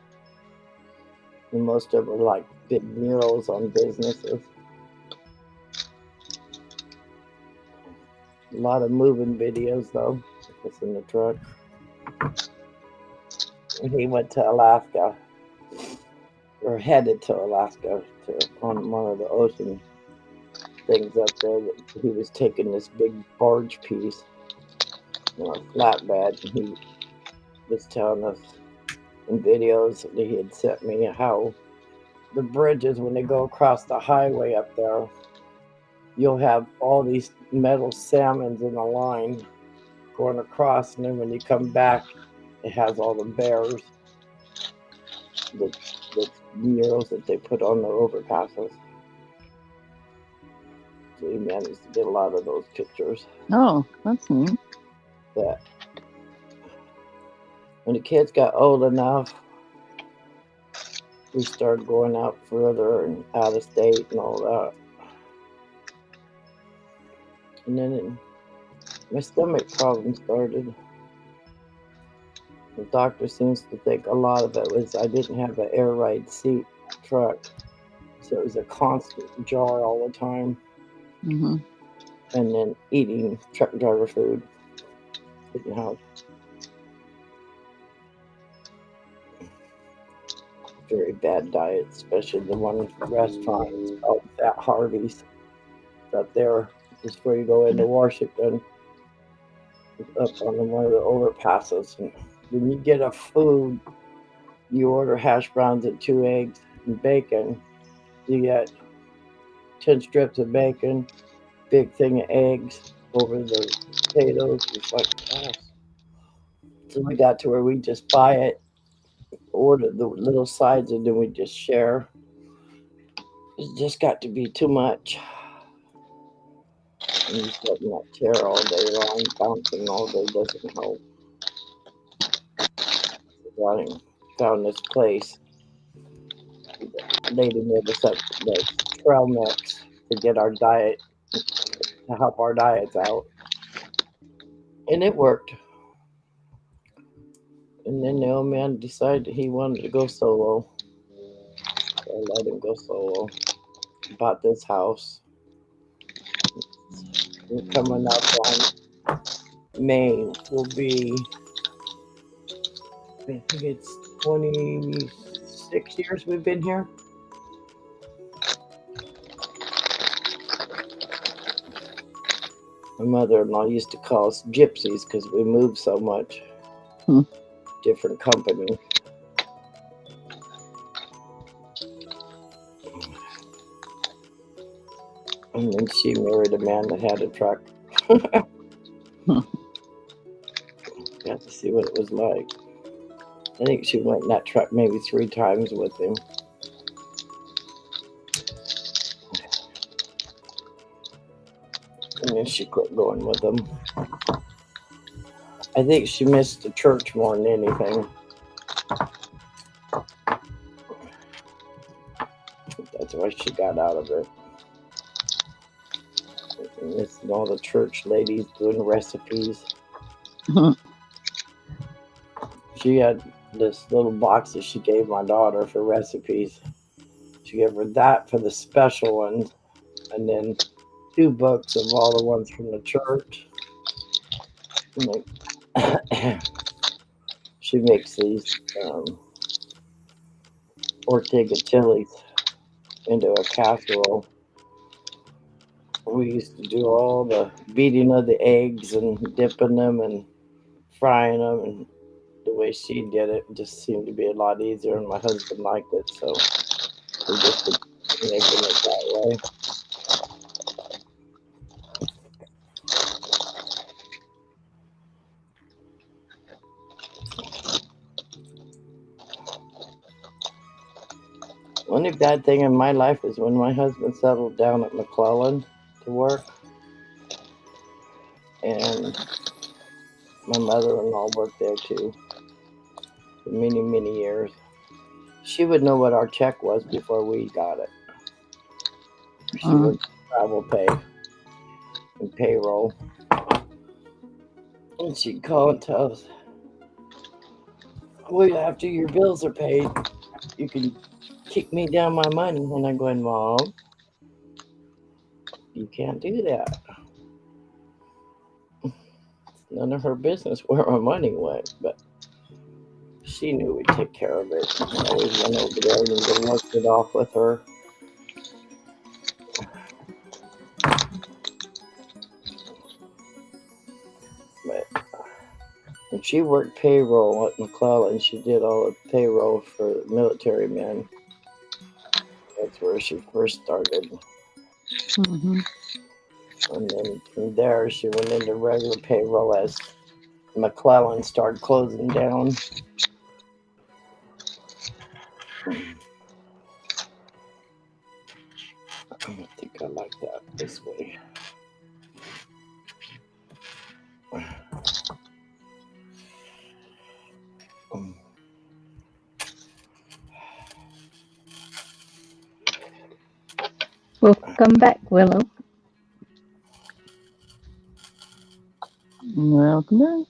And most of them were like big murals on businesses. A lot of moving videos though. It's in the truck. He went to Alaska, or headed to Alaska, on one of the ocean things up there. That he was taking this big barge piece, flatbed, and he was telling us in videos that he had sent me how the bridges, when they go across the highway up there, you'll have all these metal salmons in a line going across, and then when you come back, it has all the bears, the murals that they put on the overpasses. So he managed to get a lot of those pictures. Oh, that's neat. But when the kids got old enough, we started going out further and out of state and all that. And then my stomach problem started. The doctor seems to think a lot of it was I didn't have an air ride seat truck. So it was a constant jar all the time. Mm-hmm. And then eating truck driver food. Didn't have very bad diet, especially the one restaurant called Fat Harvey's up there just before you go into Washington. It's up on one of the overpasses. And when you get a food, you order hash browns and 2 eggs and bacon. You get 10 strips of bacon, big thing of eggs over the potatoes. It's like, oh. So we got to where we just buy it, order the little sides, and then we just share. It just got to be too much. And you sit in that chair all day long, bouncing all day doesn't help. So I found this place. The lady made us up the trail mix to get our diet, to help our diets out. And it worked. And then the old man decided he wanted to go solo. So I let him go solo. Bought this house. We're coming up on May will be, I think it's 26 years we've been here. My mother-in-law used to call us gypsies because we moved so much. Different company. And then she married a man that had a truck. Got to see what it was like. I think she went in that truck maybe 3 times with him. And then she quit going with him. I think she missed the church more than anything. That's why she got out of it. Missing all the church ladies doing recipes. She had this little box that she gave my daughter for recipes. She gave her that for the special ones, and then 2 books of all the ones from the church. She makes these Ortega chilies into a casserole. We used to do all the beating of the eggs and dipping them and frying them, and the way she did it just seemed to be a lot easier, and my husband liked it, so we just kept making it that way. The only bad thing in my life is when my husband settled down at McClellan to work, and my mother-in-law worked there too for many, many years. She would know what our check was before we got it. She worked travel pay and payroll. And she'd call and tell us, well, after your bills are paid, you can kick me down my money. And I'm going, Mom, you can't do that. It's none of her business where my money went, but she knew we'd take care of it. I always went over there and worked it off with her. But when she worked payroll at McClellan, she did all the payroll for military men. That's where she first started. And then from there, she went into regular payroll as McClellan started closing down. I think I like that this way. Welcome back, Willow. Welcome back.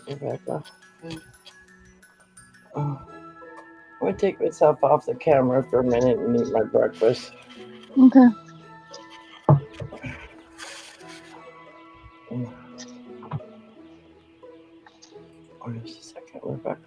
Rebecca. I'm going to take myself off the camera for a minute and eat my breakfast. Okay. Oh, just a second, Rebecca.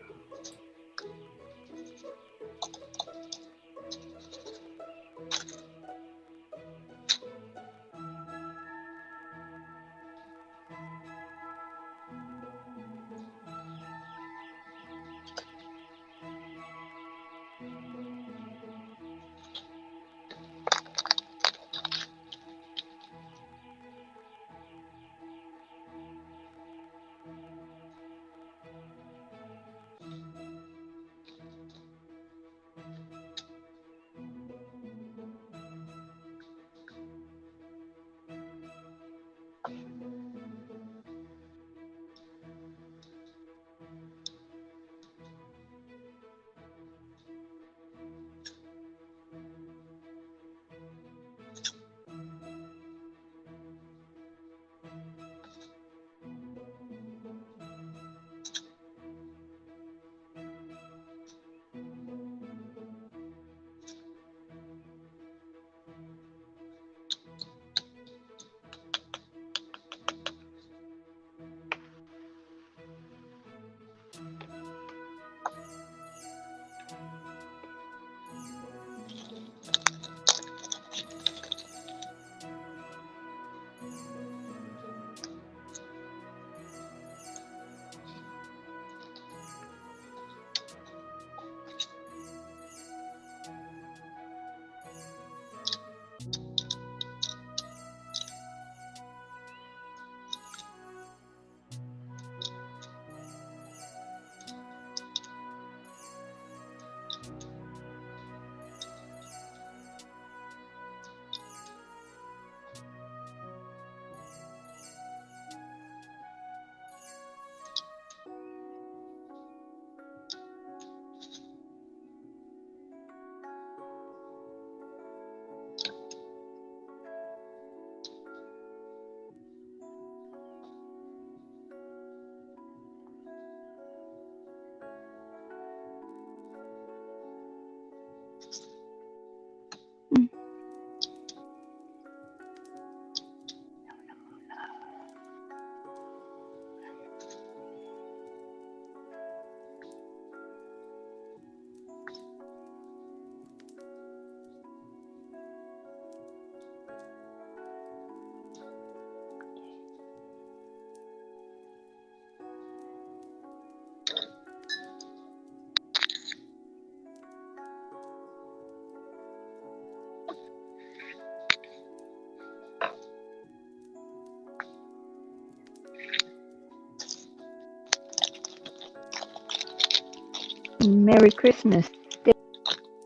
Merry Christmas,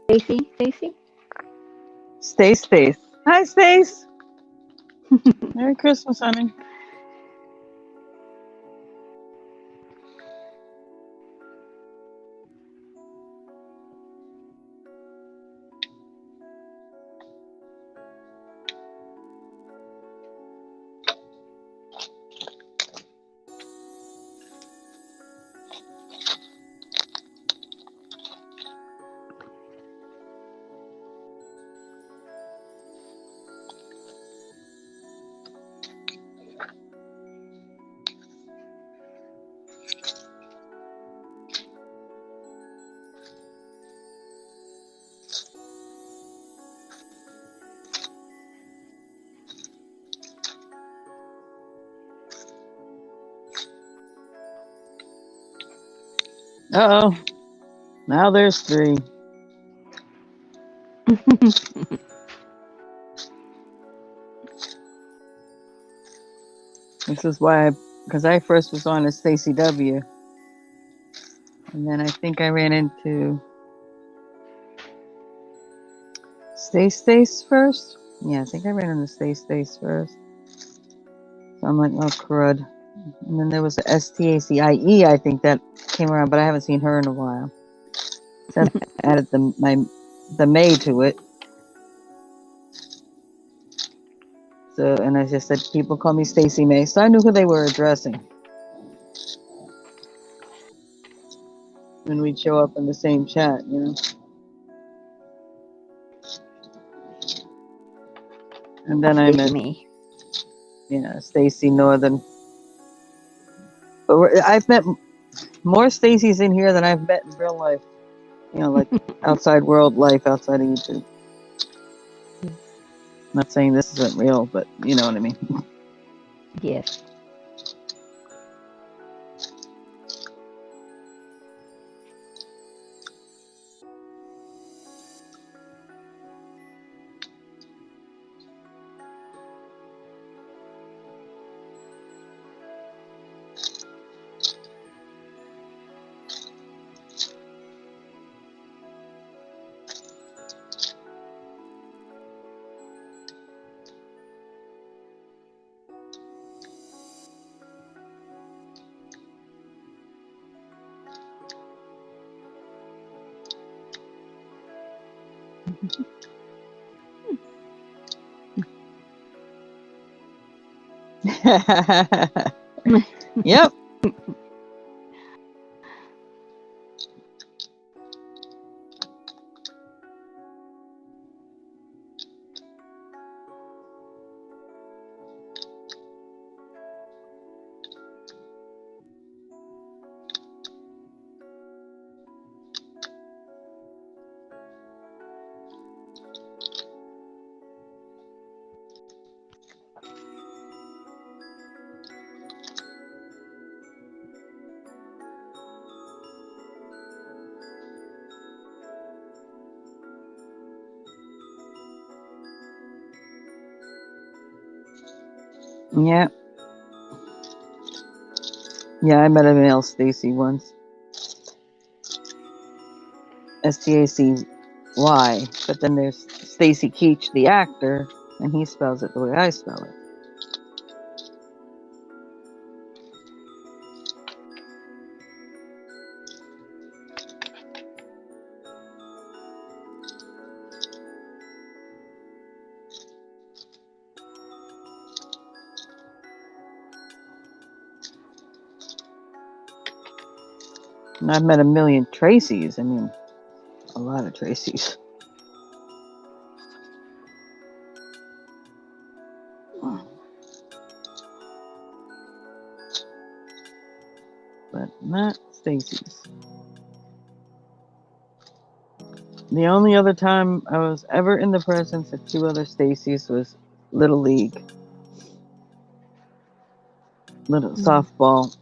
Stacy. Stacy. Stace. Hi, Stace. Merry Christmas, honey. Uh-oh. Now there's 3. This is why, because I first was on as Stacey W. And then I think I ran into Stace first. Yeah, I think I ran into Stace first. So I'm like, oh, crud. And then there was the STACIE, I think that came around, but I haven't seen her in a while. So I added the May to it. So, and I just said, people call me Stacey Mae. So I knew who they were addressing. And we'd show up in the same chat, you know. And then I met, me. Stacey Northern. But I've met more Stacey's in here than I've met in real life. You know, like outside world life, outside of YouTube. Not saying this isn't real, but you know what I mean. Yes. Yep. Yep. Yeah, I met a male Stacey once. Stacy, but then there's Stacy Keach, the actor, and he spells it the way I spell it. And I've met a million Tracys. I mean, a lot of Tracys. But not Stacey's. The only other time I was ever in the presence of two other Stacys was Little League. Little softball.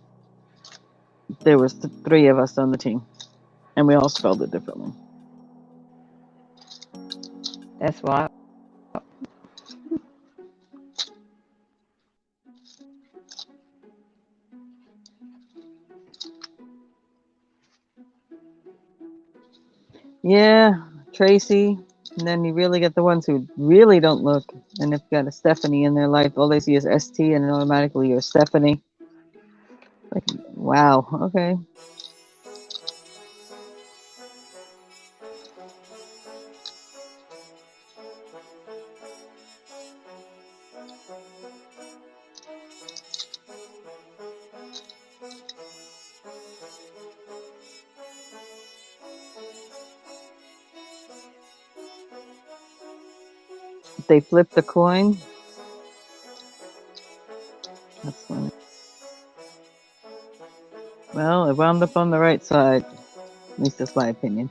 There was three of us on the team. And we all spelled it differently. That's wild. Yeah, Tracy. And then you really get the ones who really don't look. And if you got a Stephanie in their life, all they see is ST and automatically you're Stephanie. Like, wow, okay. They flipped the coin. That's funny. Well, it wound up on the right side. At least that's my opinion.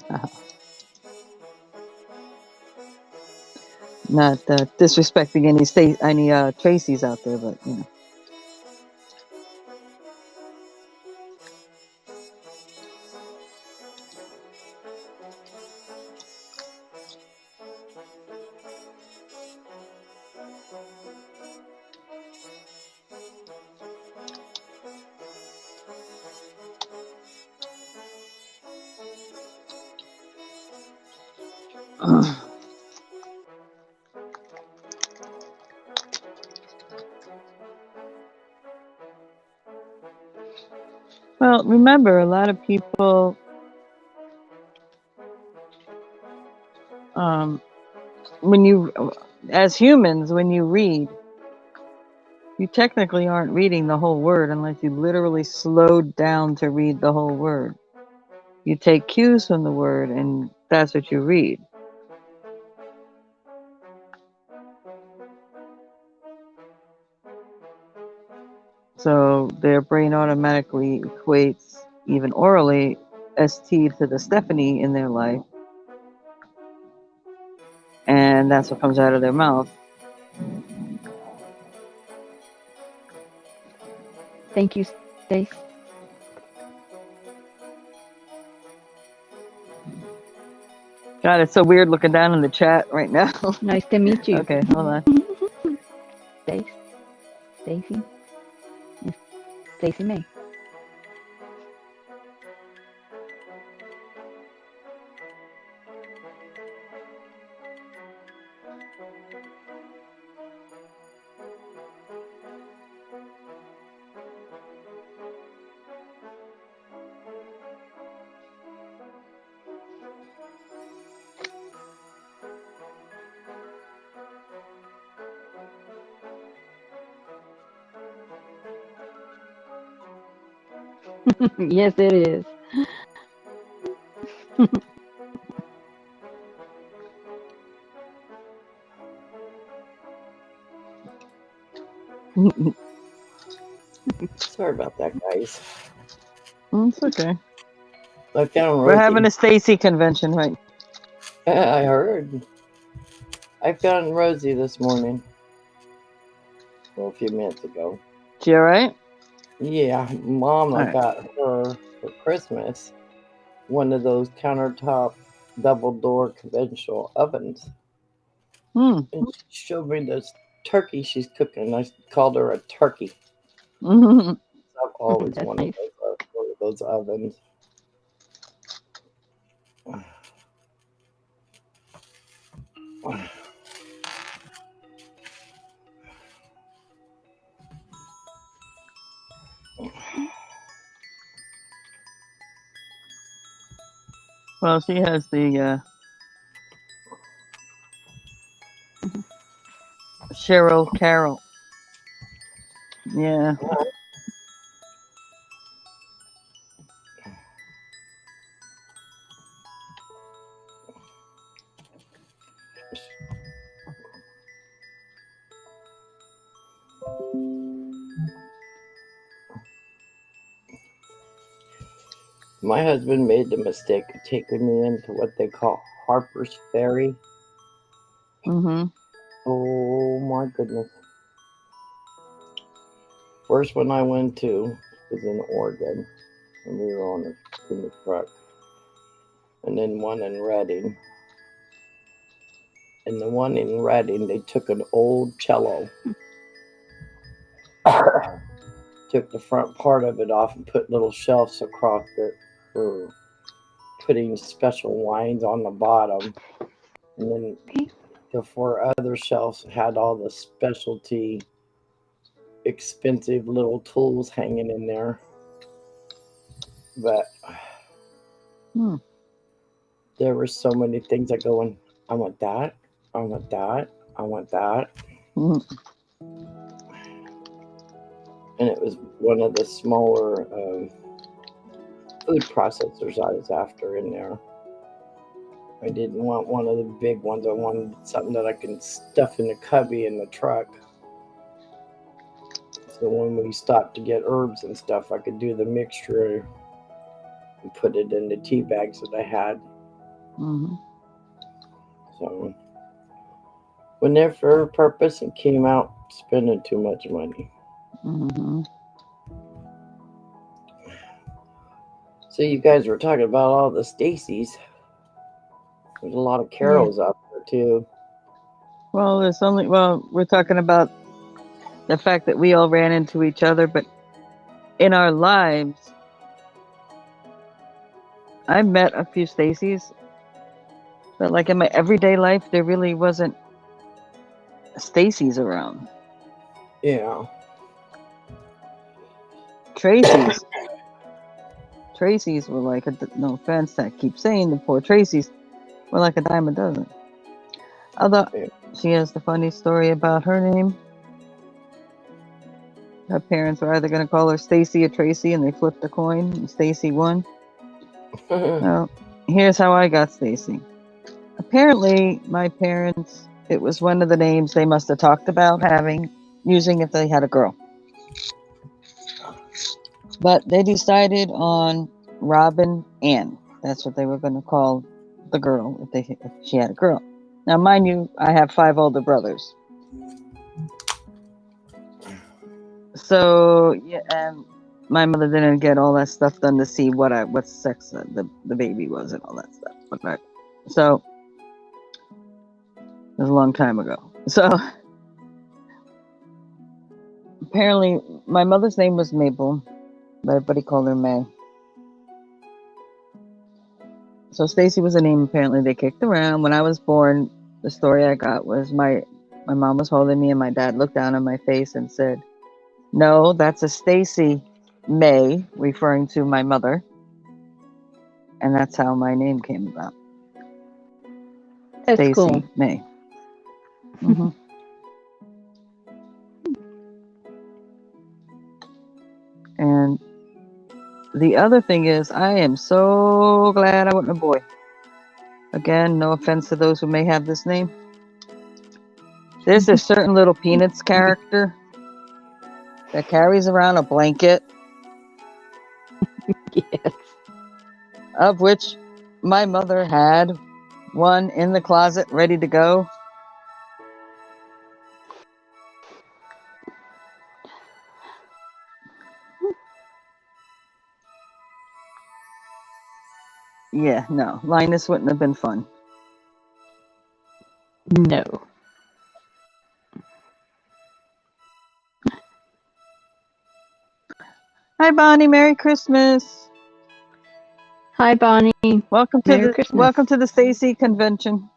Not disrespecting any Tracys out there, but you know. Well, remember, a lot of people, as humans, when you read, you technically aren't reading the whole word unless you literally slowed down to read the whole word. You take cues from the word, and that's what you read. So their brain automatically equates, even orally, ST to the Stephanie in their life. And that's what comes out of their mouth. Thank you, Stace. God, it's so weird looking down in the chat right now. Nice to meet you. Okay, hold on. Stace. Stacey. Stacey Mae. Yes, it is. Sorry about that, guys. It's okay. I found We're Rosie. having a Stacy convention, right? I heard. I found Rosie this morning. Well, a few minutes ago. She all right? Yeah, Mama All right. got her for Christmas one of those countertop double door conventional ovens. Hmm. And she showed me this turkey she's cooking. I called her a turkey. Mhm. I've always That's wanted nice. one of those ovens. Well, she has the Cheryl Carol. Yeah. My husband made the mistake of taking me into what they call Harper's Ferry. Mhm. Oh my goodness. First one I went to was in Oregon, and we were in the truck. And then one in Redding. And the one in Redding, they took an old cello, took the front part of it off, and put little shelves across it for putting special wines on the bottom. And then Okay. the four other shelves had all the specialty, expensive little tools hanging in there. But Hmm. there were so many things that going, I want that, I want that, I want that. Mhm. And it was one of the smaller food processors I was after in there. I didn't want one of the big ones. I wanted something that I can stuff in the cubby in the truck. So when we stopped to get herbs and stuff, I could do the mixture and put it in the tea bags that I had. Mhm. So went there for a purpose and came out spending too much money. Mhm. So you guys were talking about all the Stacys. There's a lot of Yeah. Carols out there too. Well, we're talking about the fact that we all ran into each other, but in our lives, I've met a few Stacys, but like in my everyday life, there really wasn't Stacys around. Yeah. Tracy's. Tracy's were like, no offense, I keep saying the poor Tracy's were like a dime a dozen. Although Yeah. she has the funny story about her name. Her parents were either going to call her Stacy or Tracy, and they flipped a coin, and Stacy won. Well, here's how I got Stacy. Apparently, my parents, it was one of the names they must have talked about using if they had a girl. But they decided on Robin Ann. That's what they were going to call the girl if she had a girl. Now, mind you, I have 5 older brothers. So, yeah, and my mother didn't get all that stuff done to see what sex the baby was and all that stuff. But so it was a long time ago. So apparently, my mother's name was Mabel, but everybody called her May. So Stacy was a name apparently they kicked around. When I was born, the story I got was my mom was holding me and my dad looked down on my face and said, "No, that's a Stacey Mae," referring to my mother. And that's how my name came about. That's Stacey cool. Mae. Mm-hmm. And the other thing is, I am so glad I wasn't a boy. Again, no offense to those who may have this name. There's a certain little Peanuts character that carries around a blanket, Yes. of which my mother had one in the closet ready to go. Yeah, no, Linus wouldn't have been fun. No. Hi, Bonnie. Merry Christmas. Hi, Bonnie. Welcome to Merry Christmas. the Stacey convention.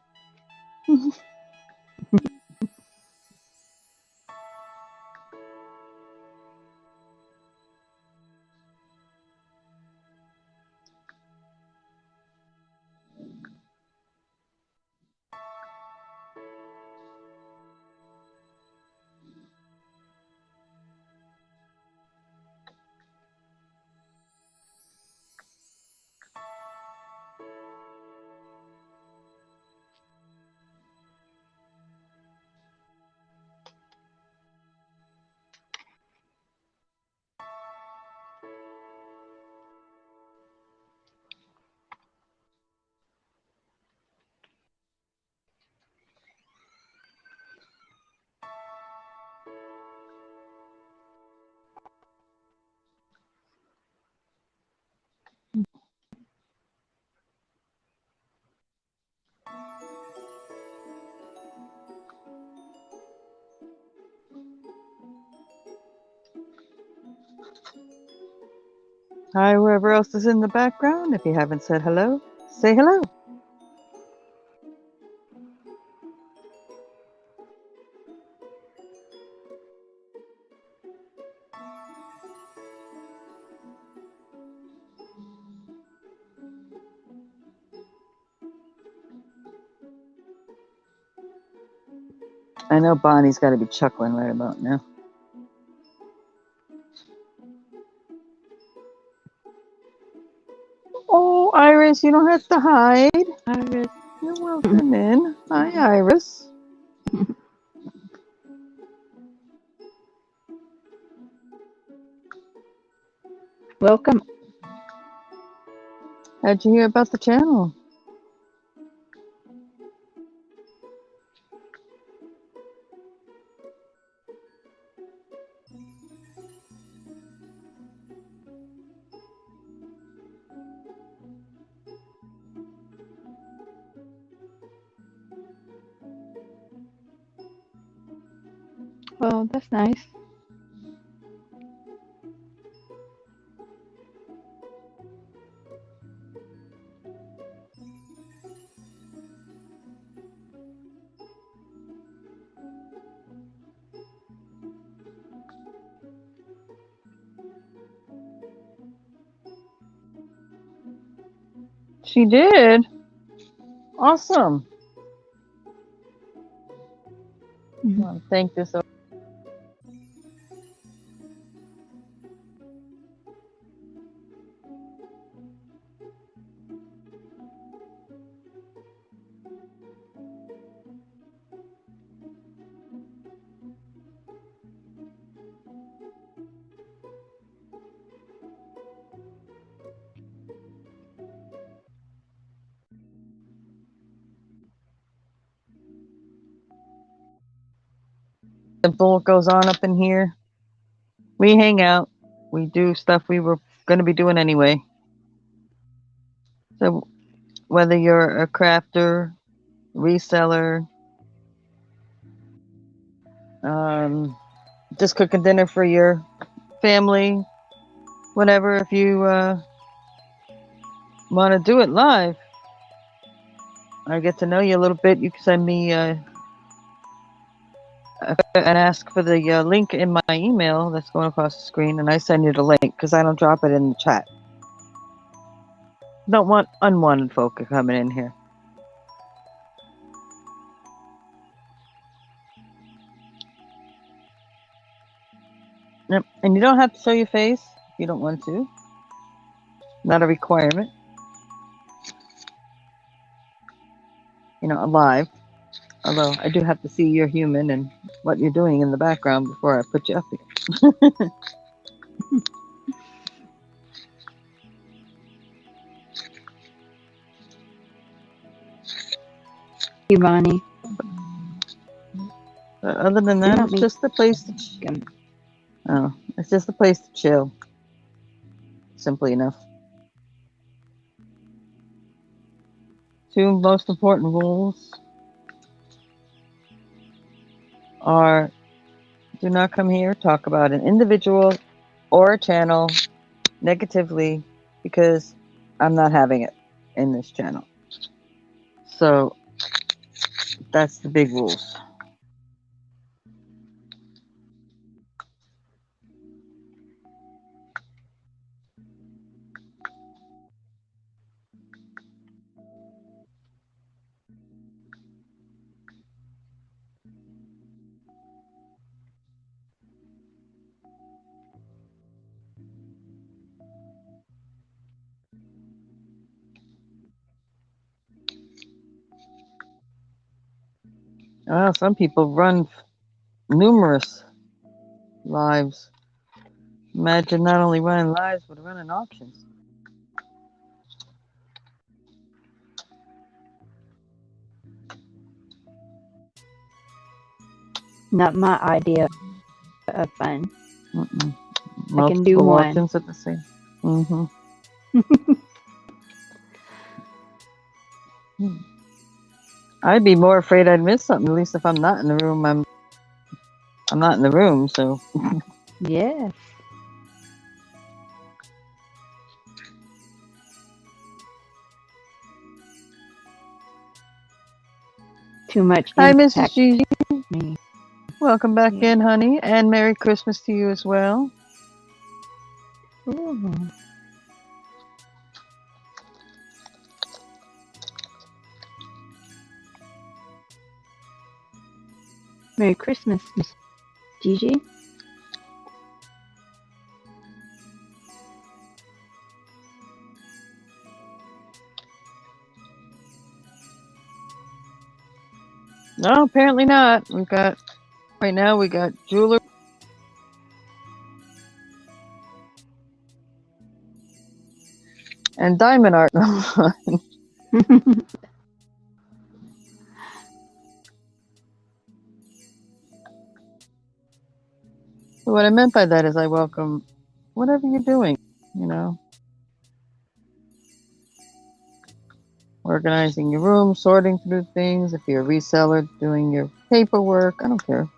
Hi, whoever else is in the background. If you haven't said hello, say hello. I know Bonnie's got to be chuckling right about now. Oh, Iris, you don't have to hide. Iris. You're welcome in. Hi, Iris. Welcome. How'd you hear about the channel? Well, that's nice. She did. Awesome. I want to thank this. Simple goes on up in here. We hang out. We do stuff we were going to be doing anyway. So whether you're a crafter, reseller, just cooking dinner for your family, whatever, if you want to do it live, I get to know you a little bit. You can send me and ask for the link in my email that's going across the screen, and I send you the link because I don't drop it in the chat. Don't want unwanted folk coming in here. Yep. And you don't have to show your face if you don't want to. Not a requirement. Alive. Although I do have to see you're human and what you're doing in the background before I put you up here. You, Bonnie. But other than that, it's just a place to it's just a place to chill. Simply enough. Two most important rules are: do not come here, talk about an individual or a channel negatively, because I'm not having it in this channel. So that's the big rules. Some people run numerous lives. Imagine not only running lives, but running auctions. Not my idea of fun. Mm-mm. I can do one. Auctions at the same. Mm-hmm. I'd be more afraid I'd miss something. At least if I'm not in the room, I'm not in the room. So Yes. Too much. Hi, Mrs. Gigi. Me. Welcome back in, honey, and Merry Christmas to you as well. Ooh. Merry Christmas, Miss Gigi. No, apparently not. Right now we got jewelry and diamond art. So what I meant by that is I welcome whatever you're doing, organizing your room, sorting through things. If you're a reseller, doing your paperwork, I don't care.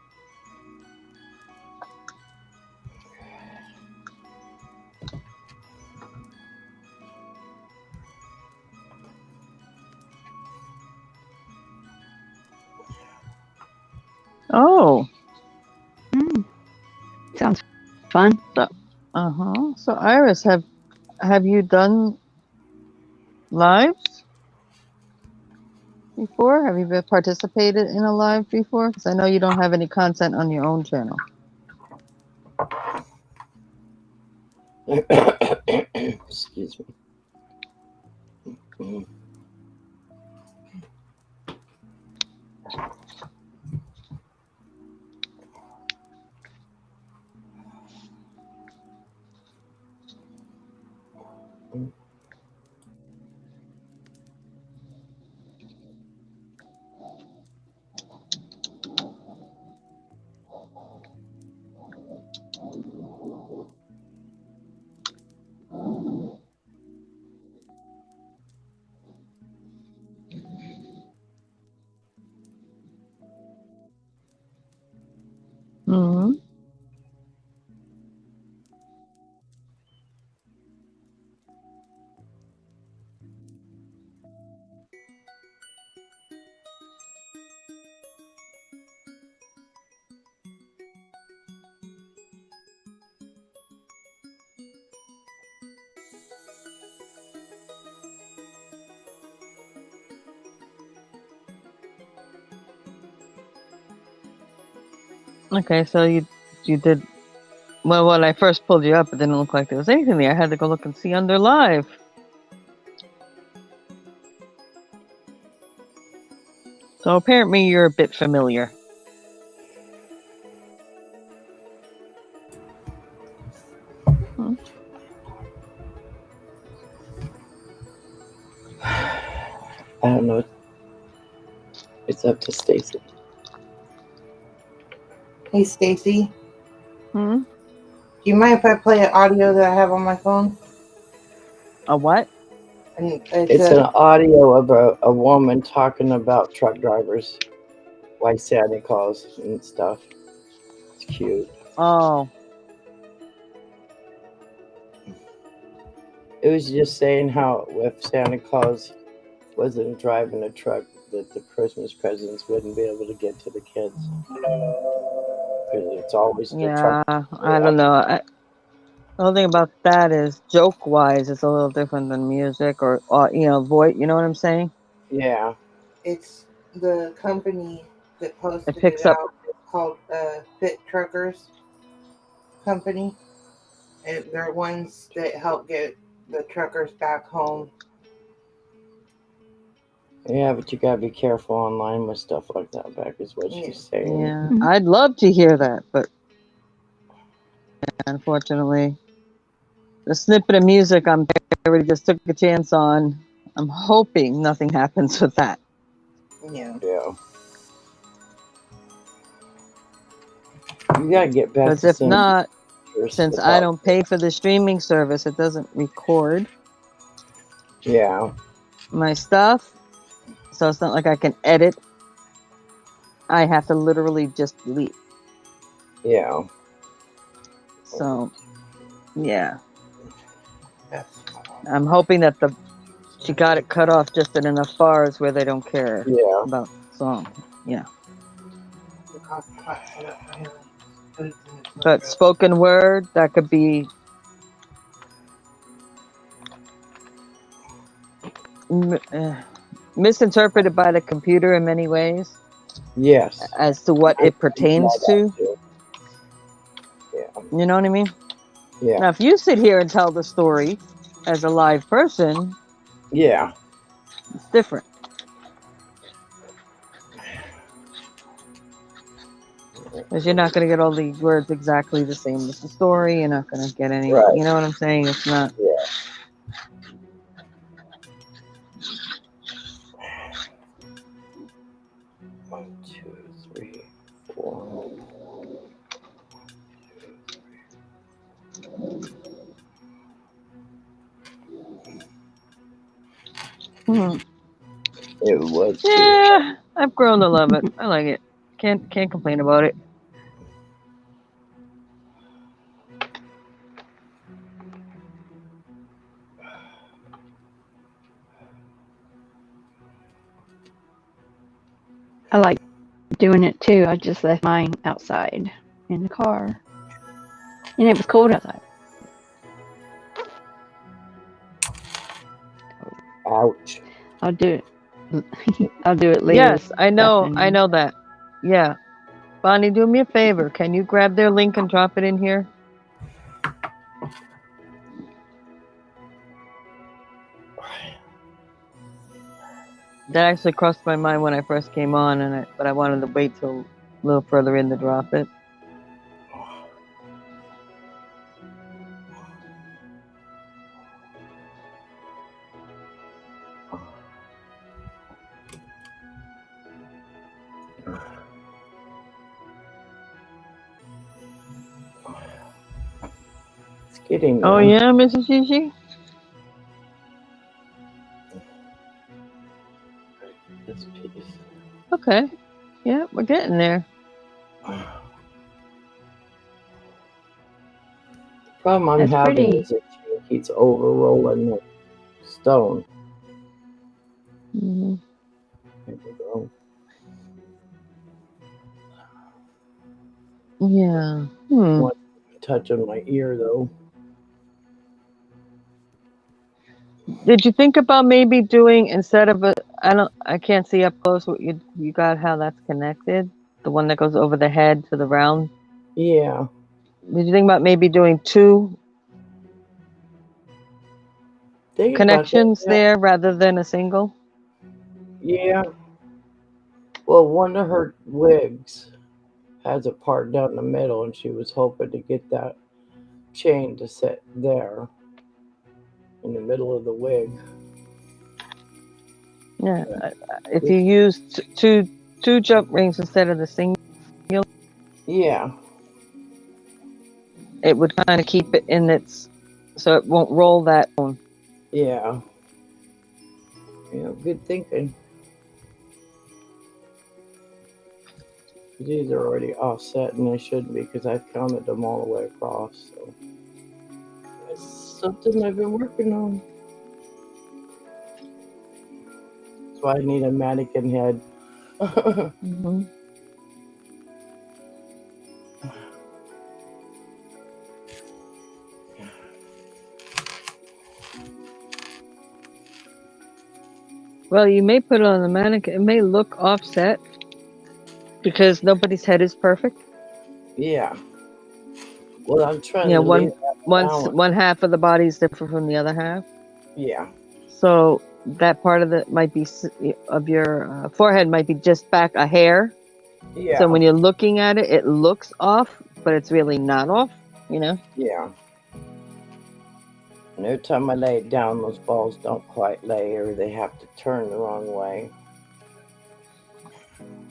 Oh. Sounds fun. So Iris, have you done lives before? Have you participated in a live before? Because I know you don't have any content on your own channel. Excuse me. Mm-hmm. Okay, so you did Well, when I first pulled you up, it didn't look like there was anything there. I had to go look and see under live. So apparently you're a bit familiar. I don't know. It's up to Stacey. Hey, Stacey. Hmm? Do you mind if I play an audio that I have on my phone? A what? And It's an audio of a woman talking about truck drivers, why Santa Claus and stuff. It's cute. Oh. It was just saying how if Santa Claus wasn't driving a truck, that the Christmas presents wouldn't be able to get to the kids. Because it's always the truck. Yeah, I don't know. The whole thing about that is joke-wise, it's a little different than music or voice. You know what I'm saying? Yeah. it's the company that posted It picks it up. out. It's called Fit Truckers Company. And they're ones that help get the truckers back home. Yeah, but you gotta be careful online with stuff like that, Beck, is what Yeah. she's saying. Yeah, I'd love to hear that, but unfortunately, the snippet of music I already just took a chance on. I'm hoping nothing happens with that. Yeah. Yeah. You gotta get back Because to if seeing not, pictures since I without- don't pay for the streaming service, it doesn't record Yeah. my stuff. So it's not like I can edit. I have to literally just delete. Yeah. So, yeah. That's I'm hoping that she got it cut off just in enough bars where they don't care Yeah. about song. Yeah. But spoken word, that could be misinterpreted by the computer in many ways Yes. as to what it pertains to. Yeah. You know what I mean? Yeah. Now, if you sit here and tell the story as a live person, Yeah. it's different. Because you're not going to get all the words exactly the same as the story. You're not going to get any. Right. You know what I'm saying? It's not. Yeah. One, two, three, four. It was. Yeah, I've grown to love it. I like it. Can't complain about it. I like doing it too. I just left mine outside in the car. And it was cold outside. Ouch. I'll do it. I'll do it later. Yes, I know. afternoon. I know that. Yeah. Bonnie, do me a favor. Can you grab their link and drop it in here? That actually crossed my mind when I first came on, but I wanted to wait till a little further in to drop it. It's getting. Oh yeah, Mrs. Gigi? This piece. Okay. Yeah, we're getting there. The problem I'm That's having pretty. is it keeps over rolling the stone. Mm-hmm. There we go. Yeah. One touch on my ear though. Did you think about maybe doing instead of I can't see up close what you got how that's connected? The one that goes over the head to the round? Yeah. Did you think about maybe doing two Think about that. connections there rather than a single? Yeah. Well, one of her wigs has a part down the middle, and she was hoping to get that chain to sit there in the middle of the wig. Yeah. If you use two jump rings instead of the single, Yeah. it would kind of keep it in its, so it won't roll that one. Yeah. Good thinking. These are already offset, and they shouldn't be because I've counted them all the way across. So it's something I've been working on. That's why I need a mannequin head. Mm-hmm. Well, you may put it on the mannequin. It may look offset because nobody's head is perfect. Yeah. Well, I'm trying Yeah, to leave that balance. one half of the body is different from the other half. Yeah. So that part of it might be of your forehead might be just back a hair. Yeah. So when you're looking at it, it looks off, but it's really not off. You know. Yeah. And every time I lay it down, those balls don't quite lay, or they have to turn the wrong way.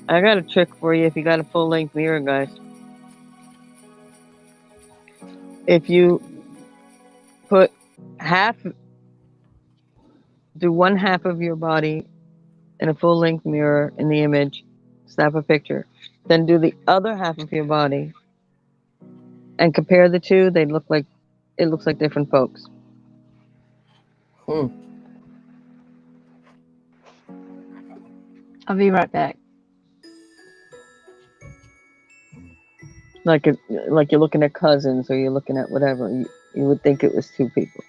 I got a trick for you if you got a full length mirror, guys. If you put do one half of your body in a full length mirror in the image, snap a picture, then do the other half of your body and compare the two, it looks like different folks. I'll be right back. Like you're looking at cousins or you're looking at whatever. You would think it was two people.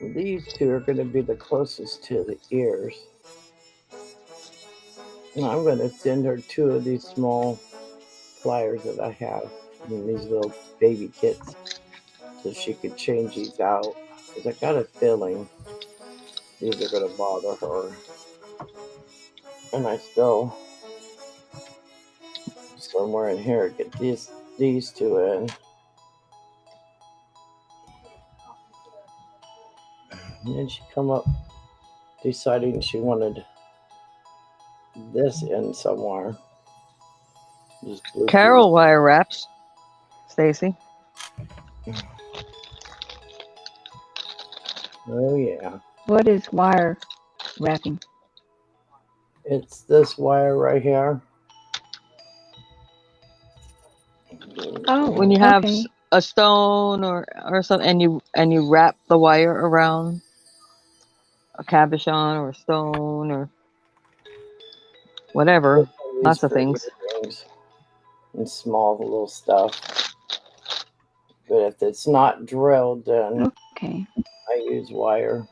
These two are going to be the closest to the ears. And I'm going to send her two of these small pliers that I have. These little baby kits. So she could change these out. Because I got a feeling these are going to bother her. And I still, somewhere in here, get these two in. And then she come up deciding she wanted this in somewhere. Just Carol wire wraps, Stacey. Oh yeah. What is wire wrapping? It's this wire right here. Oh, When you have okay. a stone or something, and you wrap the wire around a cabochon or a stone or whatever, lots of things. And small little stuff. But if it's not drilled, then Okay. I use wire.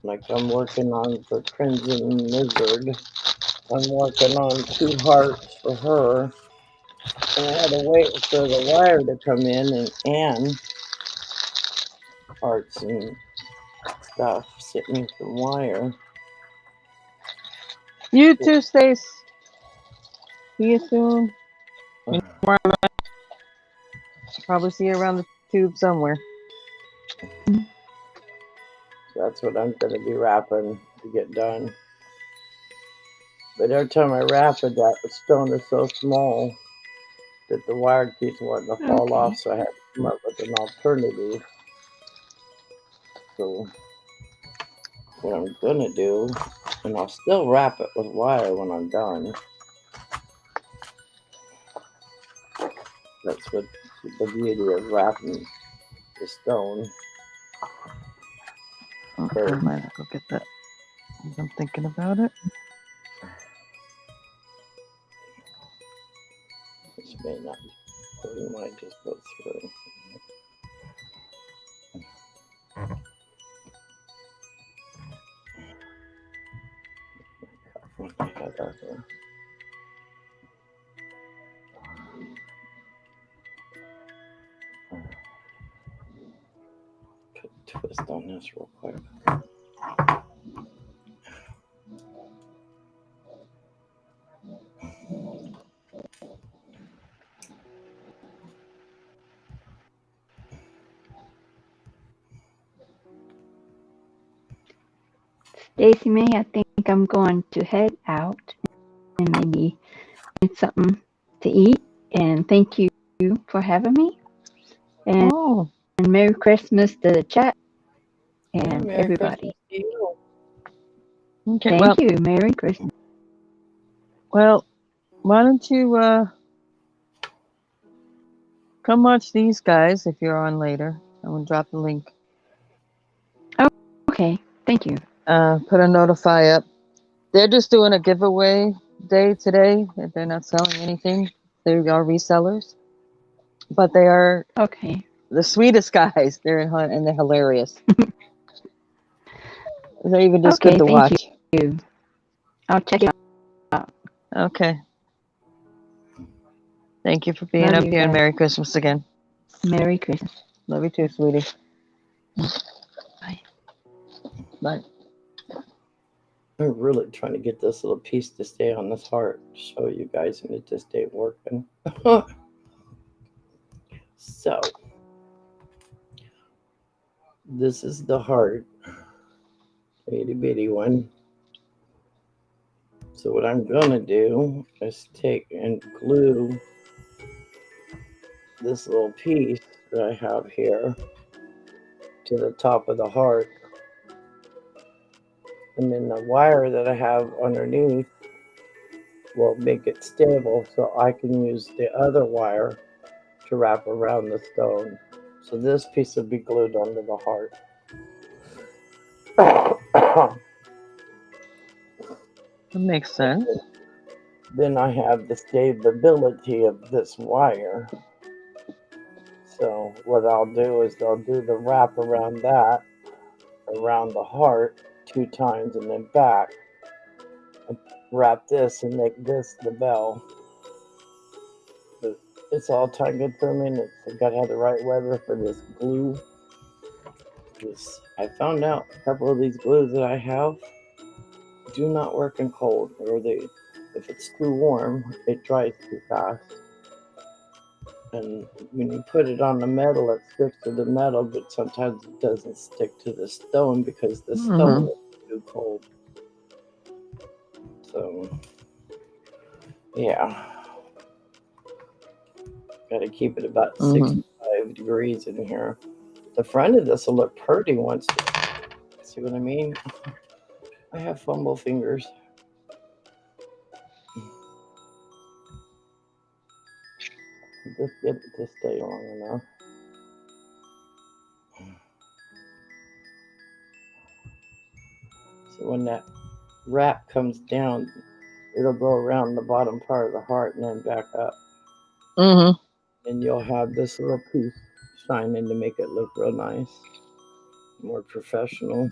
Like I'm working on for Crimson Lizard. I'm working on 2 hearts for her. And I had to wait for the wire to come in and hearts and stuff. Sent me some wire. You too, Stace. See you soon. Probably see you around the tube somewhere. So that's what I'm going to be wrapping to get done. But every time I wrap it, that stone is so small that the wire keeps wanting to fall off, so I had to come up with an alternative. So what I'm going to do, and I'll still wrap it with wire when I'm done. That's what the beauty of wrapping the stone. Okay, I might go get that. I'm thinking about it. This may not Or you might just go through. Put a twist on this real quick. Stacey Mae, I think I'm going to head out and maybe get something to eat. And thank you for having me. And, Oh, and Merry Christmas to the chat and Merry everybody. Christmas to you. okay. Thank you. Merry Christmas. Well, why don't you come watch these guys if you're on later? I'm gonna drop the link. Okay. Thank you. Put a notify up. They're just doing a giveaway day today. They're not selling anything. They are resellers, but they are Okay. the sweetest guys. They're and they're hilarious. They're even just Okay. good to Thank watch. you. I'll check it out. Okay. Thank you for being Love up you here, and guys. Merry Christmas again. Merry Christmas. Love you too, sweetie. Bye. Bye. I'm really trying to get this little piece to stay on this heart to show you guys, and it just ain't working. So, this is the heart. Itty bitty one. So what I'm gonna do is take and glue this little piece that I have here to the top of the heart. And then the wire that I have underneath will make it stable, so I can use the other wire to wrap around the stone. So this piece will be glued onto the heart. That makes sense. Then I have the stability of this wire. So what I'll do is I'll do the wrap around that, around the heart 2 times, and then back. And wrap this and make this the bell. But it's all tangled for me, and I got to have the right weather for this glue. I found out a couple of these glues that I have do not work in cold, or if it's too warm, it dries too fast. And when you put it on the metal, it sticks to the metal, but sometimes it doesn't stick to the stone because the stone is too cold. So, yeah. Got to keep it about 65 degrees in here. The front of this will look pretty once. See what I mean? I have fumble fingers. Just get it to stay long enough. So when that wrap comes down, it'll go around the bottom part of the heart and then back up. And you'll have this little piece shining to make it look real nice, more professional.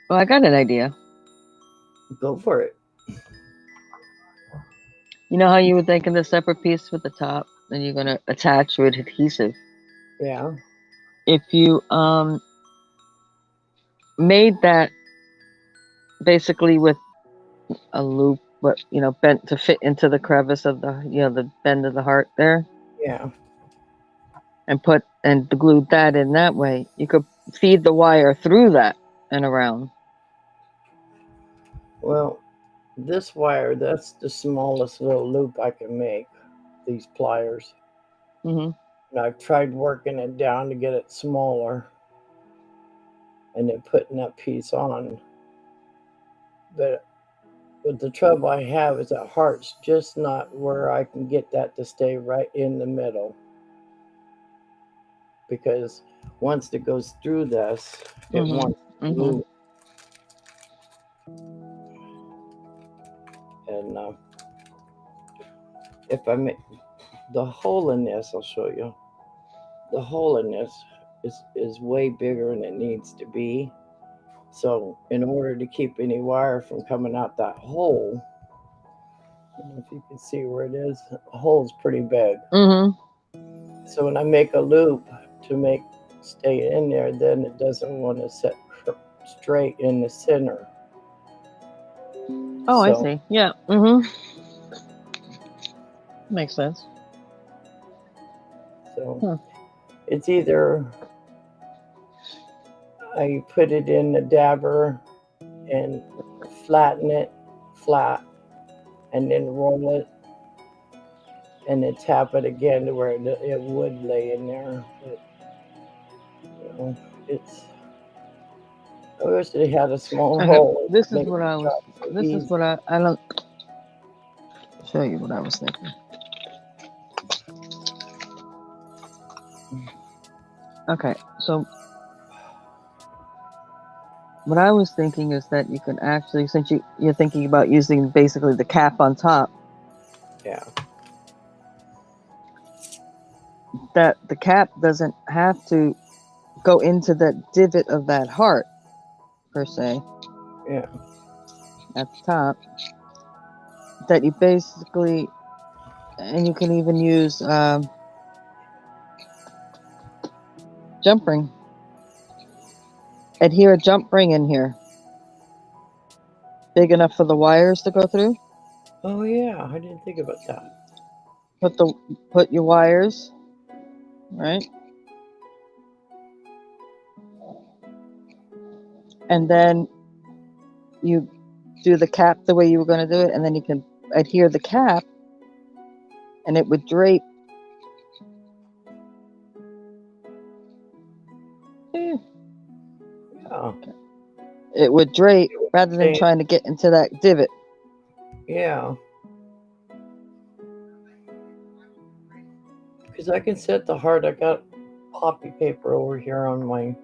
Well, I got an idea. Go for it. You know how you would think of the separate piece with the top, and you're gonna attach with adhesive. Yeah. If you made that basically with a loop, but bent to fit into the crevice of the bend of the heart there, Yeah. and glued that in that way, you could feed the wire through that and around. Well, this wire, that's the smallest little loop I can make, these pliers. And I've tried working it down to get it smaller and then putting that piece on. But the trouble I have is that heart's just not where I can get that to stay right in the middle. Because once it goes through this, it wants to move. And if I make, the hole in this, I'll show you. The hole in this is way bigger than it needs to be. So in order to keep any wire from coming out that hole, I don't know if you can see where it is. The hole's pretty big. Mm-hmm. So when I make a loop to make stay in there, then it doesn't want to set straight in the center. Oh, I So, see. Yeah. Mm-hmm. Makes sense. So it's either I put it in the dabber and flatten it flat and then roll it and then tap it again to where it would lay in there. But, you know, it's. I wish they had a small Okay. hole. This is Make what I the was. job so This is easy. what I don't show you what I was thinking. Okay, so what I was thinking is that you can actually, since you're thinking about using basically the cap on top, Yeah. that the cap doesn't have to go into the divot of that heart per se Yeah. at the top. That you basically, and you can even use jump ring. Adhere a jump ring in here, big enough for the wires to go through. Oh yeah, I didn't think about that. Put your wires right, and then you do the cap the way you were going to do it, and then you can adhere the cap, and it would drape. Yeah. It would drape rather than trying to get into that divot. Yeah. Because I can set the heart. I got poppy paper over here on my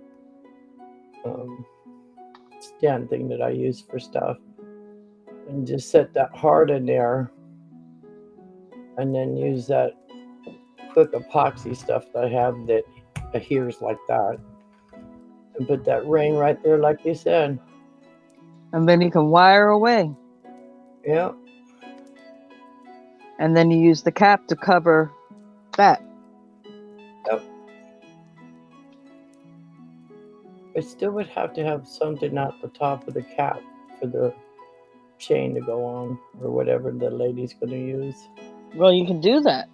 stand thing that I use for stuff, and just set that heart in there, and then use that quick epoxy stuff that I have that adheres like that, and put that ring right there, like you said. And then you can wire away. Yeah. And then you use the cap to cover that. Yep. I still would have to have something at the top of the cap for the chain to go on, or whatever the lady's going to use. Well, you can do that.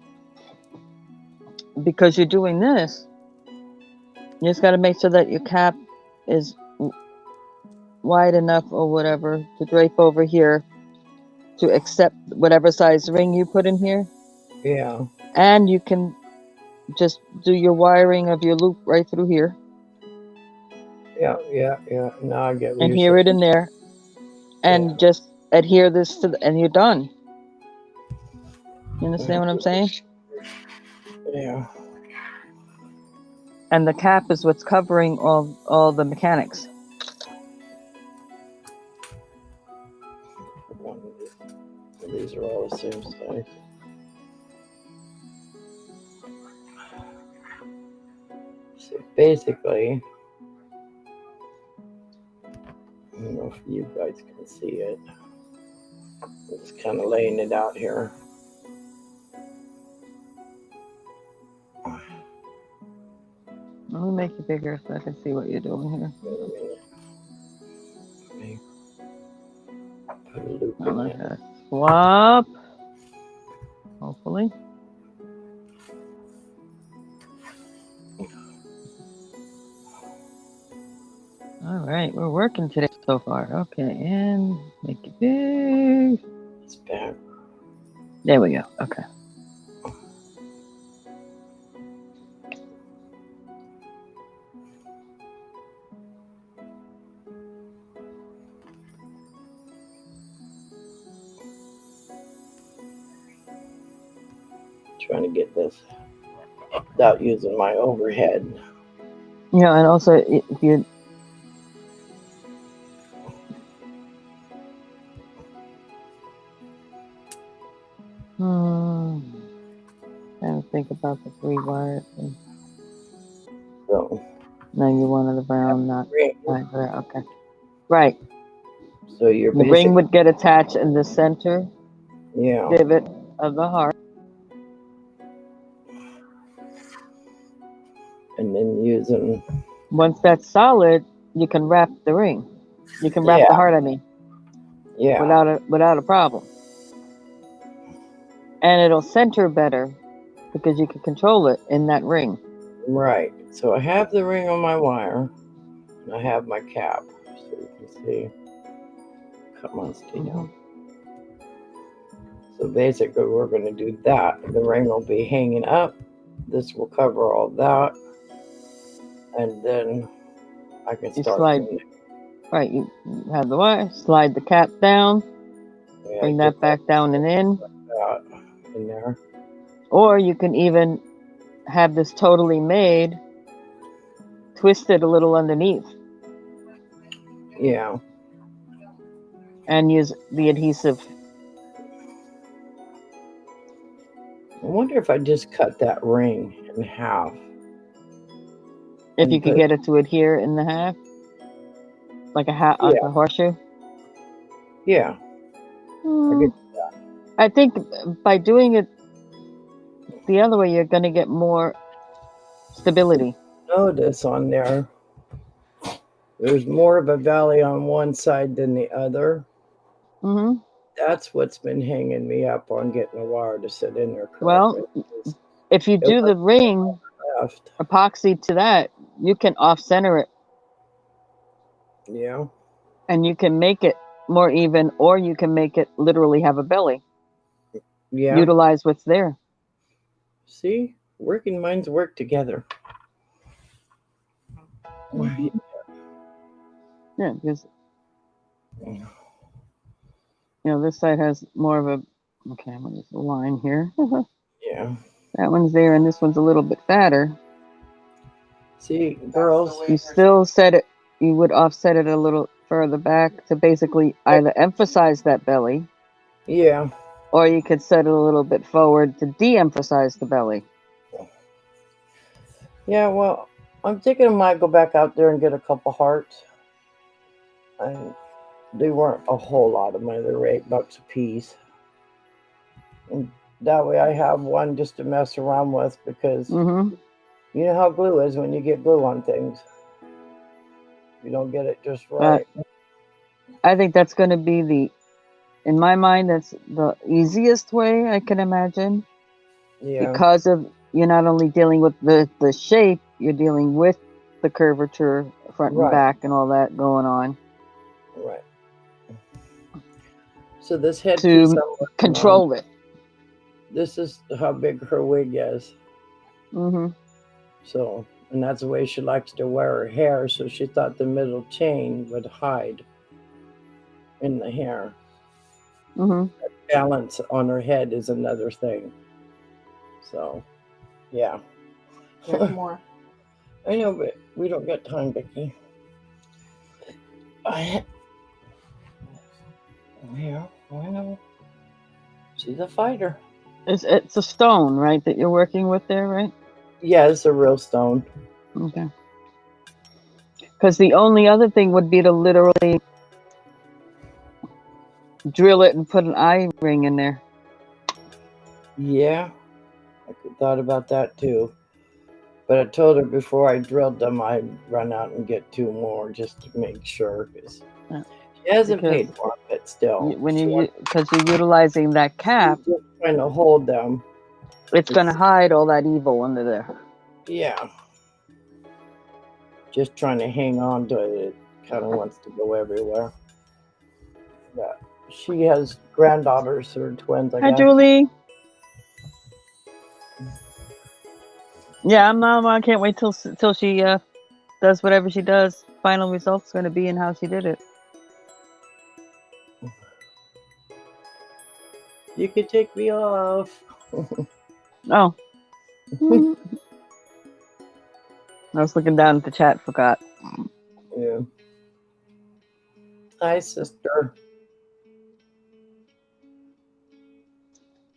Because you're doing this, you just got to make sure that your cap is wide enough or whatever to drape over here to accept whatever size ring you put in here. Yeah. And you can just do your wiring of your loop right through here. Yeah. Now I get what and you're hear saying. it in there, and just adhere this to and you're done. You understand what I'm saying? Yeah. And the cap is what's covering all the mechanics. These are all the same size. So basically, I don't know if you guys can see it. I'm just kind of laying it out here. Let me make it bigger so I can see what you're doing here. Put a loop in Like there. that. Swap. Hopefully. All right, we're working today so far. Okay, and make it big. It's back. There we go. Okay. Trying to get this without using my overhead. Yeah, and also if you Trying to think about the 3-wire thing. So, No, you wanted the brown, not ring. there. Okay. Right. So you're The ring would get attached in the center yeah, divot of the heart. and then using Once that's solid, you can wrap the ring. You can wrap the heart, I mean, yeah, without a problem. And it'll center better because you can control it in that ring. right. So I have the ring on my wire, and I have my cap, so you can see. Come on, stay down. So basically, we're going to do that. The ring will be hanging up. This will cover all that, and then I can You start. slide. Right, you have the wire, slide the cap down, bring that back down and in. In there. Or you can even have this totally made, twist it a little underneath. Yeah. And use the adhesive. I wonder if I just cut that ring in half. If you could get it to adhere in the half. Like like a horseshoe. Yeah. I think by doing it the other way, you're going to get more stability. Notice on there, there's more of a valley on one side than the other. Mm-hmm. That's what's been hanging me up on getting a wire to sit in there correctly. Well, if you do the ring epoxy to that, you can off-center it. Yeah. And you can make it more even, or you can make it literally have a belly. Yeah. Utilize what's there. See? Working minds work together. Mm-hmm. Yeah, because this side has more of a I'm gonna use the line here. Yeah. That one's there and this one's a little bit fatter. See, girls, you still set it, you would offset it a little further back to basically either emphasize that belly. Yeah. Or you could set it a little bit forward to de-emphasize the belly. Yeah, well, I'm thinking I might go back out there and get a couple hearts. And they weren't a whole lot of money. They were $8 a piece. And that way I have one just to mess around with because you know how glue is when you get glue on things. You don't get it just right. I think that's going to be in my mind, that's the easiest way I can imagine. Yeah. Because you're not only dealing with the shape, you're dealing with the curvature, front and back, and all that going on. Right. So this head to control it. This is how big her wig is. So, and that's the way she likes to wear her hair. So she thought the middle chain would hide in the hair. Balance on her head is another thing. So, yeah. There's more. I know, but we don't got time, Becky. Yeah, I know. She's a fighter. It's a stone, right, that you're working with there, right? Yeah, it's a real stone. Okay. Because the only other thing would be to literally drill it and put an eye ring in there. Yeah, I thought about that too. But I told her before I drilled them, I'd run out and get 2 more just to make sure. Because she hasn't paid for them, but still. Because you're utilizing that cap. Just trying to hold them. It's going to hide all that evil under there. Yeah. Just trying to hang on to it. It kind of wants to go everywhere. Yeah. She has granddaughters or twins, I guess. Hi, Julie. Yeah, I can't wait till she does whatever she does. Final result's going to be in how she did it. You could take me off. Oh. I was looking down at the chat, forgot. Yeah. Hi, sister.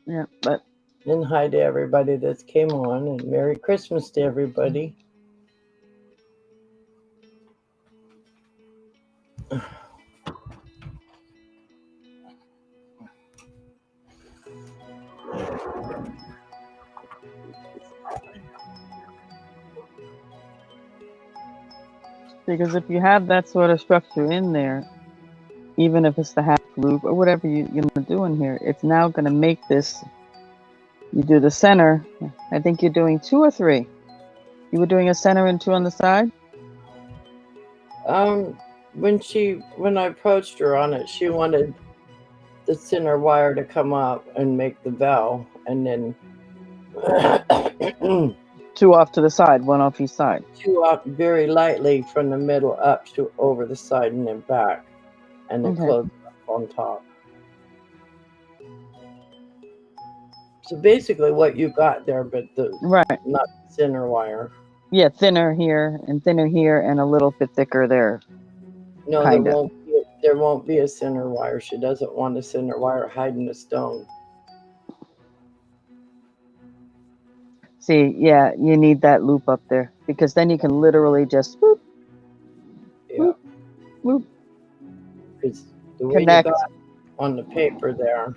Yeah, but And hi to everybody that came on, and Merry Christmas to everybody. Because if you have that sort of structure in there, even if it's the half loop or whatever you're going to do in here, it's now going to make this. You do the center. I think you're doing 2 or 3. You were doing a center and 2 on the side? When I approached her on it, she wanted the center wire to come up and make the bell, and then 2 off to the side, 1 off each side. 2 up very lightly from the middle up to over the side and then back, and then close up on top. So basically what you got there, but not the center wire. Yeah, thinner here and a little bit thicker there. No, there won't be a center wire. She doesn't want a center wire hiding the stone. See, yeah, you need that loop up there because then you can literally just whoop, whoop, whoop. Because the way you got on the paper there,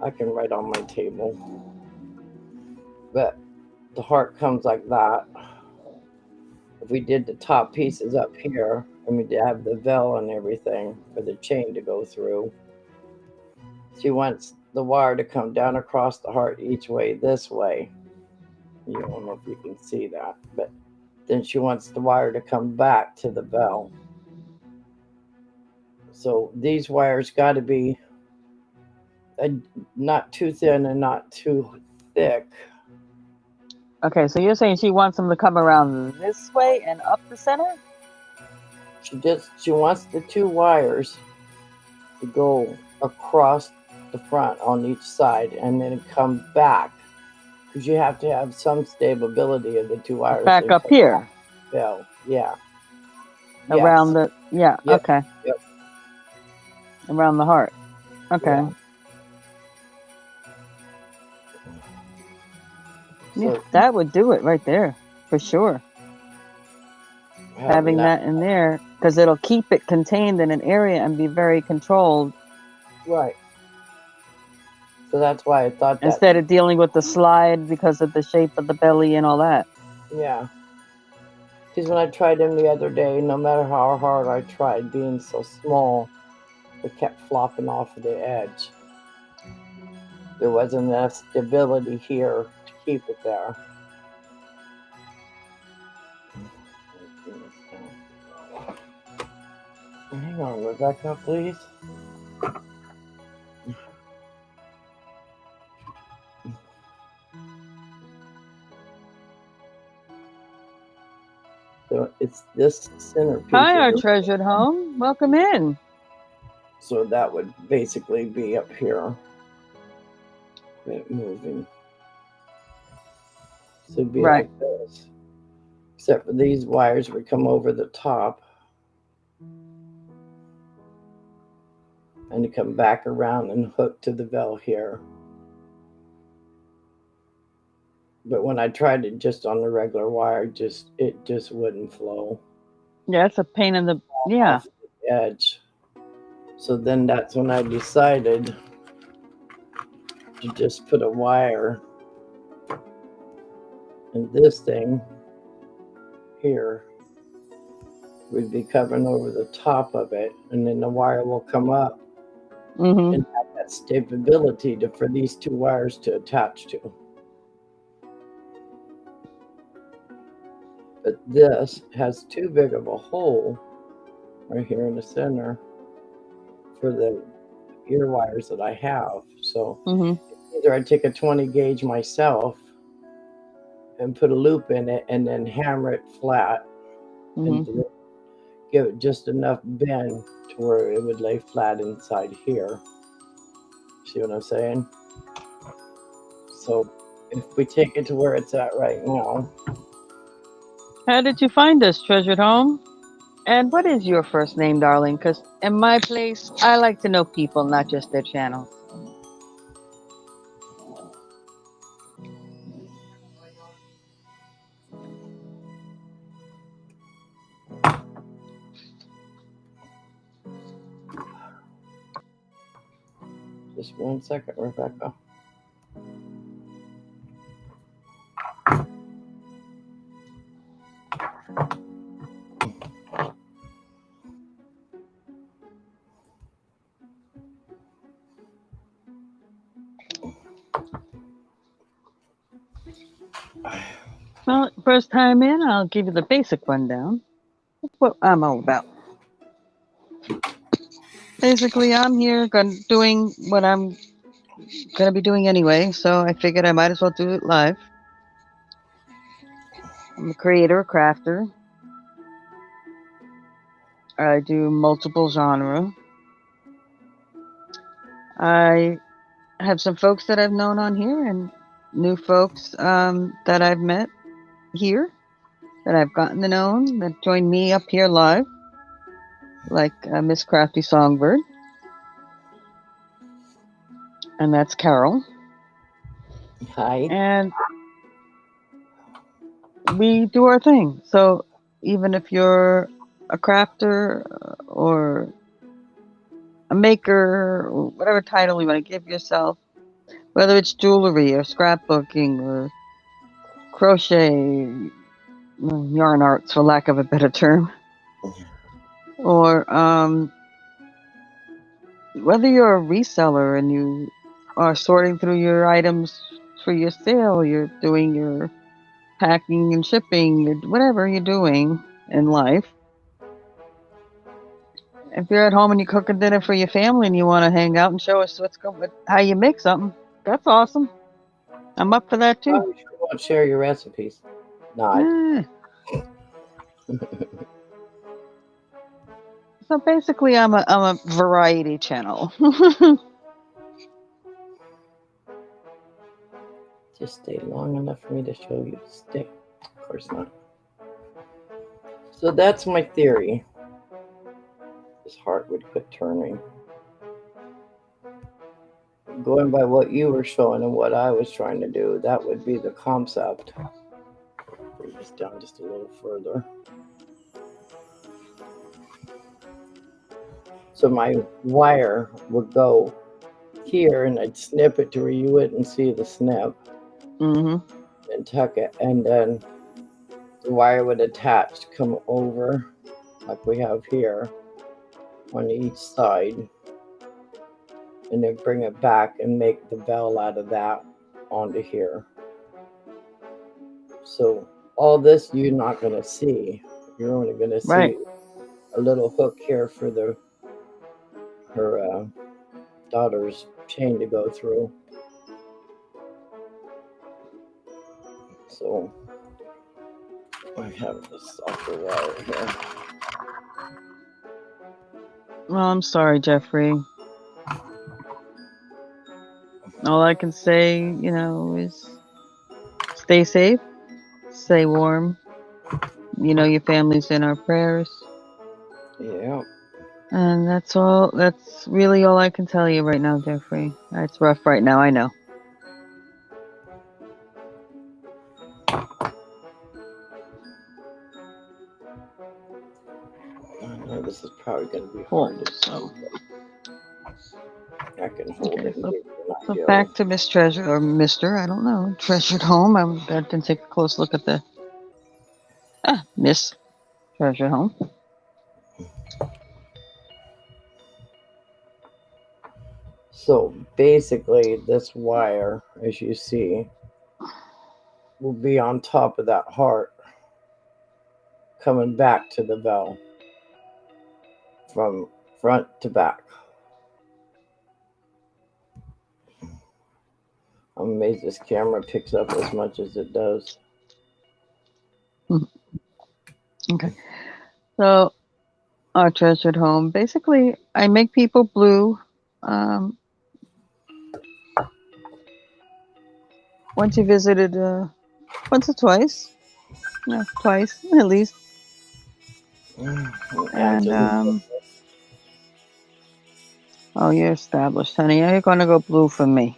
I can write on my table. But the heart comes like that. If we did the top pieces up here, and we have the veil and everything for the chain to go through, she wants the wire to come down across the heart each way this way. You don't know if you can see that, but then she wants the wire to come back to the veil. So these wires got to be not too thin and not too thick. Okay, so you're saying she wants them to come around this way and up the center? She wants the 2 wires to go across the front on each side and then come back, because you have to have some stability of the 2 wires. Back up here. Yeah. Around the okay. Yep. Around the heart. Okay. Yeah, that would do it right there for sure. Having that in there, because it'll keep it contained in an area and be very controlled. Right. So that's why I thought that. Instead of dealing with the slide because of the shape of the belly and all that. Yeah. Because when I tried them the other day, no matter how hard I tried being so small, they kept flopping off of the edge. There wasn't enough stability here to keep it there. Hang on, Rebecca, please. So it's this center piece. Hi, our treasured home. Welcome in. So that would basically be up here. Moving. So it'd be like this. Except for these wires would come over the top. And to come back around and hook to the veil here. But when I tried it just on the regular wire, it just wouldn't flow. Yeah, it's a pain in the off the edge. So then that's when I decided to just put a wire in this thing here. Would be covering over the top of it, and then the wire will come up and have that stability for these 2 wires to attach to. But this has too big of a hole right here in the center for the ear wires that I have. So either I take a 20 gauge myself and put a loop in it and then hammer it flat and give it just enough bend to where it would lay flat inside here. See what I'm saying? So if we take it to where it's at right now. How did you find us, treasured home? And what is your first name, darling? Because in my place, I like to know people, not just their channels. Just 1 second, Rebecca. Well, first time in, I'll give you the basic rundown. That's what I'm all about. Basically, I'm here doing what I'm going to be doing anyway, so I figured I might as well do it live. I'm a creator, a crafter. I do multiple genre. I have some folks that I've known on here and new folks that I've met here that I've gotten to know that join me up here live, like Miss Crafty Songbird, and that's Carol. Hi. And we do our thing. So even if you're a crafter or a maker, or whatever title you want to give yourself, whether it's jewelry or scrapbooking or crochet, yarn arts for lack of a better term, or whether you're a reseller and you are sorting through your items for your sale, you're doing your packing and shipping, whatever you're doing in life. If you're at home and you're cooking dinner for your family and you want to hang out and show us how you make something, that's awesome. I'm up for that too. Oh, you sure won't share your recipes. Not. So basically, I'm a variety channel. Just stay long enough for me to show you. Stay. Of course not. So that's my theory. His heart would quit turning. Going by what you were showing and what I was trying to do, that would be the concept. Bring this down just a little further. So my wire would go here and I'd snip it to where you wouldn't see the snip. Mm-hmm. And tuck it, and then the wire would attach, come over like we have here on each side, and then bring it back and make the bell out of that onto here. So all this you're not going to see. You're only going to see a little hook here for her daughter's chain to go through. So I have this softer wire here. Well, I'm sorry, Jeffrey. All I can say, is stay safe, stay warm. Your family's in our prayers. Yeah. And that's all. That's really all I can tell you right now, Jeffrey. It's rough right now, I know. I know this is probably going to be hard to So I can hold it. So back to Miss Treasure, or Mr. I don't know, Treasured Home. I didn't take a close look at the Miss Treasured Home. So basically, this wire, as you see, will be on top of that heart, coming back to the bell from front to back. I'm amazed this camera picks up as much as it does. Okay. So, our Treasured Home. Basically, I make people blue. Once you visited, once or twice. No, twice at least. And, oh, you're established, honey. You're going to go blue for me.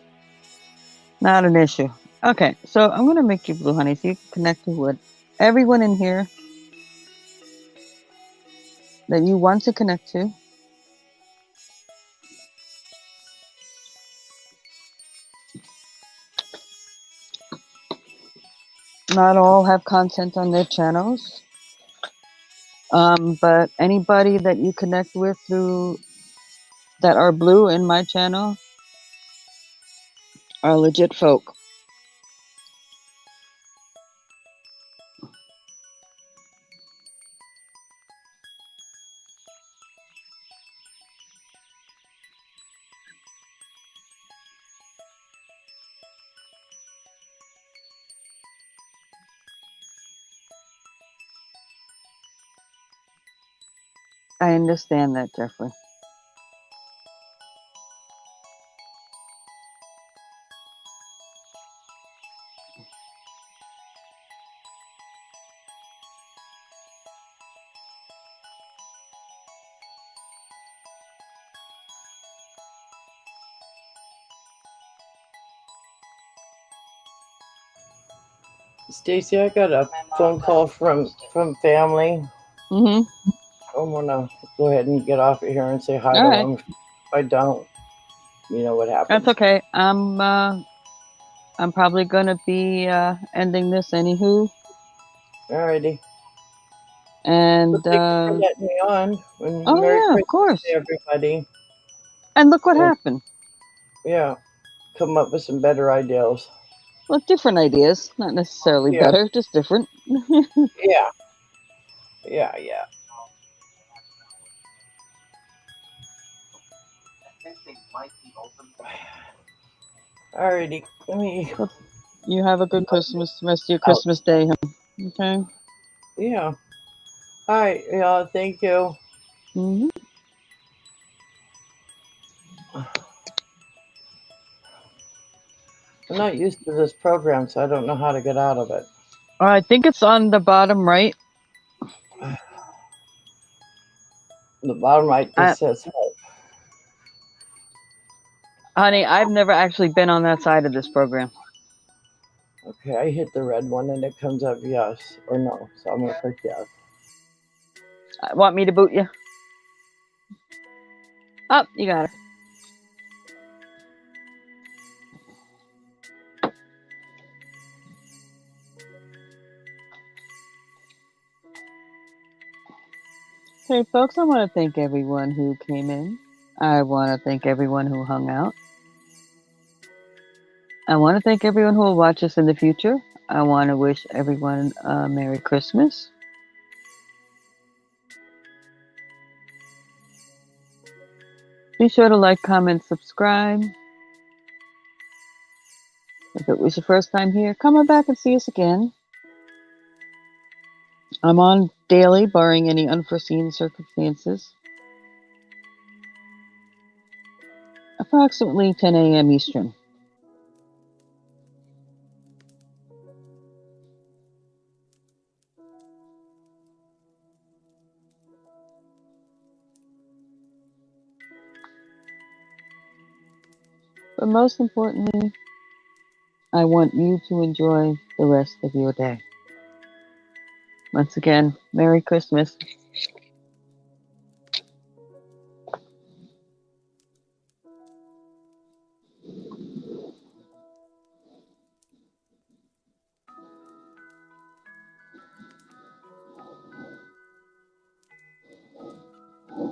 Not an issue. Okay, so I'm going to make you blue, honey, so you can connect with everyone in here that you want to connect to. not all have content on their channels. But anybody that you connect with through that are blue in my channel are legit folk. I understand that, Jeffrey. Stacey, I got a phone call from family. Mm-hmm. I want to go ahead and get off of here and say hi All to right. them. If I don't, you know what happens. That's okay. I'm probably gonna be ending this anywho. Alrighty. And Well, thank you for letting me on. And oh Merry yeah, of Christmas course. to everybody. And look what And, happened. yeah, come up with some better ideas. Well, different ideas, not necessarily Yeah. better, just different. Yeah. Yeah. Alrighty. Let me. You have a good Christmas, rest of your Christmas day. Okay. Yeah. All right. Yeah. Thank you. Mm-hmm. I'm not used to this program, so I don't know how to get out of it. I think it's on the bottom right. The bottom right just says help. Honey, I've never actually been on that side of this program. Okay, I hit the red one and it comes up yes or no, so I'm gonna click yes. Want me to boot you? Oh, you got it. Hey, folks, I want to thank everyone who came in. I want to thank everyone who hung out. I want to thank everyone who will watch us in the future. I want to wish everyone a Merry Christmas. Be sure to like, comment, subscribe. If it was your first time here, come on back and see us again. I'm on daily, barring any unforeseen circumstances. Approximately 10 a.m. Eastern. But most importantly, I want you to enjoy the rest of your day. Once again, Merry Christmas.